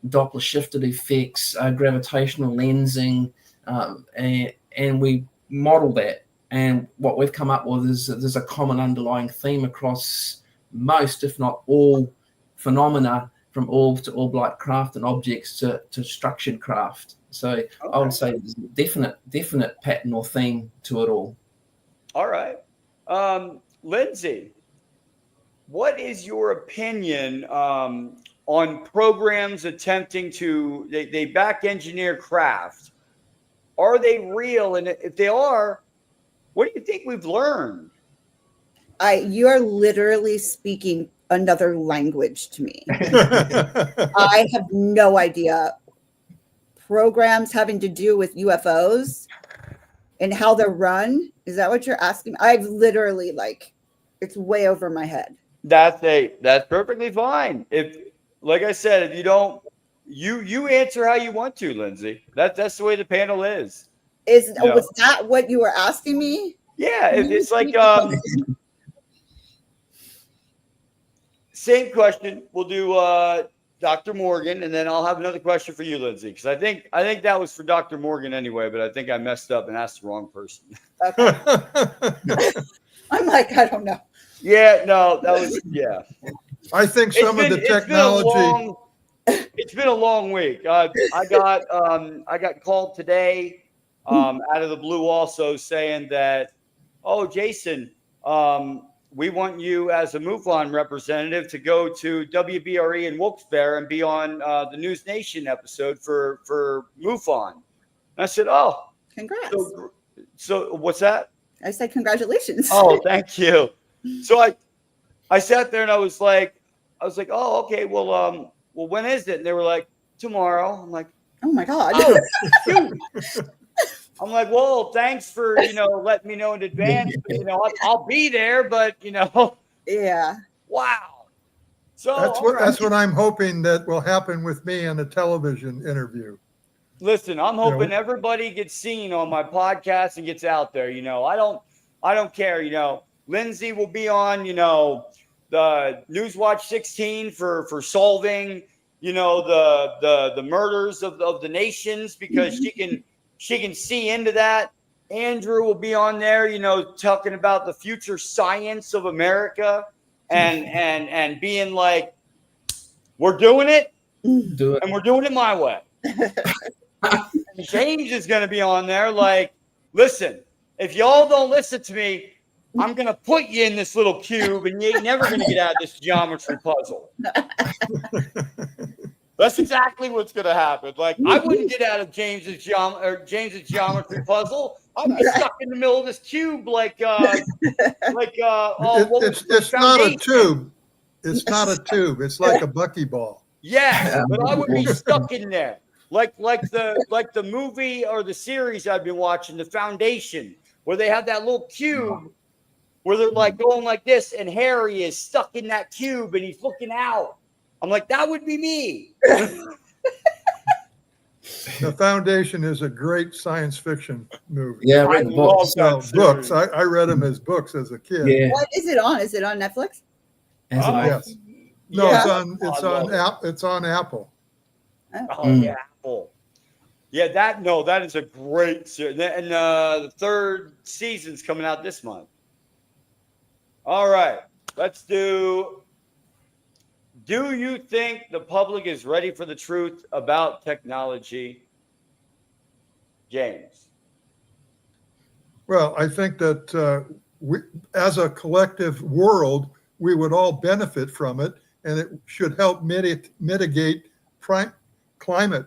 S2: Doppler shifted effects, gravitational lensing, and we model that. And what we've come up with is that there's a common underlying theme across most, if not all, phenomena from orb to orb-like craft and objects to structured craft. So okay. I would say there's a definite pattern or theme to it all.
S1: All right. Lindsey, what is your opinion on programs attempting to, they back engineer craft Are they real? And if they are, what do you think we've learned?
S5: You are literally speaking another language to me. I have no idea. Programs having to do with UFOs and how they're run. Is that what you're asking? I've literally it's way over my head.
S1: That's perfectly fine. If, like I said, if you don't, you answer how you want to, Lindsay. That's the way the panel is.
S5: Was that what you were asking me?
S1: Yeah, it's like same question. We'll do Dr. Morgan, and then I'll have another question for you, Lindsay, because I think that was for Dr. Morgan anyway, but I think I messed up and asked the wrong person.
S5: Okay. I'm like, I don't know.
S1: Yeah, no, that was
S3: I think some of the technology.
S1: It's been a long week. I got called today out of the blue, also saying that, oh, Jason, we want you as a MUFON representative to go to WBRE in Wilkes-Barre and be on the News Nation episode for MUFON. And I said, oh,
S5: congrats.
S1: So what's that?
S5: I said, congratulations.
S1: Oh, thank you. So I sat there and I was like, oh, okay, well, when is it? And they were like, tomorrow. I'm like,
S5: oh my God.
S1: Oh, shoot. I'm like, well, thanks for, letting me know in advance. But, I'll be there, but,
S5: Yeah.
S1: Wow. So
S3: that's what I'm hoping that will happen with me in a television interview.
S1: Listen, I'm hoping everybody gets seen on my podcast and gets out there. I don't care. Lindsay will be on, the Newswatch 16 for solving, the murders of the nations, because she can see into that. Andrew will be on there, talking about the future science of America and being like, we're doing it, and we're doing it my way. James is going to be on there like, listen, if y'all don't listen to me, I'm going to put you in this little cube and you ain't never going to get out of this geometry puzzle. That's exactly what's going to happen. Like, I wouldn't get out of James's geometry puzzle. I'd be stuck in the middle of this cube
S3: it's not a tube. It's not a tube. It's like a buckyball.
S1: Yeah, but I would be stuck in there. Like the movie or the series I've been watching, The Foundation, where they have that little cube where they're like going like this, and Harry is stuck in that cube and he's looking out. I'm like, that would be me.
S3: The Foundation is a great science fiction movie.
S2: Yeah, I read the books.
S3: Books. I read them as books as a kid.
S2: Yeah.
S5: What is it on? Is it on Netflix?
S3: Yes. No,
S1: Yeah.
S3: It's on Apple.
S1: Oh, yeah, Apple. Yeah, that is a great series. And the third season's coming out this month. All right, let's do you think the public is ready for the truth about technology? James.
S3: Well, I think that we, as a collective world, we would all benefit from it, and it should help mitigate the climate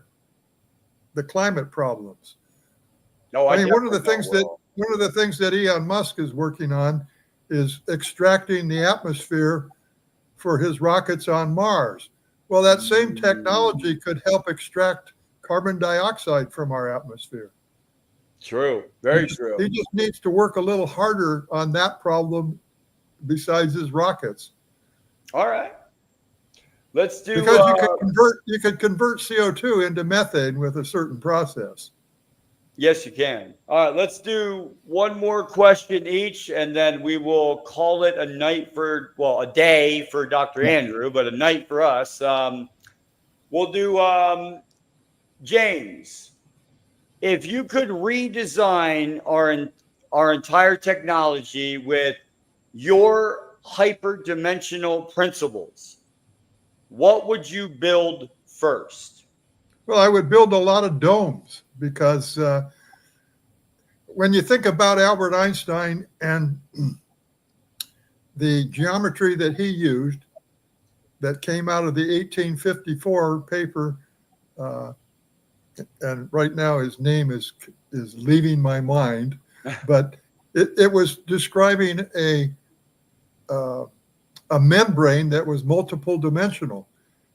S3: problems.
S1: No,
S3: I mean, one of the things that Elon Musk is working on is extracting the atmosphere for his rockets on Mars. Well, that same technology could help extract carbon dioxide from our atmosphere.
S1: True. Very true.
S3: He just needs to work a little harder on that problem besides his rockets.
S1: All right. Let's do
S3: because you could convert CO2 into methane with a certain process.
S1: Yes, you can. All right, let's do one more question each, and then we will call it a day for Dr. Andrew, but a night for us. We'll do James. If you could redesign our entire technology with your hyperdimensional principles, what would you build first?
S3: Well, I would build a lot of domes because when you think about Albert Einstein and the geometry that he used that came out of the 1854 paper and right now his name is leaving my mind, but it was describing a membrane that was multiple dimensional.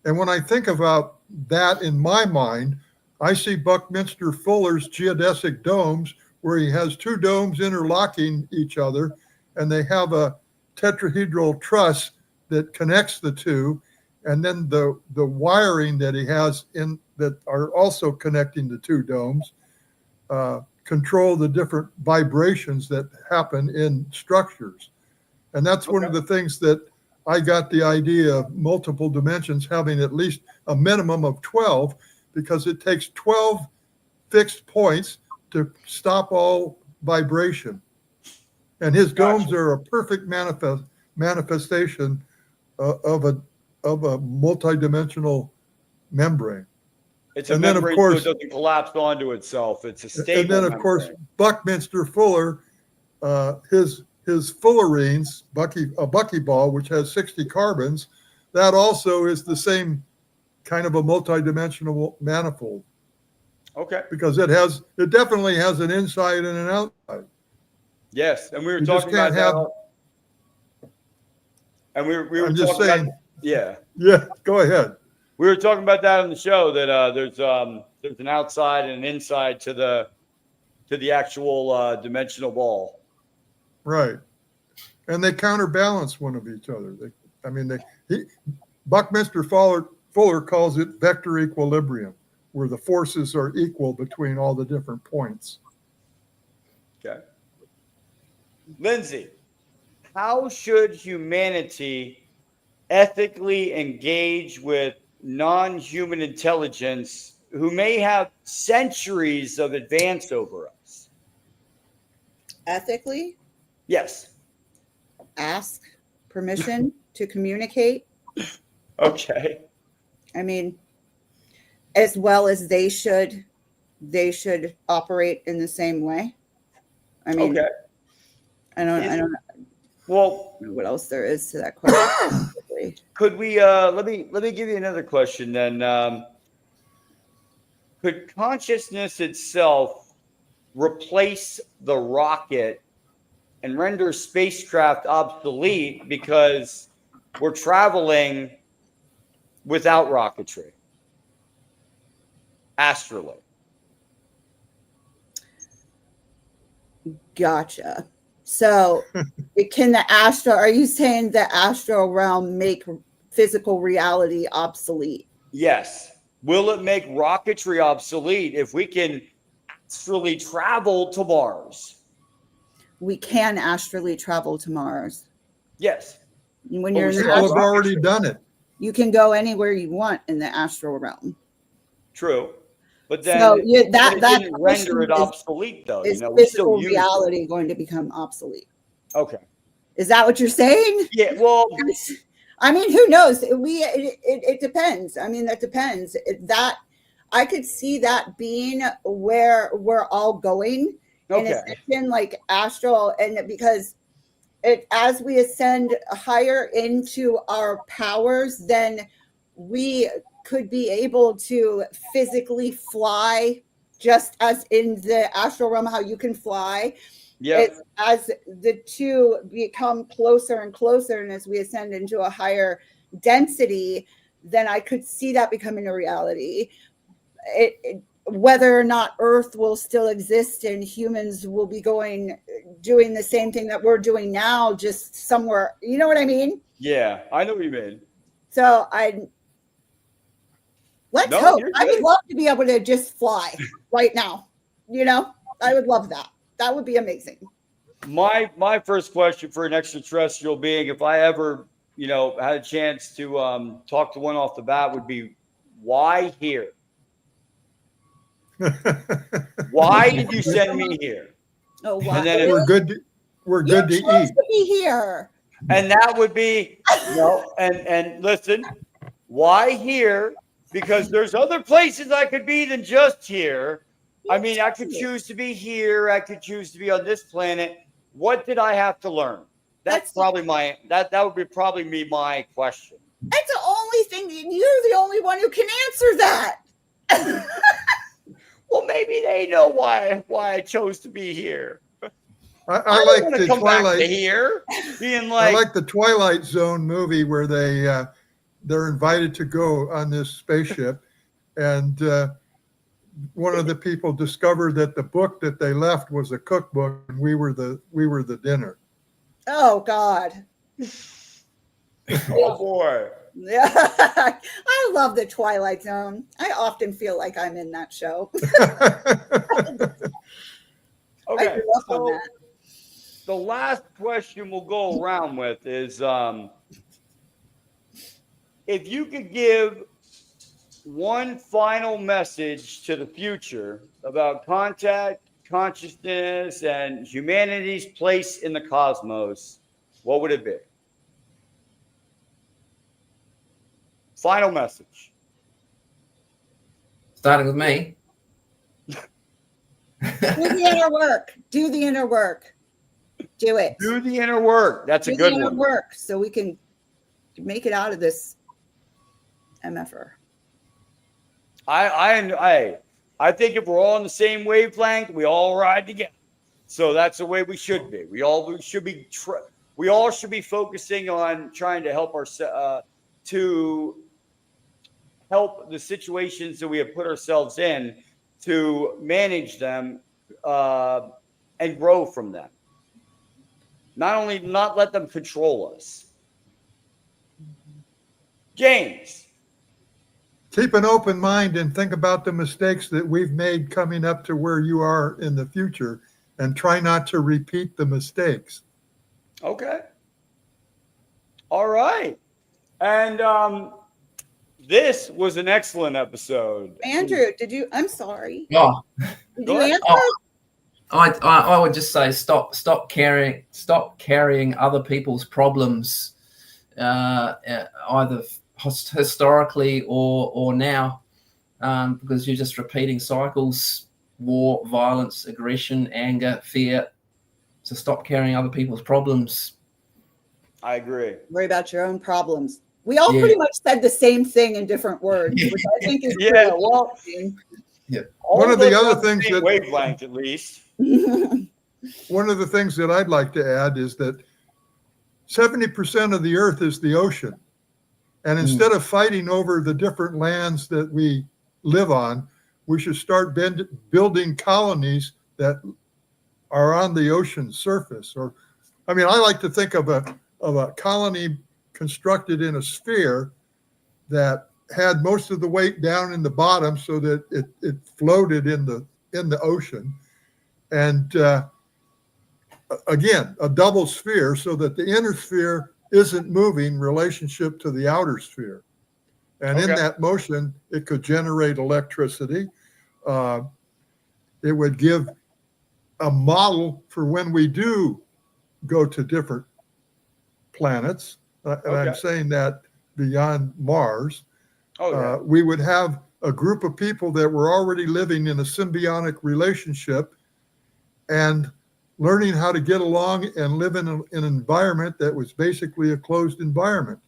S3: And when I think about that in my mind, I see Buckminster Fuller's geodesic domes, where he has two domes interlocking each other, and they have a tetrahedral truss that connects the two, and then the wiring that he has in that are also connecting the two domes control the different vibrations that happen in structures. And that's one of the things that I got the idea of multiple dimensions having at least a minimum of 12, because it takes 12 fixed points to stop all vibration. And his domes are a perfect manifestation of a multidimensional membrane.
S1: It's a membrane, so it doesn't collapse onto itself. It's a stable
S3: And then, of course, Buckminster Fuller, his fullerenes, a buckyball, which has 60 carbons, that also is the same kind of a multidimensional manifold.
S1: Okay.
S3: Because it definitely has an inside and an outside.
S1: Yes, and we were talking about that. And we were
S3: I'm just
S1: talking
S3: saying.
S1: about, yeah.
S3: Yeah, go ahead.
S1: We were talking about that on the show, that there's an outside and an inside to the actual dimensional ball.
S3: Right. And they counterbalance one of each other. Buckminster Fuller calls it vector equilibrium, where the forces are equal between all the different points.
S1: Okay. Lindsey, how should humanity ethically engage with non-human intelligence who may have centuries of advance over us?
S5: Ethically?
S1: Yes.
S5: Ask permission to communicate.
S1: Okay.
S5: I mean, as well as they should operate in the same way. I mean,
S1: okay.
S5: I don't know.
S1: Well,
S5: What else there is to that question?
S1: Could we let me give you another question then. Could consciousness itself replace the rocket and render spacecraft obsolete because we're traveling without rocketry astrally?
S5: Gotcha. So are you saying the astral realm make physical reality obsolete?
S1: Yes. Will it make rocketry obsolete if we can astrally travel to Mars?
S5: We can astrally travel to Mars.
S1: Yes.
S5: When you're in
S3: People have already done it.
S5: You can go anywhere you want in the astral realm.
S1: True. But then
S5: that
S1: didn't render it obsolete, though.
S5: Is
S1: we still
S5: physical
S1: use
S5: reality going to become obsolete?
S1: Okay.
S5: Is that what you're saying?
S1: Yeah. Well,
S5: I mean, who knows? It depends. I mean, that depends. That I could see that being where we're all going in a section like astral, and because as we ascend higher into our powers, then we could be able to physically fly, just as in the astral realm, how you can fly.
S1: Yeah.
S5: As the two become closer and closer, and as we ascend into a higher density, then I could see that becoming a reality. Whether or not Earth will still exist and humans will be doing the same thing that we're doing now, just somewhere, you know what I mean?
S1: Yeah, I know what you mean.
S5: So let's hope. I would love to be able to just fly right now. I would love that. That would be amazing.
S1: My first question for an extraterrestrial being, if I ever, had a chance to talk to one off the bat, would be, why here? Why did you send me here?
S5: Oh, why?
S3: And then we're good to eat.
S5: To be here.
S1: And that would be, and listen, why here? Because there's other places I could be than just here. I mean, I could choose to be here. I could choose to be on this planet. What did I have to learn? That's probably that would be probably my question.
S5: That's the only thing. You're the only one who can answer that.
S1: maybe they know why I chose to be here.
S3: I
S1: don't
S3: like
S1: want to
S3: the
S1: come back
S3: Twilight.
S1: to here, being
S3: I
S1: like,
S3: like the Twilight Zone movie where they're invited to go on this spaceship, and one of the people discovered that the book that they left was a cookbook, and we were the dinner.
S5: Oh God.
S1: oh boy.
S5: Yeah. I love the Twilight Zone. I often feel like I'm in that show. I
S1: Okay,
S5: grew up on
S1: so
S5: that.
S1: the last question we'll go around with is, if you could give one final message to the future about contact, consciousness, and humanity's place in the cosmos, what would it be? Final message.
S2: Starting with me.
S5: Do the inner work. Do the inner work. Do it.
S1: Do the inner work. That's a
S5: Do
S1: good
S5: the inner
S1: one.
S5: work so we can make it out of this MFR.
S1: I think if we're all on the same wavelength, we all ride together. So that's the way we should be. We all should be focusing on trying to help to help the situations that we have put ourselves in, to manage them and grow from them. Not let them control us. James.
S3: Keep an open mind and think about the mistakes that we've made coming up to where you are in the future, and try not to repeat the mistakes.
S1: Okay. All right. And this was an excellent episode.
S5: Andrew, I'm sorry.
S2: Oh,
S5: Did
S1: Go
S5: you
S1: ahead.
S5: answer?
S2: I would just say stop carrying other people's problems, either historically or now, because you're just repeating cycles: war, violence, aggression, anger, fear. So stop carrying other people's problems.
S1: I agree.
S5: Worry about your own problems. We all pretty much said the same thing in different words, which I think is
S1: Yeah, well,
S3: One of the other things that
S1: wavelength, at least.
S3: one of the things that I'd like to add is that 70% of the Earth is the ocean. And instead of fighting over the different lands that we live on, we should start building colonies that are on the ocean surface. I like to think of a colony constructed in a sphere that had most of the weight down in the bottom so that it floated in the ocean. And again, a double sphere so that the inner sphere isn't moving in relationship to the outer sphere. And in that motion, it could generate electricity. It would give a model for when we do go to different planets. And I'm saying that beyond Mars. We would have a group of people that were already living in a symbiotic relationship and learning how to get along and live in an environment that was basically a closed environment.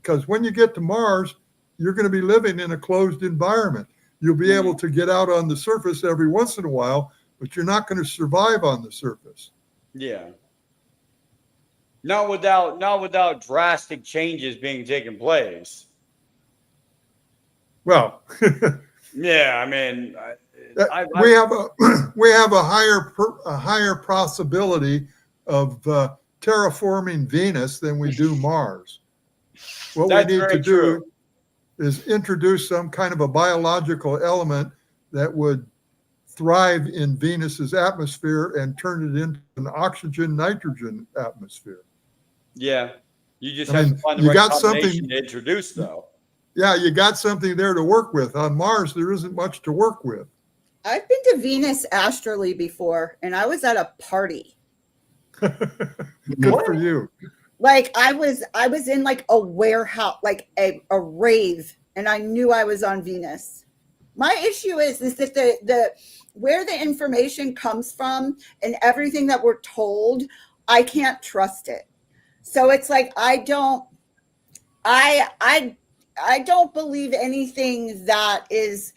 S3: Because when you get to Mars, you're going to be living in a closed environment. You'll be able to get out on the surface every once in a while, but you're not going to survive on the surface.
S1: Yeah. Not without drastic changes being taken place.
S3: Well,
S1: yeah, I mean,
S3: we have a higher possibility of terraforming Venus than we do Mars. What we need to do is introduce some kind of a biological element that would thrive in Venus's atmosphere and turn it into an oxygen-nitrogen atmosphere.
S1: Yeah, you just have to find the right combination to introduce, though.
S3: Yeah, you got something there to work with. On Mars, there isn't much to work with.
S5: I've been to Venus astrally before, and I was at a party.
S3: Good for you.
S5: Like I was in like a warehouse, like a rave, and I knew I was on Venus. My issue is that the where the information comes from and everything that we're told, I can't trust it. So it's like I don't believe anything that is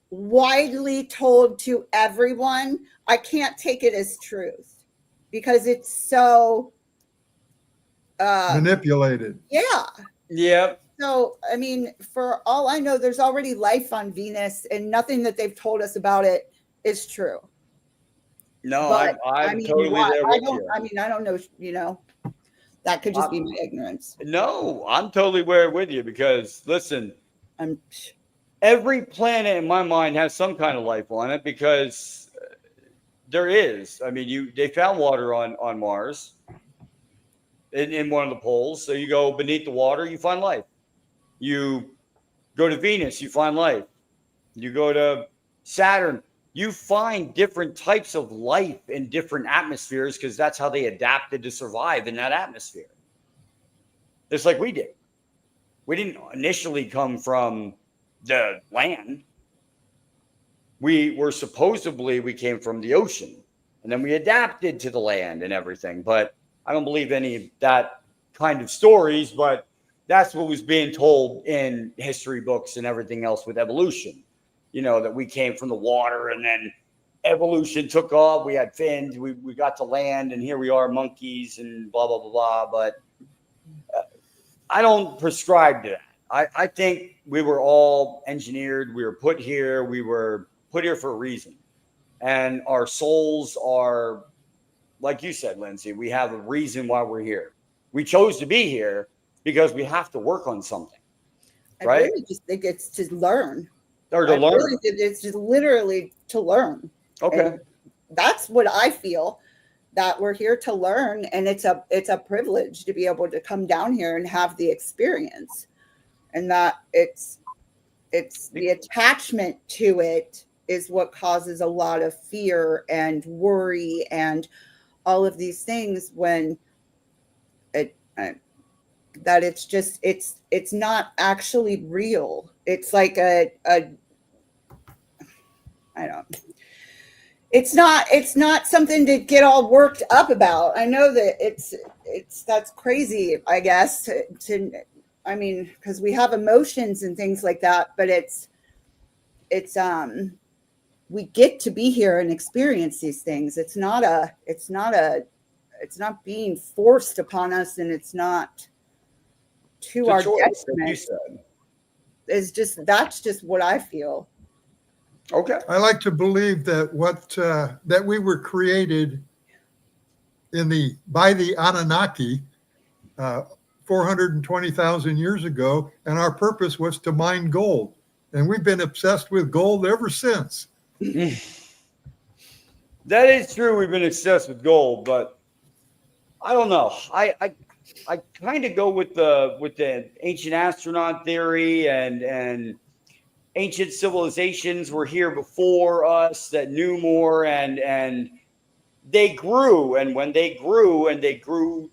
S5: widely told to everyone, I can't take it as truth because it's so
S3: manipulated.
S5: Yeah.
S1: Yep.
S5: So, I mean, for all I know, there's already life on Venus, and nothing that they've told us about it is true.
S1: No,
S5: But,
S1: I'm totally there with you.
S5: I mean, I don't know, you know, that could just be my ignorance.
S1: No, I'm totally there with you because listen,
S5: I'm
S1: every planet in my mind has some kind of life on it because there is. I mean, they found water on Mars in one of the poles. So you go beneath the water, you find life. You go to Venus, you find life. You go to Saturn, you find different types of life in different atmospheres because that's how they adapted to survive in that atmosphere. Just like we did. We didn't initially come from the land. We came from the ocean, and then we adapted to the land and everything. But I don't believe any of that kind of stories, but that's what was being told in history books and everything else with evolution. You know, that we came from the water and then evolution took off. We had fins, we got to land, and here we are, monkeys and blah, blah, blah, blah. But I don't prescribe to that. I think we were all engineered. We were put here. We were put here for a reason. And our souls are, like you said, Lindsey, we have a reason why we're here. We chose to be here because we have to work on something. Right?
S5: I really just think it's to learn.
S1: Or to learn.
S5: Really, it's just literally to learn.
S1: Okay.
S5: And that's what I feel, that we're here to learn, and it's a privilege to be able to come down here and have the experience, and that it's the attachment to it is what causes a lot of fear and worry and all of these things when that it's just it's not actually real. It's like it's not something to get all worked up about. I know that that's crazy, I guess, I mean, because we have emotions and things like that, but it's we get to be here and experience these things. It's not being forced upon us, and it's not to our detriment. That's just what I feel.
S1: Okay.
S3: I like to believe that that we were created by the Anunnaki 420,000 years ago, and our purpose was to mine gold, and we've been obsessed with gold ever since.
S1: That is true. We've been obsessed with gold, but I don't know. I kind of go with the ancient astronaut theory and ancient civilizations were here before us that knew more, and they grew. And when they grew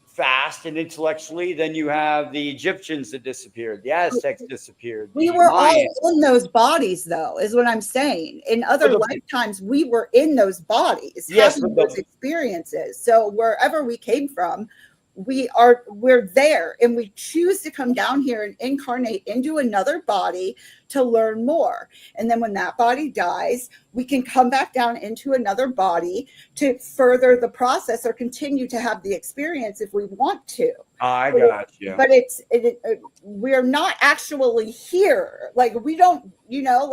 S1: fast and intellectually, then you have the Egyptians that disappeared, the Aztecs disappeared.
S5: We were all in those bodies, though, is what I'm saying. In other lifetimes, we were in those bodies, having those experiences. So wherever we came from, we're there, and we choose to come down here and incarnate into another body to learn more. And then when that body dies, we can come back down into another body to further the process or continue to have the experience if we want to.
S1: I got you.
S5: But we're not actually here. Like we don't, the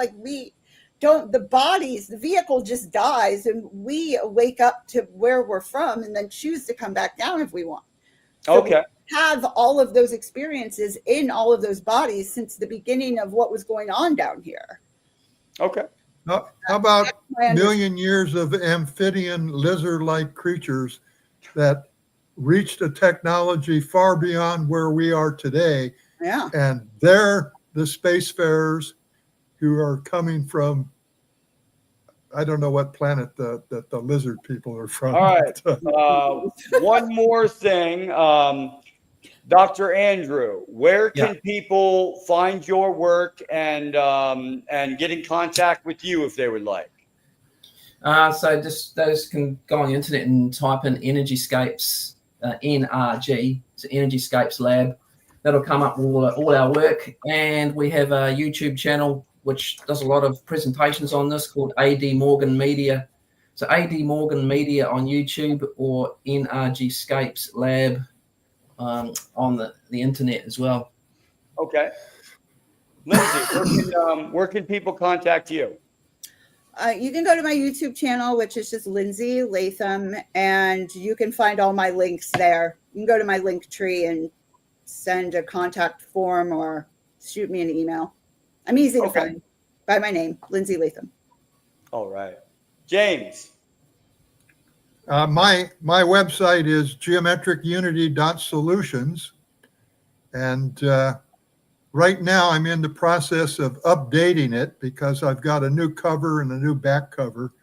S5: vehicle just dies, and we wake up to where we're from and then choose to come back down if we want. So
S1: okay.
S5: We have all of those experiences in all of those bodies since the beginning of what was going on down here.
S1: Okay.
S3: How about million years of amphibian lizard-like creatures that reached a technology far beyond where we are today?
S5: Yeah.
S3: And they're the spacefarers who are coming from, I don't know what planet the lizard people are from.
S1: All right. One more thing. Dr. Andrew, where can people find your work and get in contact with you if they would like?
S2: So those can go on the internet and type in Energyscapes, NRG, so Energyscapes Lab. That'll come up with all our work. And we have a YouTube channel which does a lot of presentations on this, called A.D. Morgan Media. So A.D. Morgan Media on YouTube, or NRG Scapes Lab on the internet as well.
S1: Okay. Lindsey, where can people contact you?
S5: You can go to my YouTube channel, which is just Lindsey Latham, and you can find all my links there. You can go to my link tree and send a contact form or shoot me an email. I'm easy to find by my name, Lindsey Latham.
S1: All right. James.
S3: My website is geometricunity.solutions. And right now I'm in the process of updating it because I've got a new cover and a new back cover.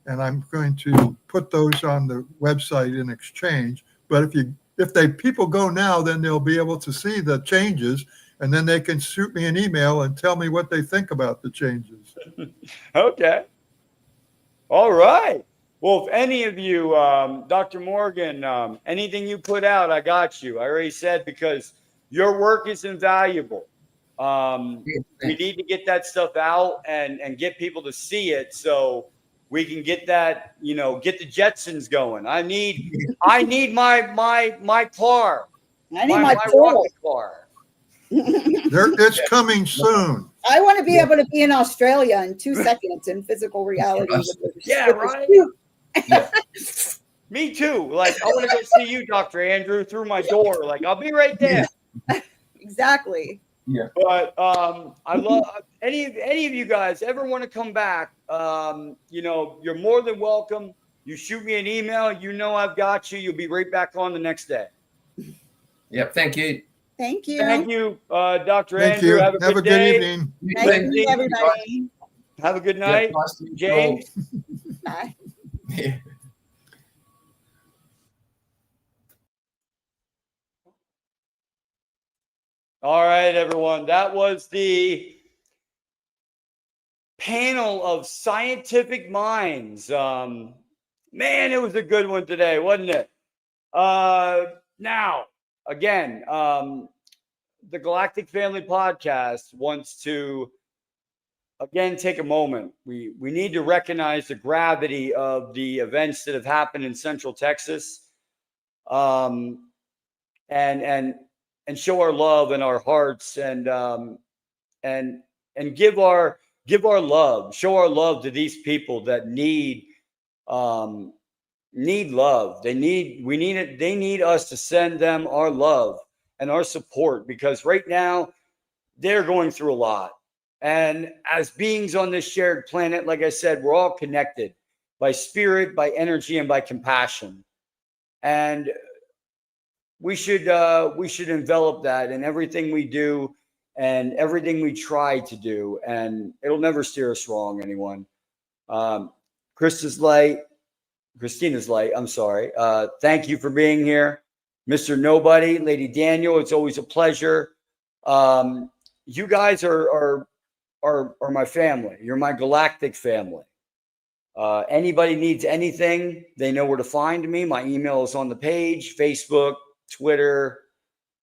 S3: And I'm going to put those on the website in exchange. But if people go now, then they'll be able to see the changes, and then they can shoot me an email and tell me what they think about the changes.
S1: Okay. All right. Well, if any of you, Dr. Morgan, anything you put out, I got you. I already said, because your work is invaluable. We need to get that stuff out and get people to see it, so we can get that, get the Jetsons going. I need my car.
S5: I need my
S1: rocket car.
S3: It's coming soon.
S5: I want to be able to be in Australia in 2 seconds in physical reality.
S1: Yeah, right. Me too. Like, I want to go see you, Dr. Andrew, through my door. Like, I'll be right there.
S5: Exactly.
S2: Yeah.
S1: But I love any of you guys ever want to come back. You're more than welcome. You shoot me an email. I've got you. You'll be right back on the next day.
S2: Yep. Thank you.
S5: Thank you.
S1: Thank you, Dr.
S3: Thank
S1: Andrew.
S3: you.
S1: Have a good day.
S3: Evening.
S5: Nice to meet everybody.
S1: Have a good night.
S2: Nice to meet you
S1: James.
S5: Bye.
S2: Yeah.
S1: All right, everyone. That was the panel of scientific minds. Man, it was a good one today, wasn't it? Now, again, the Galactic Family Podcast wants to, again, take a moment. We need to recognize the gravity of the events that have happened in Central Texas, and show our love in our hearts, and give our love, show our love to these people that need love. They need us to send them our love and our support, because right now they're going through a lot. And as beings on this shared planet, like I said, we're all connected by spirit, by energy, and by compassion. And we should envelop that in everything we do and everything we try to do, and it'll never steer us wrong, anyone. Christina's light. I'm sorry. Thank you for being here, Mr. Nobody, Lady Daniel. It's always a pleasure. You guys are my family. You're my galactic family. Anybody needs anything, they know where to find me. My email is on the page. Facebook, Twitter,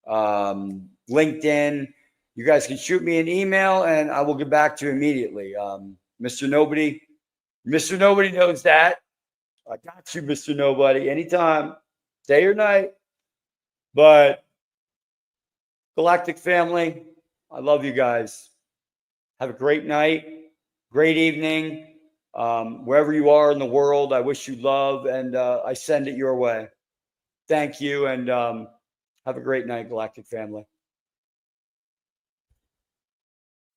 S1: LinkedIn. You guys can shoot me an email and I will get back to you immediately. Mr. Nobody knows that. I got you, Mr. Nobody, anytime, day or night. But Galactic Family, I love you guys. Have a great night, great evening. Wherever you are in the world, I wish you love, and I send it your way. Thank you, and have a great night, Galactic Family.